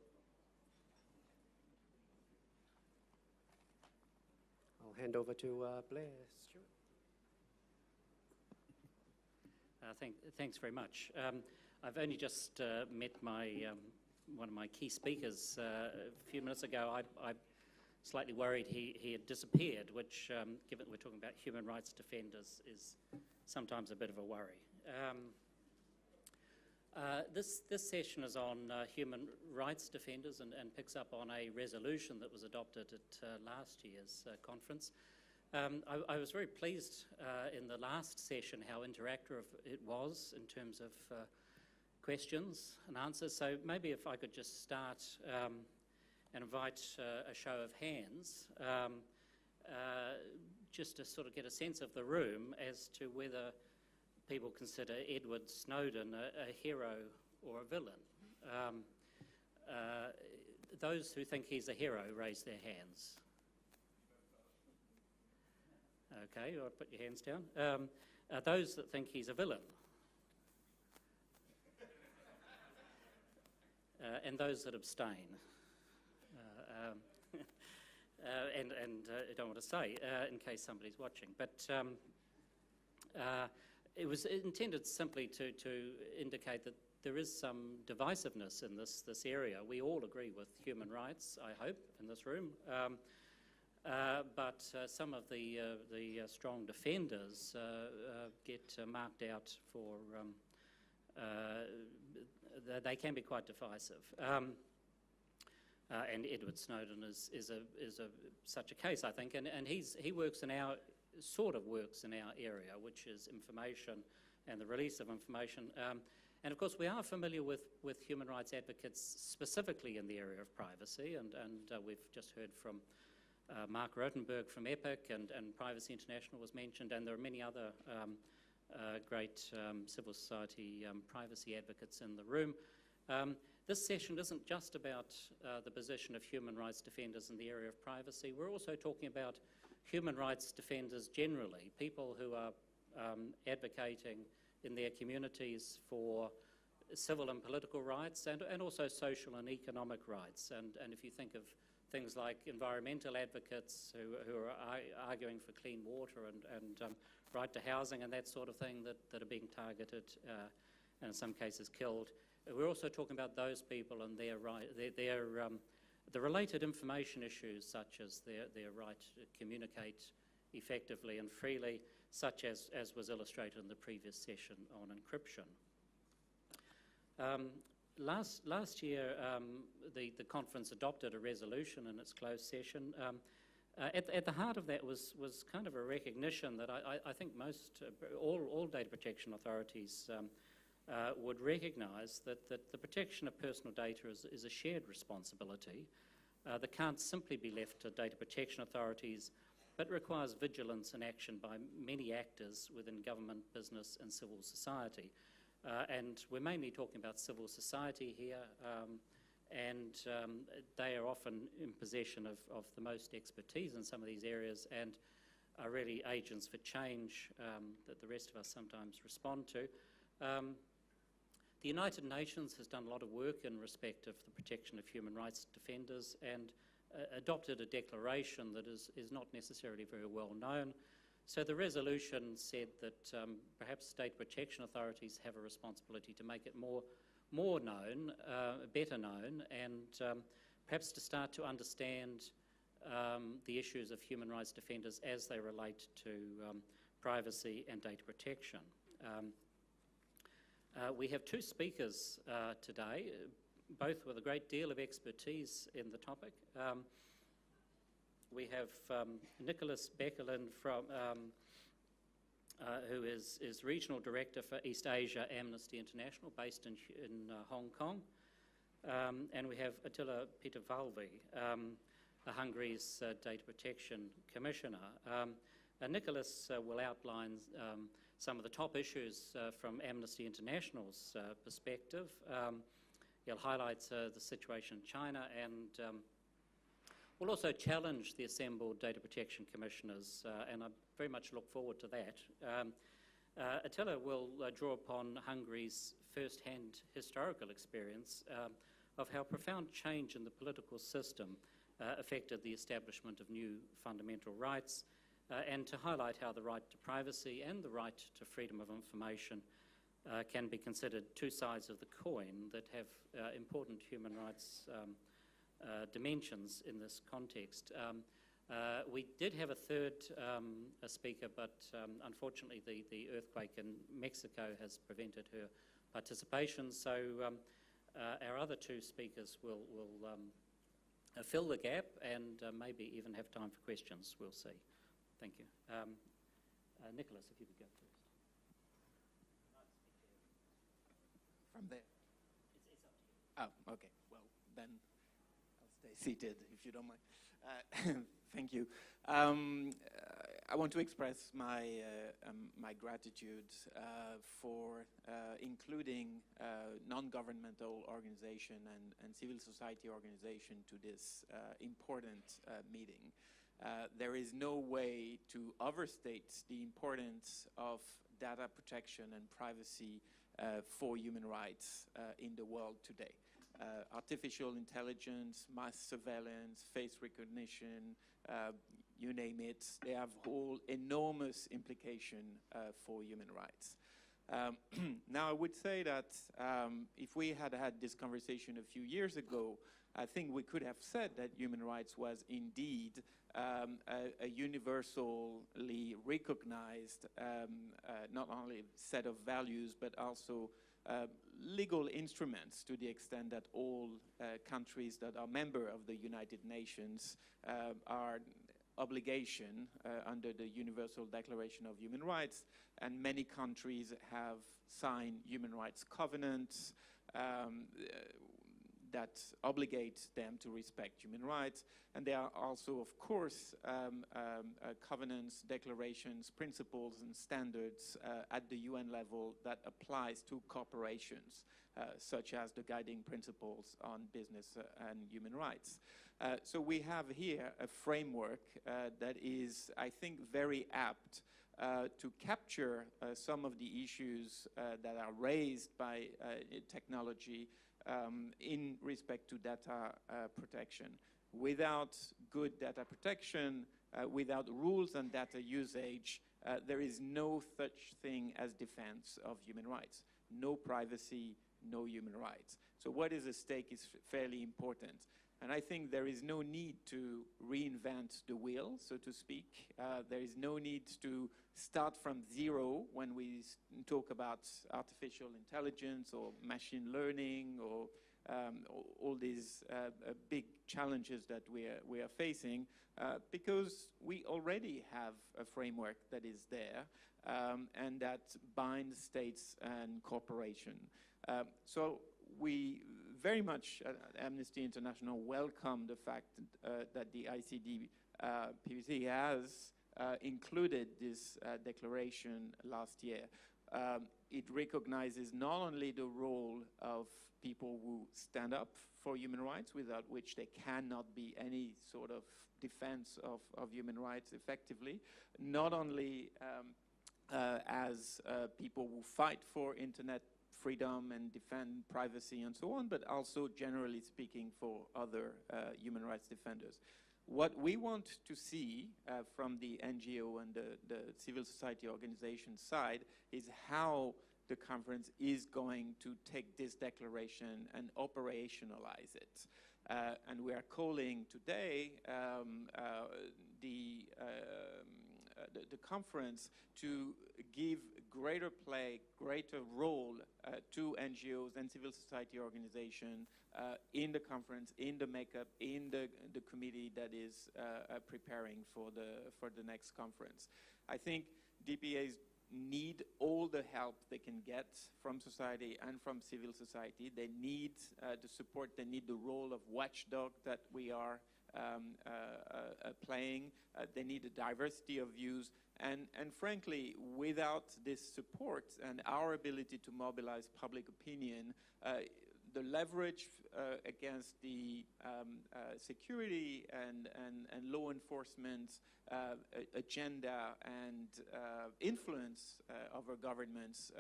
I'll hand over to Blair Stewart. Thanks very much. I've only just met one of my key speakers a few minutes ago. I'm slightly worried he had disappeared, which, given we're talking about human rights defenders, is sometimes a bit of a worry. This session is on human rights defenders and picks up on a resolution that was adopted at last year's conference. I was very pleased in the last session how interactive it was in terms of questions and answers. So maybe if I could just start and invite a show of hands, just to sort of get a sense of the room as to whether people consider Edward Snowden a hero or a villain. Those who think he's a hero, raise their hands. Okay, I'll put your hands down. Those that think he's a villain. And those that abstain. And I don't want to say in case somebody's watching. But it was intended simply to indicate that there is some divisiveness in this area. We all agree with human rights, I hope, in this room. But some of the strong defenders get marked out for, they can be quite divisive. And Edward Snowden is such a case, I think, and he works in our, sort of works in our area, which is information and the release of information. And of course, we are familiar with human rights advocates specifically in the area of privacy, and we've just heard from Mark Rotenberg from EPIC, and Privacy International was mentioned, and there are many other great civil society privacy advocates in the room. This session isn't just about the position of human rights defenders in the area of privacy. We're also talking about human rights defenders generally, people who are advocating in their communities for civil and political rights, and also social and economic rights. And if you think of things like environmental advocates who are arguing for clean water and right to housing and that sort of thing that are being targeted and in some cases killed. We're also talking about those people and their right, the related information issues, such as their right to communicate effectively and freely, such as was illustrated in the previous session on encryption. Last year, the conference adopted a resolution in its closed session. At the heart of that was kind of a recognition that I think all data protection authorities would recognise that the protection of personal data is a shared responsibility that can't simply be left to data protection authorities, but requires vigilance and action by many actors within government, business and civil society. And we're mainly talking about civil society here, and they are often in possession of the most expertise in some of these areas and are really agents for change that the rest of us sometimes respond to. The United Nations has done a lot of work in respect of the protection of human rights defenders and adopted a declaration that is not necessarily very well known. So the resolution said that perhaps state protection authorities have a responsibility to make it more known, better known, and perhaps to start to understand the issues of human rights defenders as they relate to privacy and data protection. We have two speakers today, both with a great deal of expertise in the topic. We have Nicholas Beckerlin from, who is Regional Director for East Asia Amnesty International, based in Hong Kong. And we have Attila Pietervalvi, Hungary's Data Protection Commissioner. Nicholas will outline some of the top issues from Amnesty International's perspective. He'll highlight the situation in China, and we'll also challenge the assembled data protection commissioners, and I very much look forward to that. Attila will draw upon Hungary's first-hand historical experience of how profound change in the political system affected the establishment of new fundamental rights, and to highlight how the right to privacy and the right to freedom of information can be considered two sides of the coin that have important human rights dimensions in this context. We did have a third speaker, but unfortunately the earthquake in Mexico has prevented her participation, so our other two speakers will fill the gap and maybe even have time for questions. We'll see. Thank you. Nicholas, if you could go first. From there? It's up to you. Oh, okay. Well, then I'll stay seated, if you don't mind. Thank you. I want to express my my gratitude for including non-governmental organization and civil society organization to this important meeting. There is no way to overstate the importance of data protection and privacy for human rights in the world today. Artificial intelligence, mass surveillance, face recognition, you name it, they have whole enormous implication for human rights. Now, I would say that if we had had this conversation a few years ago, I think we could have said that human rights was indeed a universally recognized, not only set of values, but also legal instruments, to the extent that all countries that are member of the United Nations are obligation under the Universal Declaration of Human Rights, and many countries have signed human rights covenants that obligate them to respect human rights. And there are also, of course, covenants, declarations, principles, and standards at the UN level that applies to corporations, such as the guiding principles on business and human rights. So we have here a framework that is, I think, very apt to capture some of the issues that are raised by technology in respect to data protection. Without good data protection, without rules on data usage, there is no such thing as defense of human rights. No privacy, no human rights. So what is at stake is fairly important. And I think there is no need to reinvent the wheel, so to speak. There is no need to start from zero when we talk about artificial intelligence or machine learning or all these big challenges that we are facing, because we already have a framework that is there and that binds states and corporations. So we very much at Amnesty International welcome the fact that the ICDPPC has included this declaration last year. It recognizes not only the role of people who stand up for human rights, without which there cannot be any sort of defense of human rights effectively, not only as people who fight for internet freedom and defend privacy and so on, but also generally speaking for other human rights defenders. What we want to see from the NGO and the civil society organization side is how the conference is going to take this declaration and operationalize it. And we are calling today the conference to give greater play, greater role to NGOs and civil society organizations in the conference, in the makeup, in the committee that is preparing for the next conference. I think DPAs need all the help they can get from society and from civil society. They need the support, they need the role of watchdog that we are playing. They need a diversity of views. And frankly, without this support and our ability to mobilize public opinion, the leverage against the security and law enforcement agenda and influence of our governments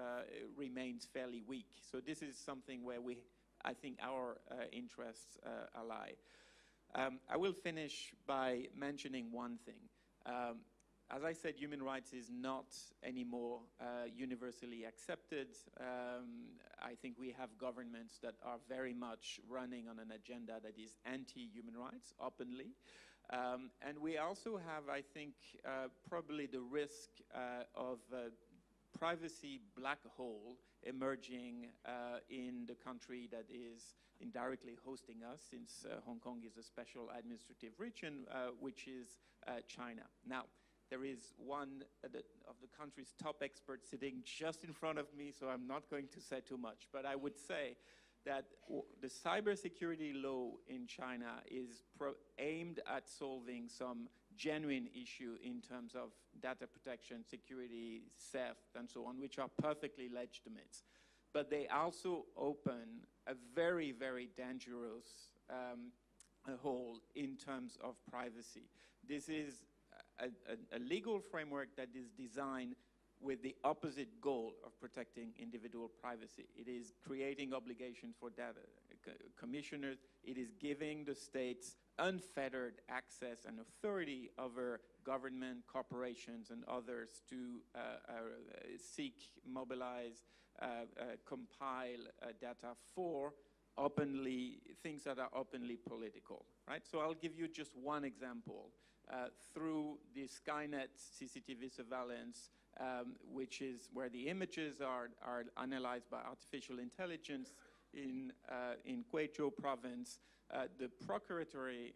remains fairly weak. So this is something where I think our interests lie. I will finish by mentioning one thing. As I said, human rights is not anymore universally accepted. I think we have governments that are very much running on an agenda that is anti-human rights openly. And we also have, I think, probably the risk of privacy black hole emerging in the country that is indirectly hosting us, since Hong Kong is a special administrative region, which is China. Now, there is one of the country's top experts sitting just in front of me, so I'm not going to say too much, but I would say that the cybersecurity law in China is aimed at solving some genuine issue in terms of data protection, security, theft, and so on, which are perfectly legitimate. But they also open a very, very dangerous hole in terms of privacy. This is a legal framework that is designed with the opposite goal of protecting individual privacy. It is creating obligations for data commissioners. It is giving the states unfettered access and authority over government, corporations, and others to seek, mobilize, compile data for things that are openly political, right? So I'll give you just one example. Through the Skynet CCTV surveillance, which is where the images are analyzed by artificial intelligence in Guizhou province, the procuracy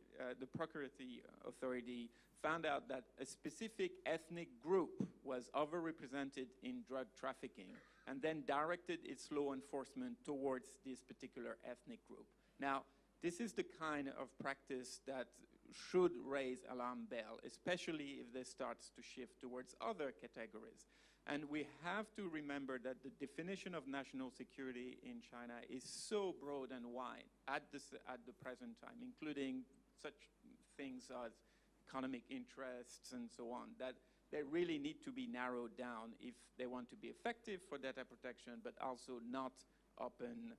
authority found out that a specific ethnic group was overrepresented in drug trafficking, and then directed its law enforcement towards this particular ethnic group. Now, this is the kind of practice that should raise alarm bell, especially if this starts to shift towards other categories. And we have to remember that the definition of national security in China is so broad and wide at the present time, including such things as economic interests and so on, that they really need to be narrowed down if they want to be effective for data protection, but also not open,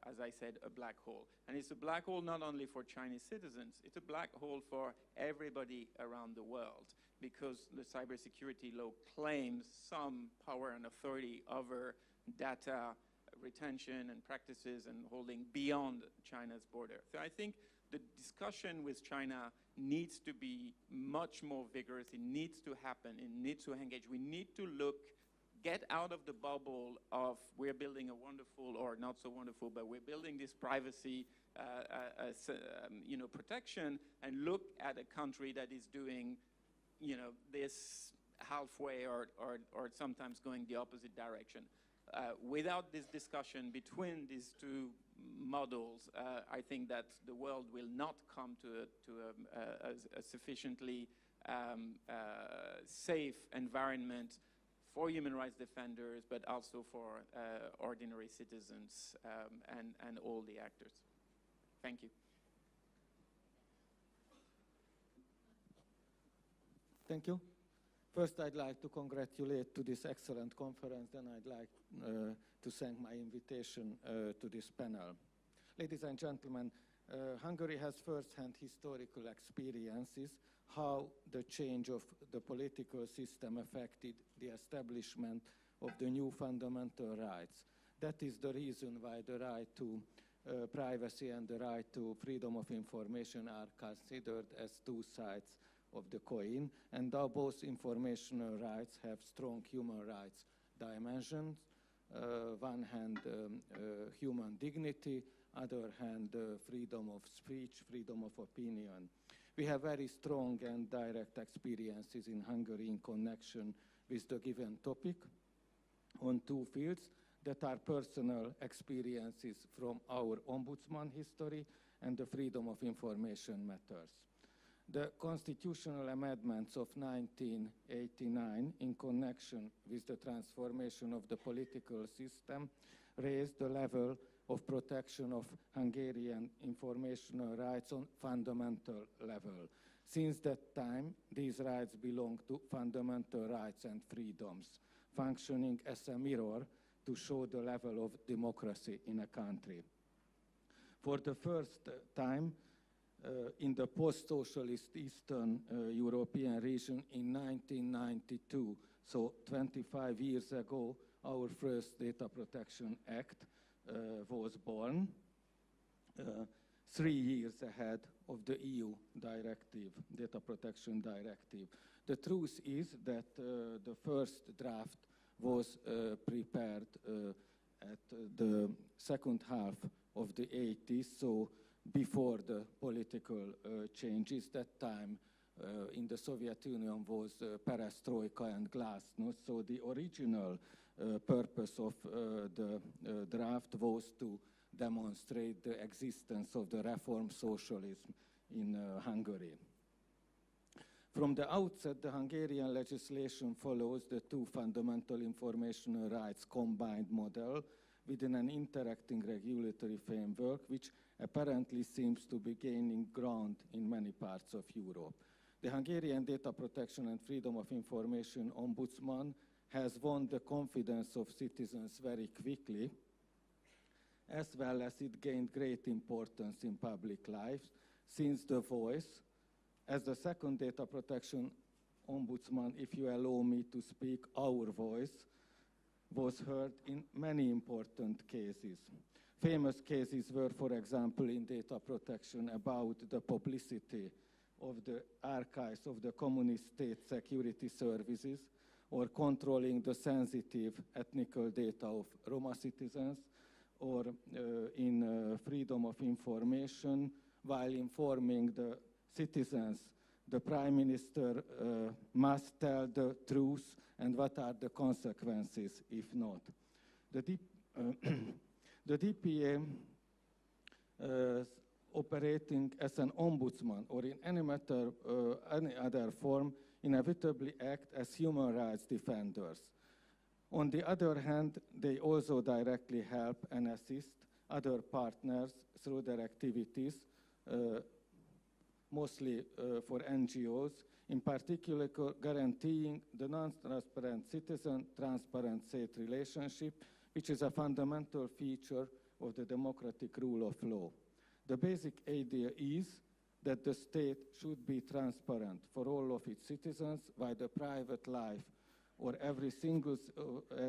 as I said, a black hole. And it's a black hole not only for Chinese citizens, it's a black hole for everybody around the world, because the cybersecurity law claims some power and authority over data retention and practices and holding beyond China's border. So I think the discussion with China needs to be much more vigorous. It needs to happen. It needs to engage. We need to get out of the bubble of we're building a wonderful, or not so wonderful, but we're building this privacy protection, and look at a country that is doing this halfway or sometimes going the opposite direction. Without this discussion between these two models, I think that the world will not come to a sufficiently safe environment for human rights defenders, but also for ordinary citizens and all the actors. Thank you. Thank you. First, I'd like to congratulate to this excellent conference, and I'd like to thank my invitation to this panel. Ladies and gentlemen, Hungary has first-hand historical experiences how the change of the political system affected the establishment of the new fundamental rights. That is the reason why the right to privacy and the right to freedom of information are considered as two sides of the coin, and now both informational rights have strong human rights dimensions. One hand, human dignity, other hand, freedom of speech, freedom of opinion. We have very strong and direct experiences in Hungary in connection with the given topic on two fields that are personal experiences from our ombudsman history and the freedom of information matters. The constitutional amendments of 1989 in connection with the transformation of the political system raised the level of protection of Hungarian informational rights on fundamental level. Since that time, these rights belong to fundamental rights and freedoms, functioning as a mirror to show the level of democracy in a country. For the first time, in the post-socialist Eastern European region in 1992. So 25 years ago, our first Data Protection Act was born, 3 years ahead of the EU directive, Data Protection Directive. The truth is that the first draft was prepared at the second half of the 80s, so before the political changes. That time in the Soviet Union was perestroika and glasnost, so the original purpose of the draft was to demonstrate the existence of the reform socialism in Hungary. From the outset, the Hungarian legislation follows the two fundamental information rights combined model within an interacting regulatory framework, which apparently seems to be gaining ground in many parts of Europe. The Hungarian Data Protection and Freedom of Information Ombudsman has won the confidence of citizens very quickly, as well as it gained great importance in public life, since the voice, as the second Data Protection Ombudsman, if you allow me to speak, our voice, was heard in many important cases. Famous cases were, for example, in data protection about the publicity of the archives of the communist state security services, or controlling the sensitive ethnical data of Roma citizens, or in freedom of information, while informing the citizens, the Prime Minister must tell the truth and what are the consequences if not. The DPA operating as an ombudsman or in any other form inevitably act as human rights defenders. On the other hand, they also directly help and assist other partners through their activities, mostly for NGOs, in particular guaranteeing the non-transparent citizen-transparent state relationship, which is a fundamental feature of the democratic rule of law. The basic idea is that the state should be transparent for all of its citizens, while the private life or every single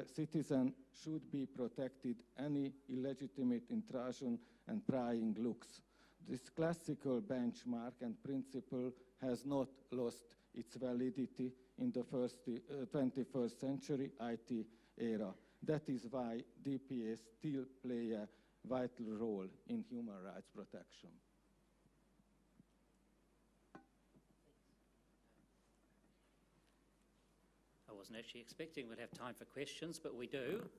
citizen should be protected any illegitimate intrusion and prying looks. This classical benchmark and principle has not lost its validity in the 21st century IT era. That is why DPA still play a vital role in human rights protection. I wasn't actually expecting we'd have time for questions, but we do.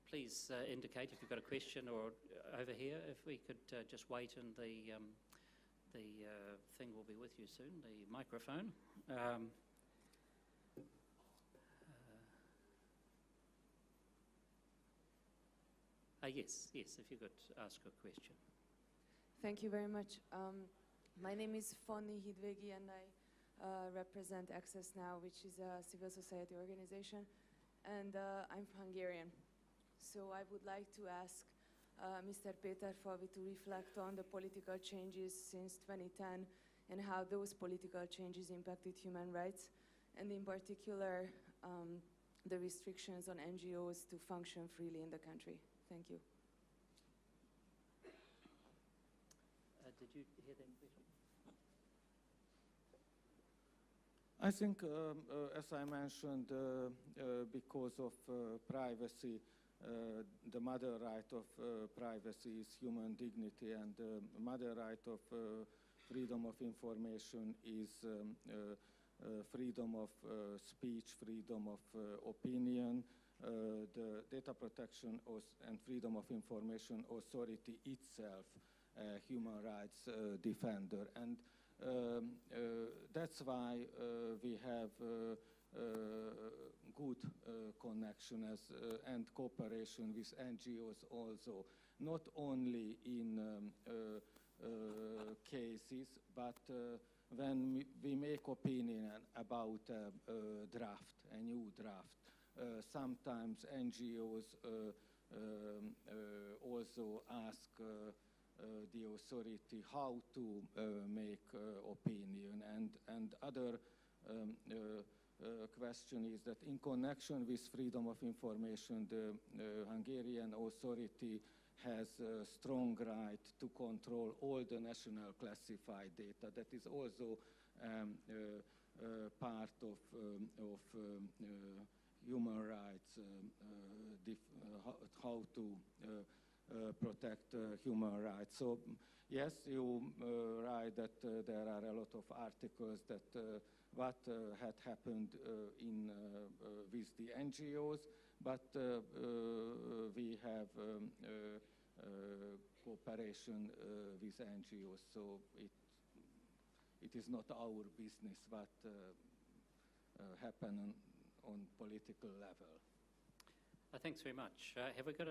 Please indicate if you've got a question, or over here, if we could just wait, and the thing will be with you soon, the microphone. Yes, if you could ask a question. Thank you very much. My name is Fanny Hidvegi, and I represent Access Now, which is a civil society organization, and I'm Hungarian. So I would like to ask Mr. Péter Favi to reflect on the political changes since 2010 and how those political changes impacted human rights, and in particular the restrictions on NGOs to function freely in the country. Thank you. Did you hear that question? I think, as I mentioned, because of privacy, the mother right of privacy is human dignity, and the mother right of freedom of information is freedom of speech, freedom of opinion. The Data Protection and Freedom of Information Authority itself, a human rights defender. And that's why we have good connection and cooperation with NGOs also, not only in cases, but when we make opinion about a draft, a new draft. Sometimes NGOs also ask the authority how to make opinion. And other question is that in connection with freedom of information, the Hungarian authority has a strong right to control all the national classified data. That is also part of human rights, how to protect human rights. So yes, you write that there are a lot of articles that what had happened with the NGOs, but we have cooperation with NGOs, so it is not our business what happen on political level. Thanks very much. Have we got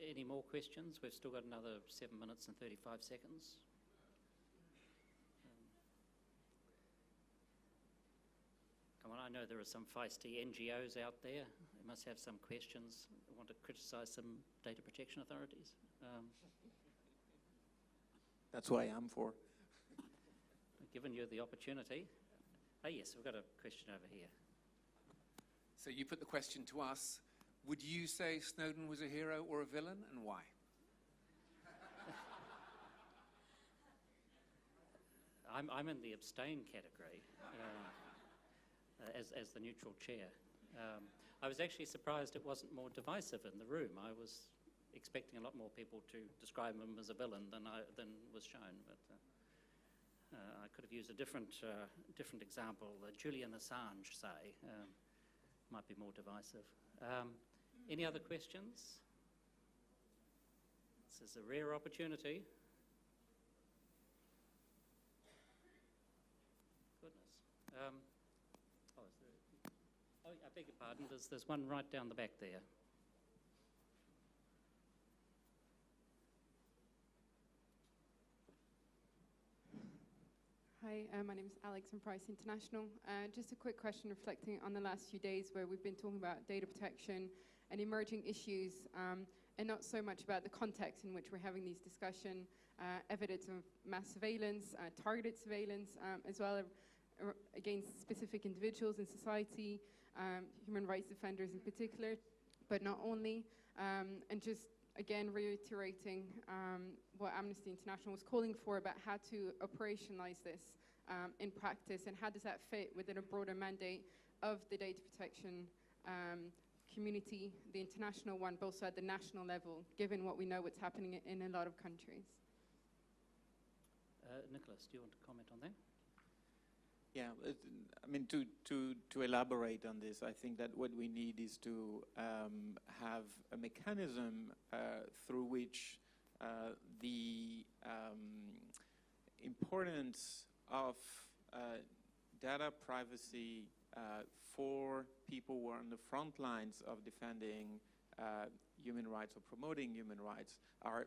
any more questions? We've still got another 7 minutes and 35 seconds. Come on, I know there are some feisty NGOs out there. They must have some questions. They want to criticise some data protection authorities. That's what I am for. Given you the opportunity. Oh yes, we've got a question over here. So you put the question to us. Would you say Snowden was a hero or a villain, and why? I'm in the abstain category as the neutral chair. I was actually surprised it wasn't more divisive in the room. I was expecting a lot more people to describe him as a villain than was shown, but I could have used a different example. Julian Assange, say, might be more divisive. Any other questions? This is a rare opportunity. Goodness. I beg your pardon, there's one right down the back there. Hi, my name is Alex from Price International. Just a quick question reflecting on the last few days where we've been talking about data protection and emerging issues, and not so much about the context in which we're having these discussions, evidence of mass surveillance, targeted surveillance, as well as against specific individuals in society, human rights defenders in particular, but not only, and just again reiterating what Amnesty International was calling for about how to operationalize this in practice, and how does that fit within a broader mandate of the data protection community, the international one, but also at the national level, given what we know what's happening in a lot of countries. Nicholas, do you want to comment on that? Yeah, I mean, to elaborate on this, I think that what we need is to have a mechanism through which the importance of data privacy for people who are on the front lines of defending human rights or promoting human rights are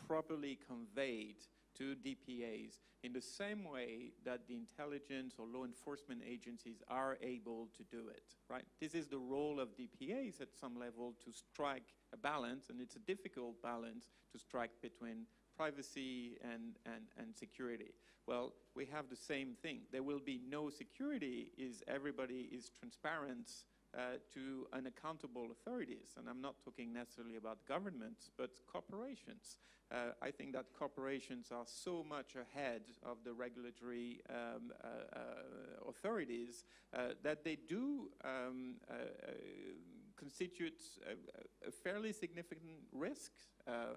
properly conveyed to DPAs in the same way that the intelligence or law enforcement agencies are able to do it, right? This is the role of DPAs at some level, to strike a balance, and it's a difficult balance to strike between privacy and security. Well, we have the same thing. There will be no security if everybody is transparent to unaccountable authorities. And I'm not talking necessarily about governments, but corporations. I think that corporations are so much ahead of the regulatory authorities that they do constitute a fairly significant risk.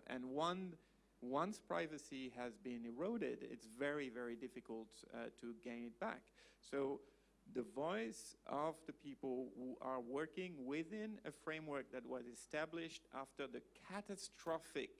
And once privacy has been eroded, it's very, very difficult to gain it back. So the voice of the people who are working within a framework that was established after the catastrophic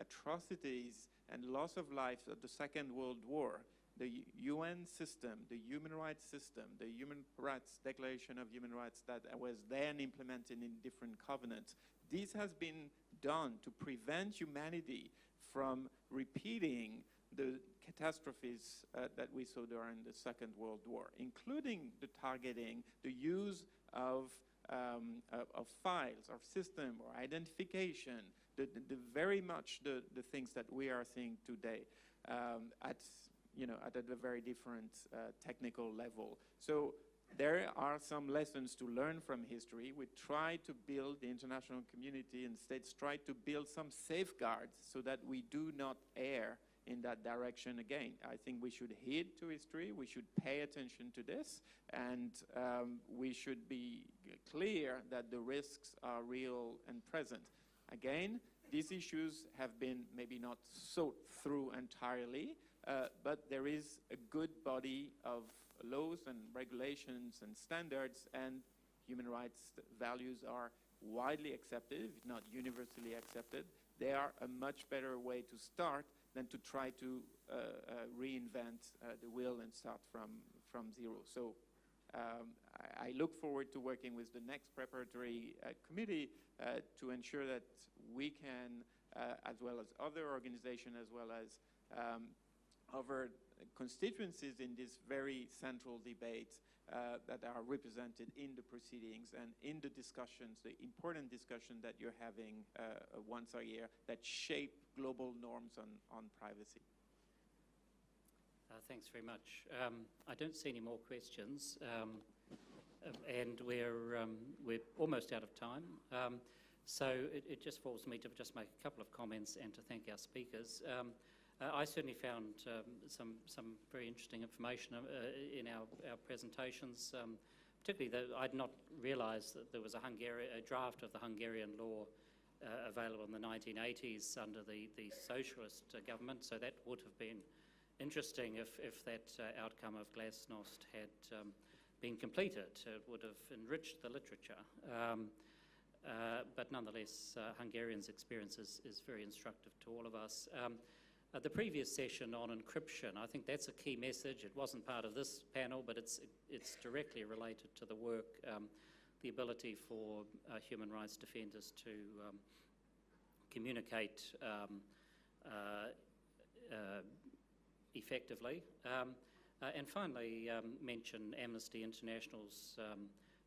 atrocities and loss of lives of the Second World War, the UN system, the human rights system, the Human Rights Declaration of Human Rights that was then implemented in different covenants. This has been done to prevent humanity from repeating the catastrophes that we saw during the Second World War, including the targeting, the use of files, of system or identification, very much the things that we are seeing today at a very different technical level. So there are some lessons to learn from history. We try to build, the international community and states try to build some safeguards so that we do not err in that direction again. I think we should heed to history, we should pay attention to this, and we should be clear that the risks are real and present. Again, these issues have been maybe not thought through entirely, but there is a good body of laws and regulations and standards, and human rights values are widely accepted, if not universally accepted. They are a much better way to start than to try to reinvent the wheel and start from zero. So I look forward to working with the next preparatory committee to ensure that we can, as well as other organizations, as well as other constituencies in this very central debate that are represented in the proceedings and in the discussions, the important discussion that you're having once a year that shape global norms on privacy. Thanks very much. I don't see any more questions, and we're almost out of time. So it just falls to me to just make a couple of comments and to thank our speakers. I certainly found some very interesting information in our presentations, particularly that I'd not realised that there was a draft of the Hungarian law available in the 1980s under the socialist government, so that would have been interesting if that outcome of Glasnost had been completed. It would have enriched the literature. But nonetheless, Hungarian's experience is very instructive to all of us. The previous session on encryption, I think that's a key message. It wasn't part of this panel, but it's directly related to the work, the ability for human rights defenders to communicate effectively. And finally, mention Amnesty International's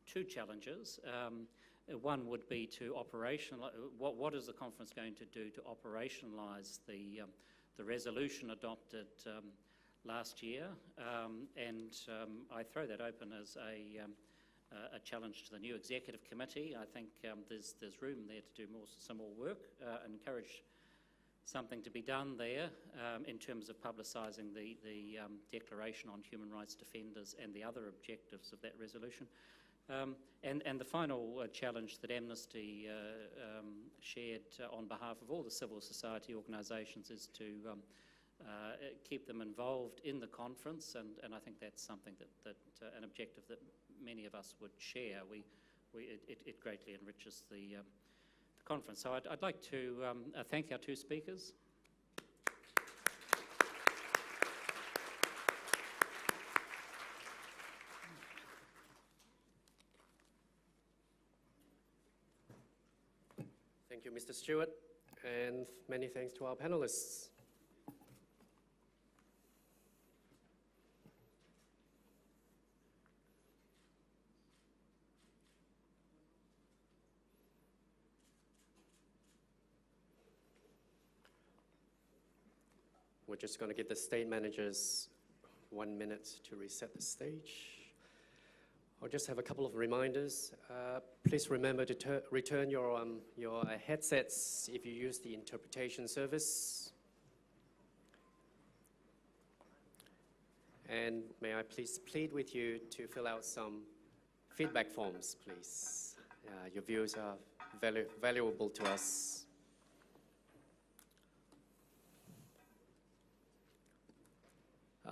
two challenges. One would be to operationalize, what is the conference going to do to operationalize the resolution adopted last year, and I throw that open as a challenge to the new executive committee. I think there's room there to do some more work and encourage something to be done there in terms of publicising the Declaration on Human Rights Defenders and the other objectives of that resolution. And the final challenge that Amnesty shared on behalf of all the civil society organisations is to keep them involved in the conference, and I think that's something that an objective that many of us would share. It greatly enriches the conference. So I'd like to thank our two speakers. Thank you, Mr. Stewart, and many thanks to our panelists. We're just going to give the state managers 1 minute to reset the stage. I'll just have a couple of reminders. Please remember to return your headsets if you use the interpretation service. And may I please plead with you to fill out some feedback forms, please. Your views are valuable to us.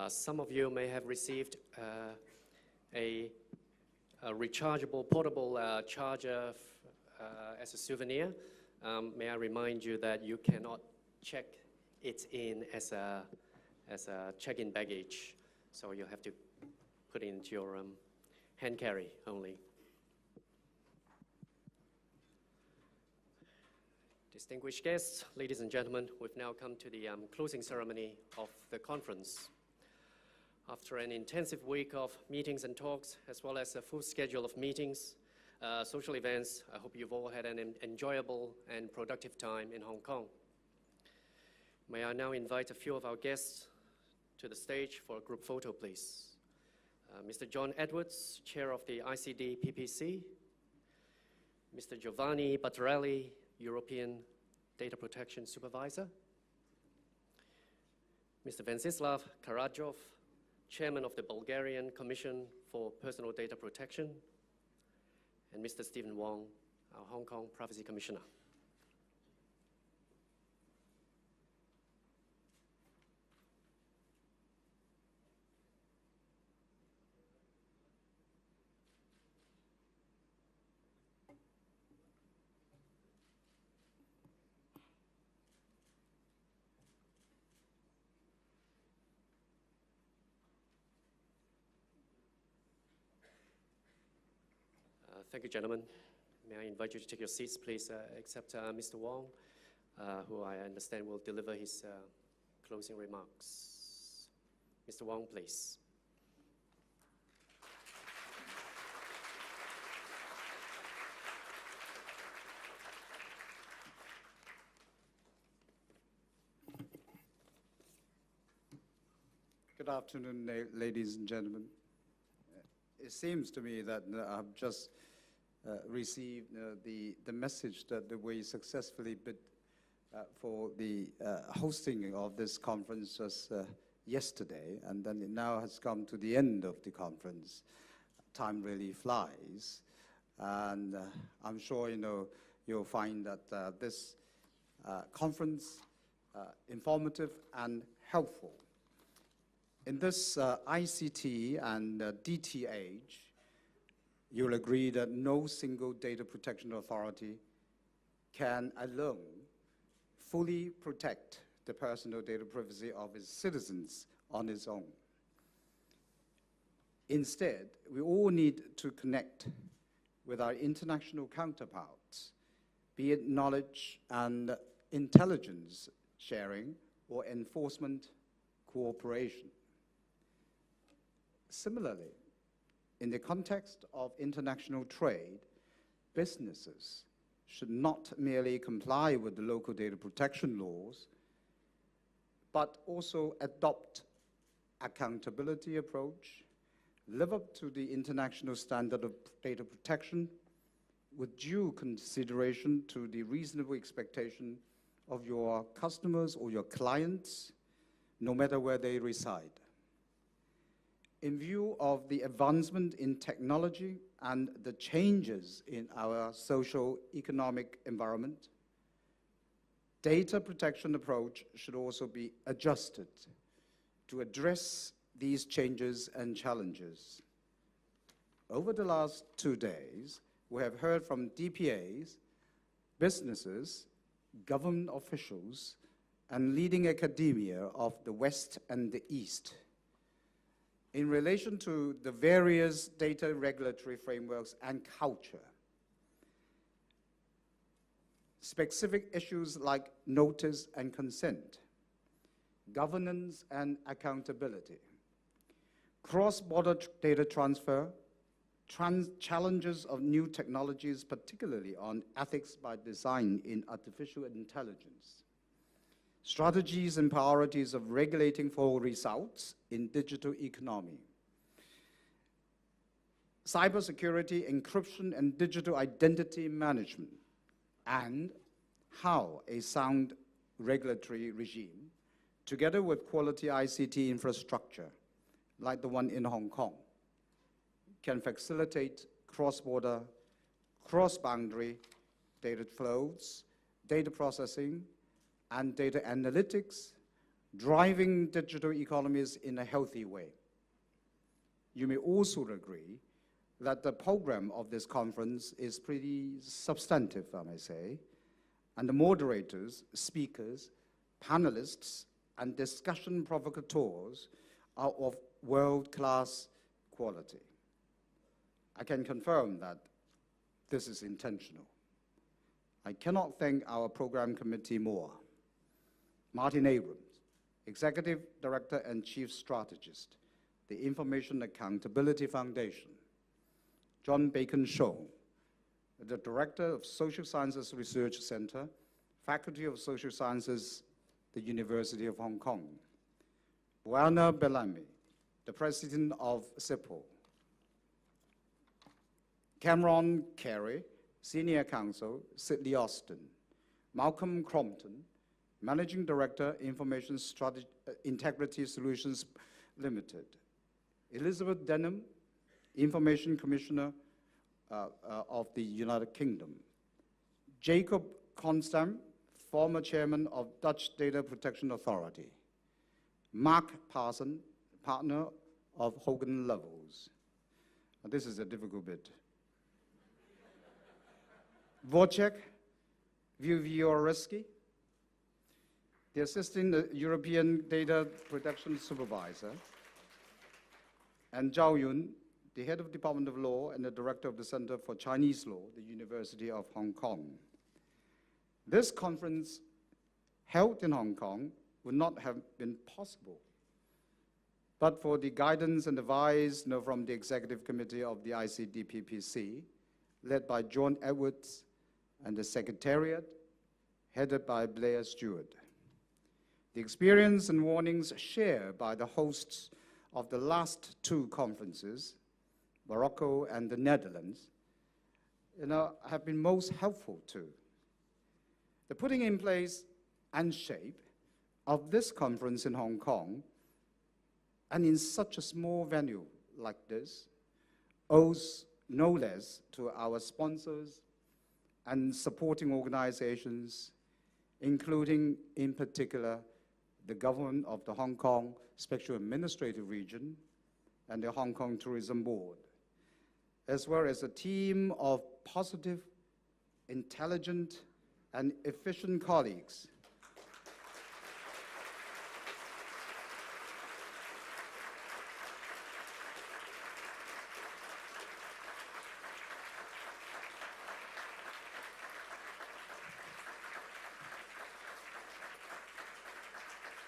Some of you may have received a rechargeable portable charger as a souvenir. May I remind you that you cannot check it in as a check-in baggage, so you'll have to put it into your hand carry only. Distinguished guests, ladies and gentlemen, we've now come to the closing ceremony of the conference. After an intensive week of meetings and talks, as well as a full schedule of meetings, social events. I hope you've all had an enjoyable and productive time in Hong Kong. May I now invite a few of our guests to the stage for a group photo, please. Mr. John Edwards, Chair of the ICDPPC, Mr. Giovanni Battarelli, European Data Protection Supervisor, Mr. Vensislav Karadjov, Chairman of the Bulgarian Commission for Personal Data Protection, and Mr. Stephen Wong, our Hong Kong Privacy Commissioner. Thank you, gentlemen. May I invite you to take your seats, please, except Mr. Wong, who I understand will deliver his closing remarks. Mr. Wong, please. Good afternoon, ladies and gentlemen. It seems to me that I've just received the message that we successfully bid for the hosting of this conference just yesterday, and then it now has come to the end of the conference. Time really flies, and I'm sure you'll find that this conference informative and helpful. In this ICT and DT age, you'll agree that no single data protection authority can alone fully protect the personal data privacy of its citizens on its own. Instead, we all need to connect with our international counterparts, be it knowledge and intelligence sharing or enforcement cooperation. Similarly, in the context of international trade, businesses should not merely comply with the local data protection laws, but also adopt accountability approach, live up to the international standard of data protection with due consideration to the reasonable expectation of your customers or your clients, no matter where they reside. In view of the advancement in technology and the changes in our socio-economic environment, data protection approach should also be adjusted to address these changes and challenges. Over the last 2 days, we have heard from DPAs, businesses, government officials, and leading academia of the West and the East in relation to the various data regulatory frameworks and culture. Specific issues like notice and consent, governance and accountability, cross-border data transfer, challenges of new technologies, particularly on ethics by design in artificial intelligence, strategies and priorities of regulating for results in digital economy, cybersecurity, encryption, and digital identity management, and how a sound regulatory regime, together with quality ICT infrastructure, like the one in Hong Kong, can facilitate cross-border, cross-boundary data flows, data processing, and data analytics, driving digital economies in a healthy way. You may also agree that the program of this conference is pretty substantive, I may say, and the moderators, speakers, panelists, and discussion provocateurs are of world-class quality. I can confirm that this is intentional. I cannot thank our program committee more. Martin Abrams, Executive Director and Chief Strategist, the Information Accountability Foundation. John Bacon-Shaw, the Director of Social Sciences Research Center, Faculty of Social Sciences, the University of Hong Kong. Buana Bellamy, the President of SIPO. Cameron Carey, Senior Counsel, Sidley Austin. Malcolm Crompton, Managing Director, Information Integrity Solutions Limited. Elizabeth Denham, Information Commissioner of the United Kingdom. Jacob Constam, former Chairman of Dutch Data Protection Authority. Mark Parson, partner of Hogan Lovells. This is a difficult bit. Wojciech Wiewiorowski, the Assistant European Data Protection Supervisor, and Zhao Yun, the Head of Department of Law and the Director of the Center for Chinese Law, the University of Hong Kong. This conference, held in Hong Kong, would not have been possible but for the guidance and advice from the Executive Committee of the ICDPPC, led by John Edwards, and the Secretariat, headed by Blair Stewart. The experience and warnings shared by the hosts of the last two conferences, Morocco and the Netherlands, have been most helpful too. The putting in place and shape of this conference in Hong Kong, and in such a small venue like this, owes no less to our sponsors and supporting organizations, including, in particular, the government of the Hong Kong Special Administrative Region and the Hong Kong Tourism Board, as well as a team of positive, intelligent, and efficient colleagues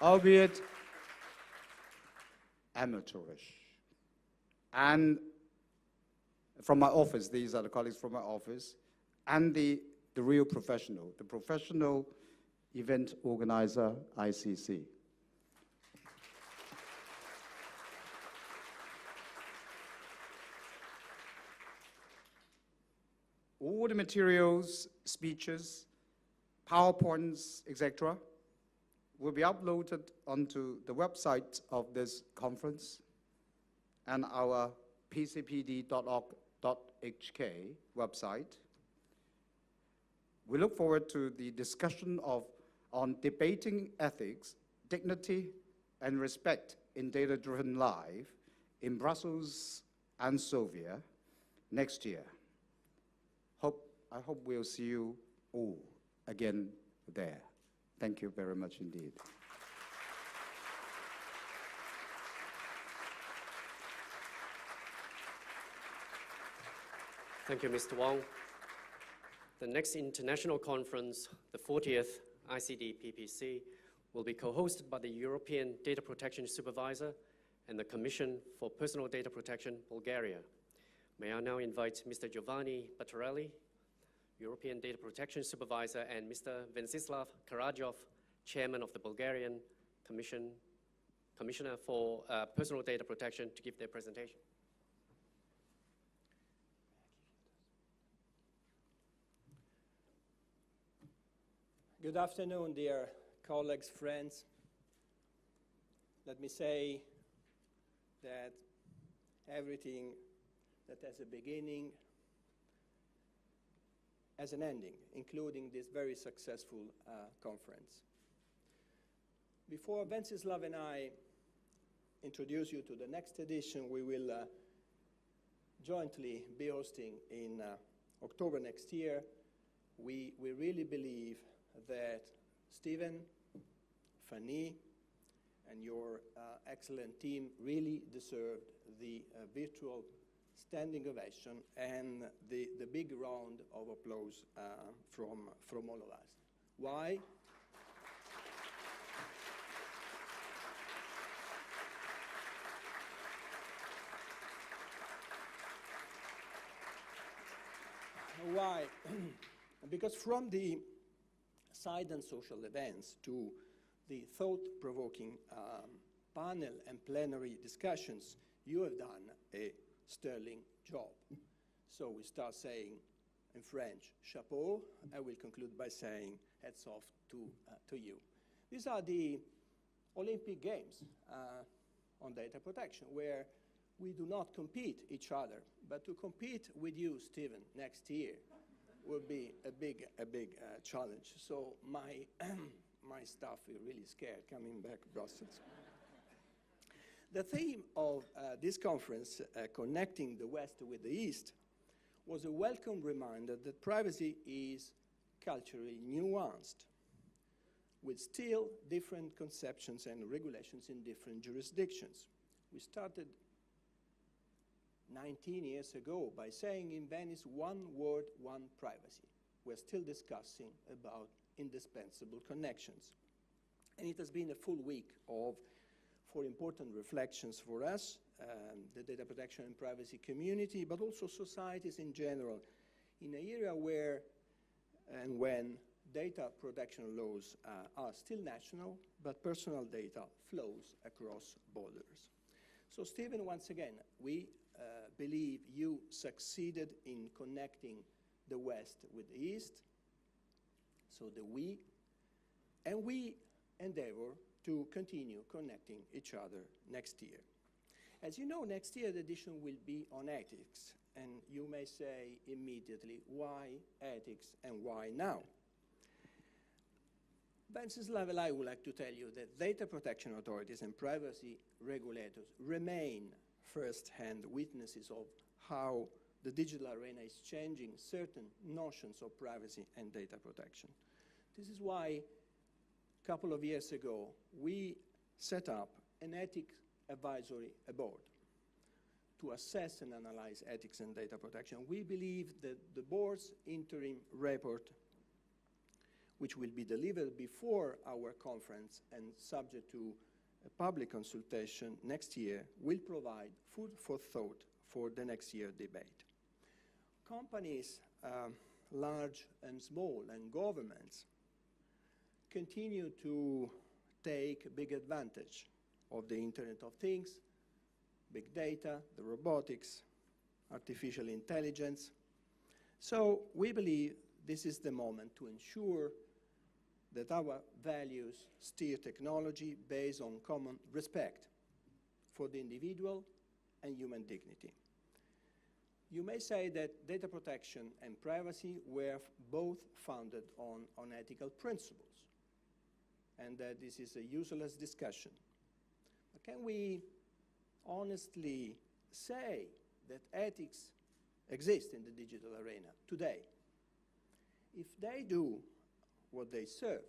albeit amateurish. And from my office, these are the colleagues from my office, and the real professional, the professional event organizer, ICC. All the materials, speeches, PowerPoints, etc., will be uploaded onto the website of this conference and our pcpd.org.hk website. We look forward to the discussion on debating ethics, dignity, and respect in data-driven life in Brussels and Sofia next year. I hope we'll see you all again there. Thank you very much indeed. Thank you, Mr. Wong. The next international conference, the 40th ICDPPC, will be co-hosted by the European Data Protection Supervisor and the Commission for Personal Data Protection, Bulgaria. May I now invite Mr. Giovanni Battarelli, European Data Protection Supervisor, and Mr. Vensislav Karajov, Chairman of the Bulgarian Commissioner for Personal Data Protection, to give their presentation. Good afternoon, dear colleagues, friends. Let me say that everything that has a beginning has an ending, including this very successful conference. Before Vensislav and I introduce you to the next edition, we will jointly be hosting in October next year. We really believe that Stephen, Fanny, and your excellent team really deserved the virtual standing ovation and the big round of applause from all of us. Why? Why? Because from the side and social events to the thought-provoking panel and plenary discussions, you have done a sterling job. So we start saying in French, chapeau. I will conclude by saying hats off to you. These are the Olympic Games on data protection, where we do not compete each other, but to compete with you, Stephen, next year will be a big challenge. So my my staff is really scared coming back to Brussels. The theme of this conference, Connecting the West with the East, was a welcome reminder that privacy is culturally nuanced, with still different conceptions and regulations in different jurisdictions. We started 19 years ago by saying in Venice, one word, one privacy. We're still discussing about indispensable connections. And it has been a full week for important reflections for us, the data protection and privacy community, but also societies in general, in an era where and when data protection laws are still national, but personal data flows across borders. So, Stephen, once again, we believe you succeeded in connecting the West with the East, so and we endeavor to continue connecting each other next year. As you know, next year the edition will be on ethics, and you may say immediately, why ethics and why now? At this level, I would like to tell you that data protection authorities and privacy regulators remain first-hand witnesses of how the digital arena is changing certain notions of privacy and data protection. This is why a couple of years ago we set up an ethics advisory board to assess and analyze ethics and data protection. We believe that the board's interim report, which will be delivered before our conference and subject to a public consultation next year, will provide food for thought for the next year debate. Companies, large and small, and governments continue to take big advantage of the Internet of Things, big data, the robotics, artificial intelligence. So we believe this is the moment to ensure that our values steer technology based on common respect for the individual and human dignity. You may say that data protection and privacy were both founded on ethical principles, and that this is a useless discussion. But can we honestly say that ethics exist in the digital arena today? If they do what they serve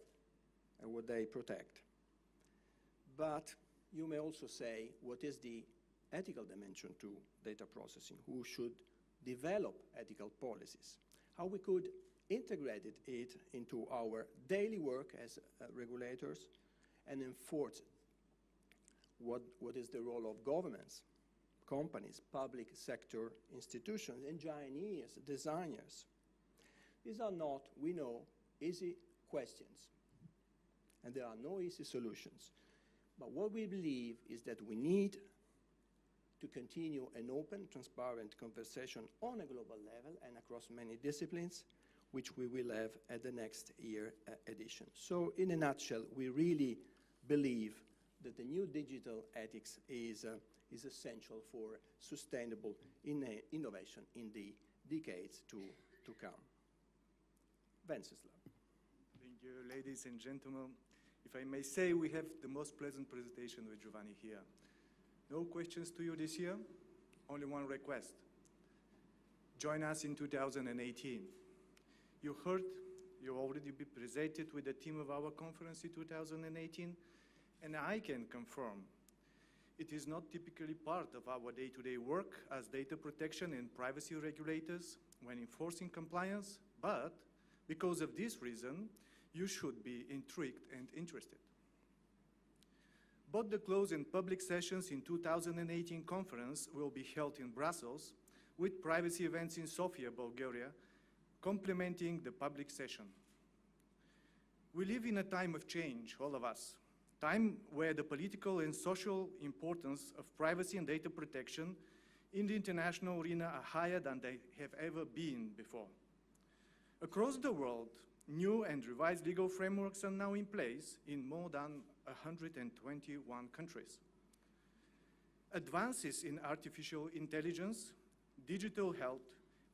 and what they protect, but you may also say what is the ethical dimension to data processing, who should develop ethical policies, how we could integrate it into our daily work as regulators and enforce what is the role of governments, companies, public sector institutions, engineers, designers. These are not, we know, easy questions, and there are no easy solutions. But what we believe is that we need to continue an open, transparent conversation on a global level and across many disciplines, which we will have at the next year edition. So in a nutshell, we really believe that the new digital ethics is essential for sustainable innovation in the decades to come. Wenceslav. Thank you, ladies and gentlemen. If I may say, we have the most pleasant presentation with Giovanni here. No questions to you this year, only one request. Join us in 2018. You heard you'll already be presented with the theme of our conference in 2018, and I can confirm it is not typically part of our day-to-day work as data protection and privacy regulators when enforcing compliance, but because of this reason, you should be intrigued and interested. Both the closed and public sessions in 2018 conference will be held in Brussels, with privacy events in Sofia, Bulgaria, complementing the public session. We live in a time of change, all of us, time where the political and social importance of privacy and data protection in the international arena are higher than they have ever been before. Across the world, new and revised legal frameworks are now in place in more than 121 countries. Advances in artificial intelligence, digital health,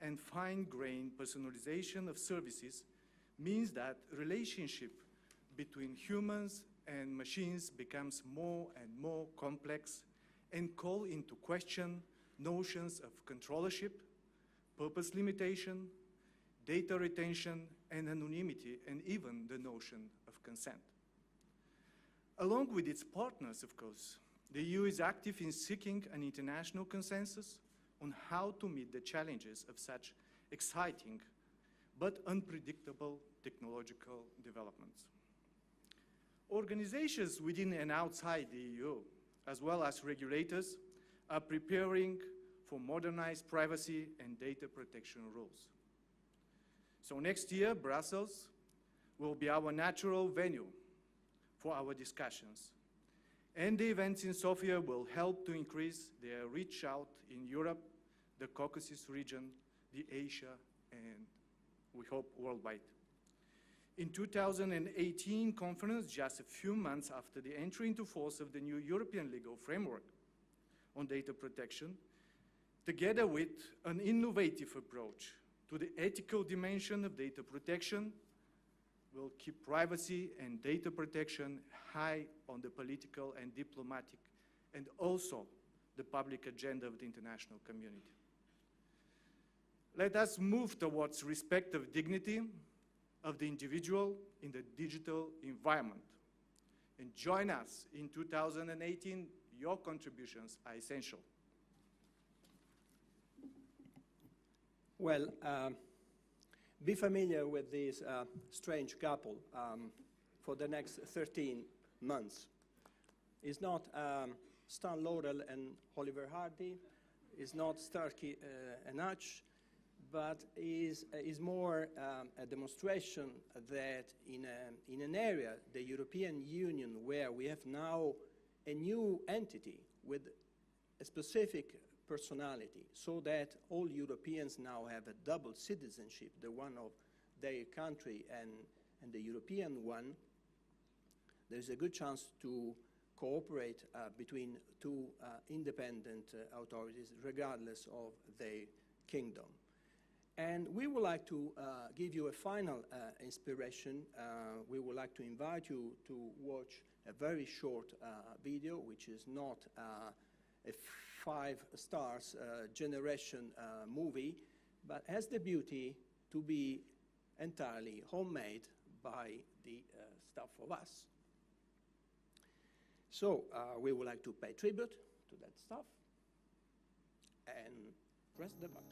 and fine-grained personalization of services means that relationship between humans and machines becomes more and more complex and call into question notions of controllership, purpose limitation, data retention, and anonymity, and even the notion of consent. Along with its partners, of course, the EU is active in seeking an international consensus on how to meet the challenges of such exciting but unpredictable technological developments. Organizations within and outside the EU, as well as regulators, are preparing for modernized privacy and data protection rules. So next year, Brussels will be our natural venue for our discussions. And the events in Sofia will help to increase their reach out in Europe, the Caucasus region, the Asia, and we hope worldwide. In 2018 conference, just a few months after the entry into force of the new European legal framework on data protection, together with an innovative approach to the ethical dimension of data protection, will keep privacy and data protection high on the political and diplomatic and also the public agenda of the international community. Let us move towards respect of dignity of the individual in the digital environment. And join us in 2018. Your contributions are essential. Well, be familiar with this strange couple for the next 13 months. It's not Stan Laurel and Oliver Hardy, it's not Starkey and Hutch, but is more a demonstration that in an area, the European Union, where we have now a new entity with a specific personality, so that all Europeans now have a double citizenship, the one of their country and the European one, there's a good chance to cooperate between two independent authorities, regardless of their kingdom. And we would like to give you a final inspiration. We would like to invite you to watch a very short video, which is not a 5 stars generation movie, but has the beauty to be entirely homemade by the staff of us. So we would like to pay tribute to that staff and press the button.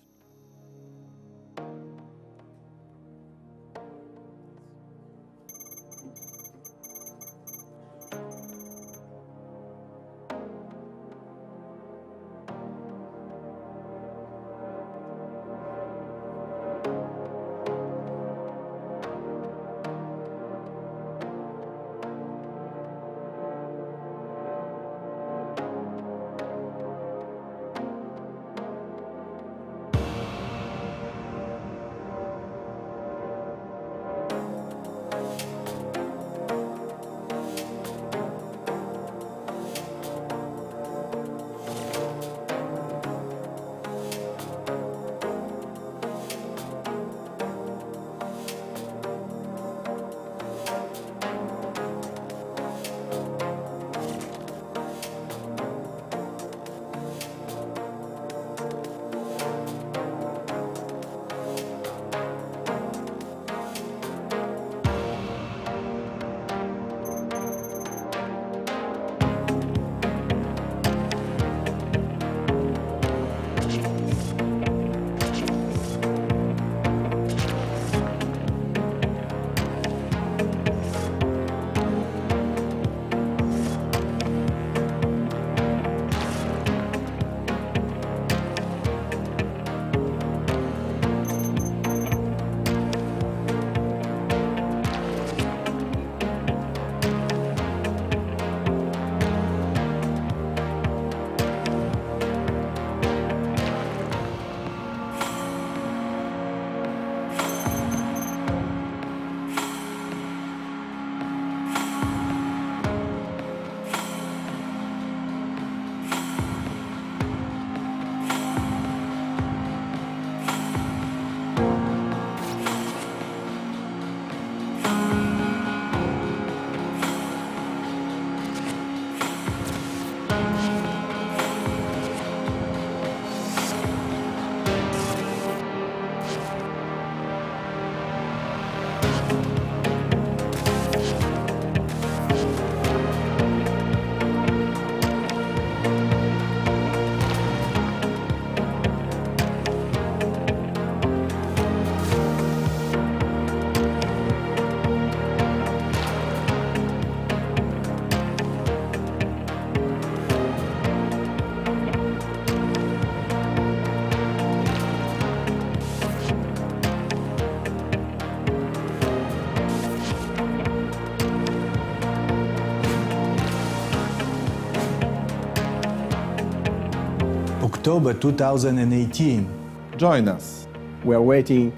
October 2018. Join us. We are waiting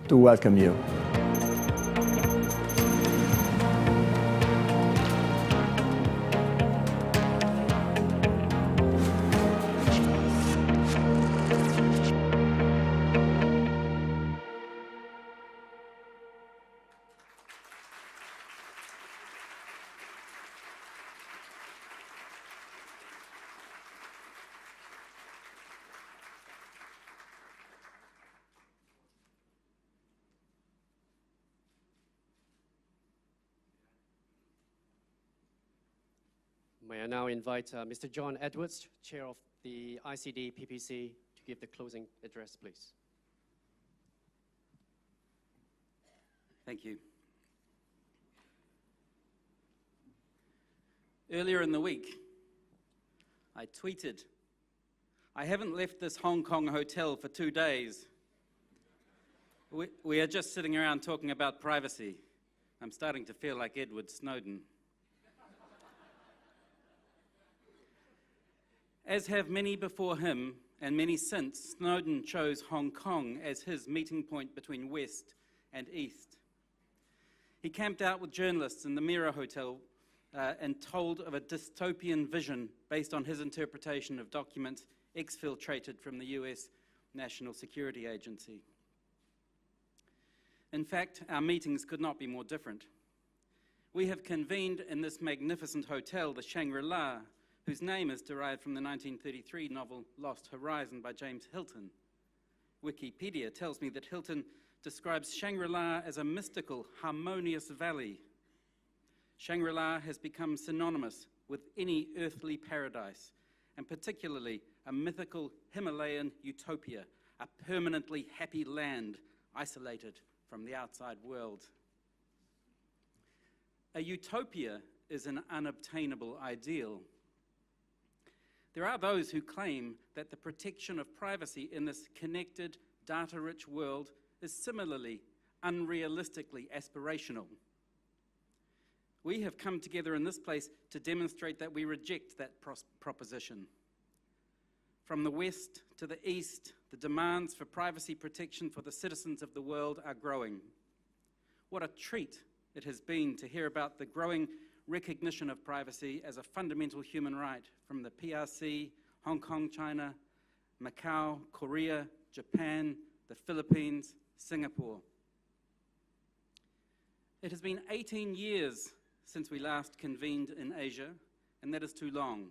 to welcome you. May I now invite Mr. John Edwards, Chair of the ICDPPC, to give the closing address, please. Thank you. Earlier in the week, I tweeted, "I haven't left this Hong Kong hotel for 2 days. We are just sitting around talking about privacy. I'm starting to feel like Edward Snowden." As have many before him and many since, Snowden chose Hong Kong as his meeting point between West and East. He camped out with journalists in the Mirror Hotel and told of a dystopian vision based on his interpretation of documents exfiltrated from the US National Security Agency. In fact, our meetings could not be more different. We have convened in this magnificent hotel, the Shangri-La, whose name is derived from the 1933 novel Lost Horizon by James Hilton. Wikipedia tells me that Hilton describes Shangri-La as a mystical, harmonious valley. Shangri-La has become synonymous with any earthly paradise, and particularly a mythical Himalayan utopia, a permanently happy land isolated from the outside world. A utopia is an unobtainable ideal. There are those who claim that the protection of privacy in this connected, data-rich world is similarly unrealistically aspirational. We have come together in this place to demonstrate that we reject that proposition. From the West to the East, the demands for privacy protection for the citizens of the world are growing. What a treat it has been to hear about the growing recognition of privacy as a fundamental human right from the PRC, Hong Kong, China, Macau, Korea, Japan, the Philippines, Singapore. It has been 18 years since we last convened in Asia, and that is too long.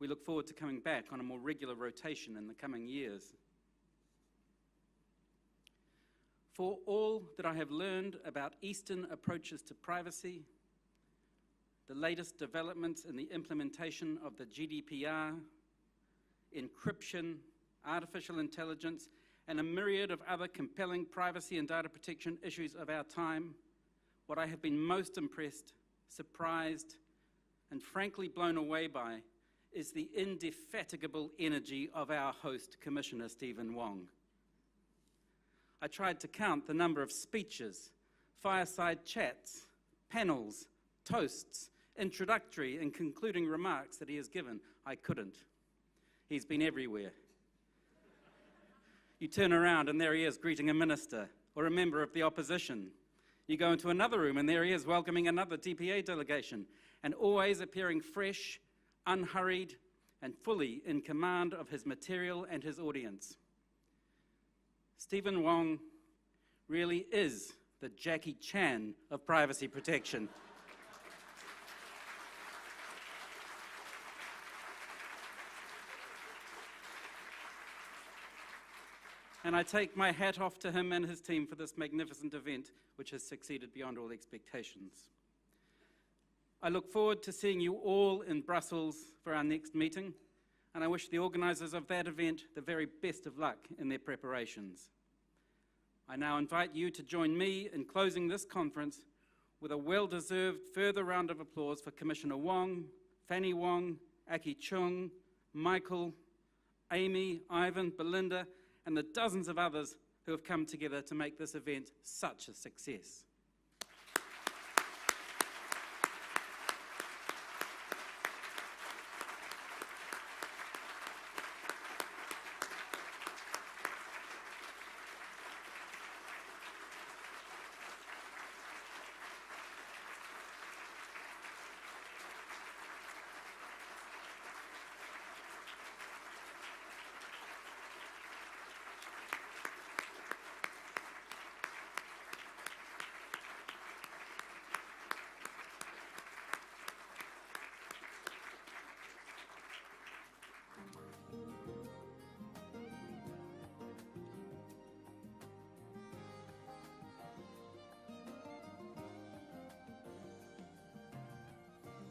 We look forward to coming back on a more regular rotation in the coming years. For all that I have learned about Eastern approaches to privacy, the latest developments in the implementation of the GDPR, encryption, artificial intelligence, and a myriad of other compelling privacy and data protection issues of our time, what I have been most impressed, surprised, and frankly blown away by is the indefatigable energy of our host, Commissioner Stephen Wong. I tried to count the number of speeches, fireside chats, panels, toasts, introductory and concluding remarks that he has given. I couldn't. He's been everywhere. You turn around and there he is greeting a minister or a member of the opposition. You go into another room and there he is welcoming another DPA delegation, and always appearing fresh, unhurried, and fully in command of his material and his audience. Stephen Wong really is the Jackie Chan of privacy protection. And I take my hat off to him and his team for this magnificent event, which has succeeded beyond all expectations. I look forward to seeing you all in Brussels for our next meeting, and I wish the organisers of that event the very best of luck in their preparations. I now invite you to join me in closing this conference with a well-deserved further round of applause for Commissioner Wong, Fanny Wong, Aki Chung, Michael, Amy, Ivan, Belinda, and the dozens of others who have come together to make this event such a success.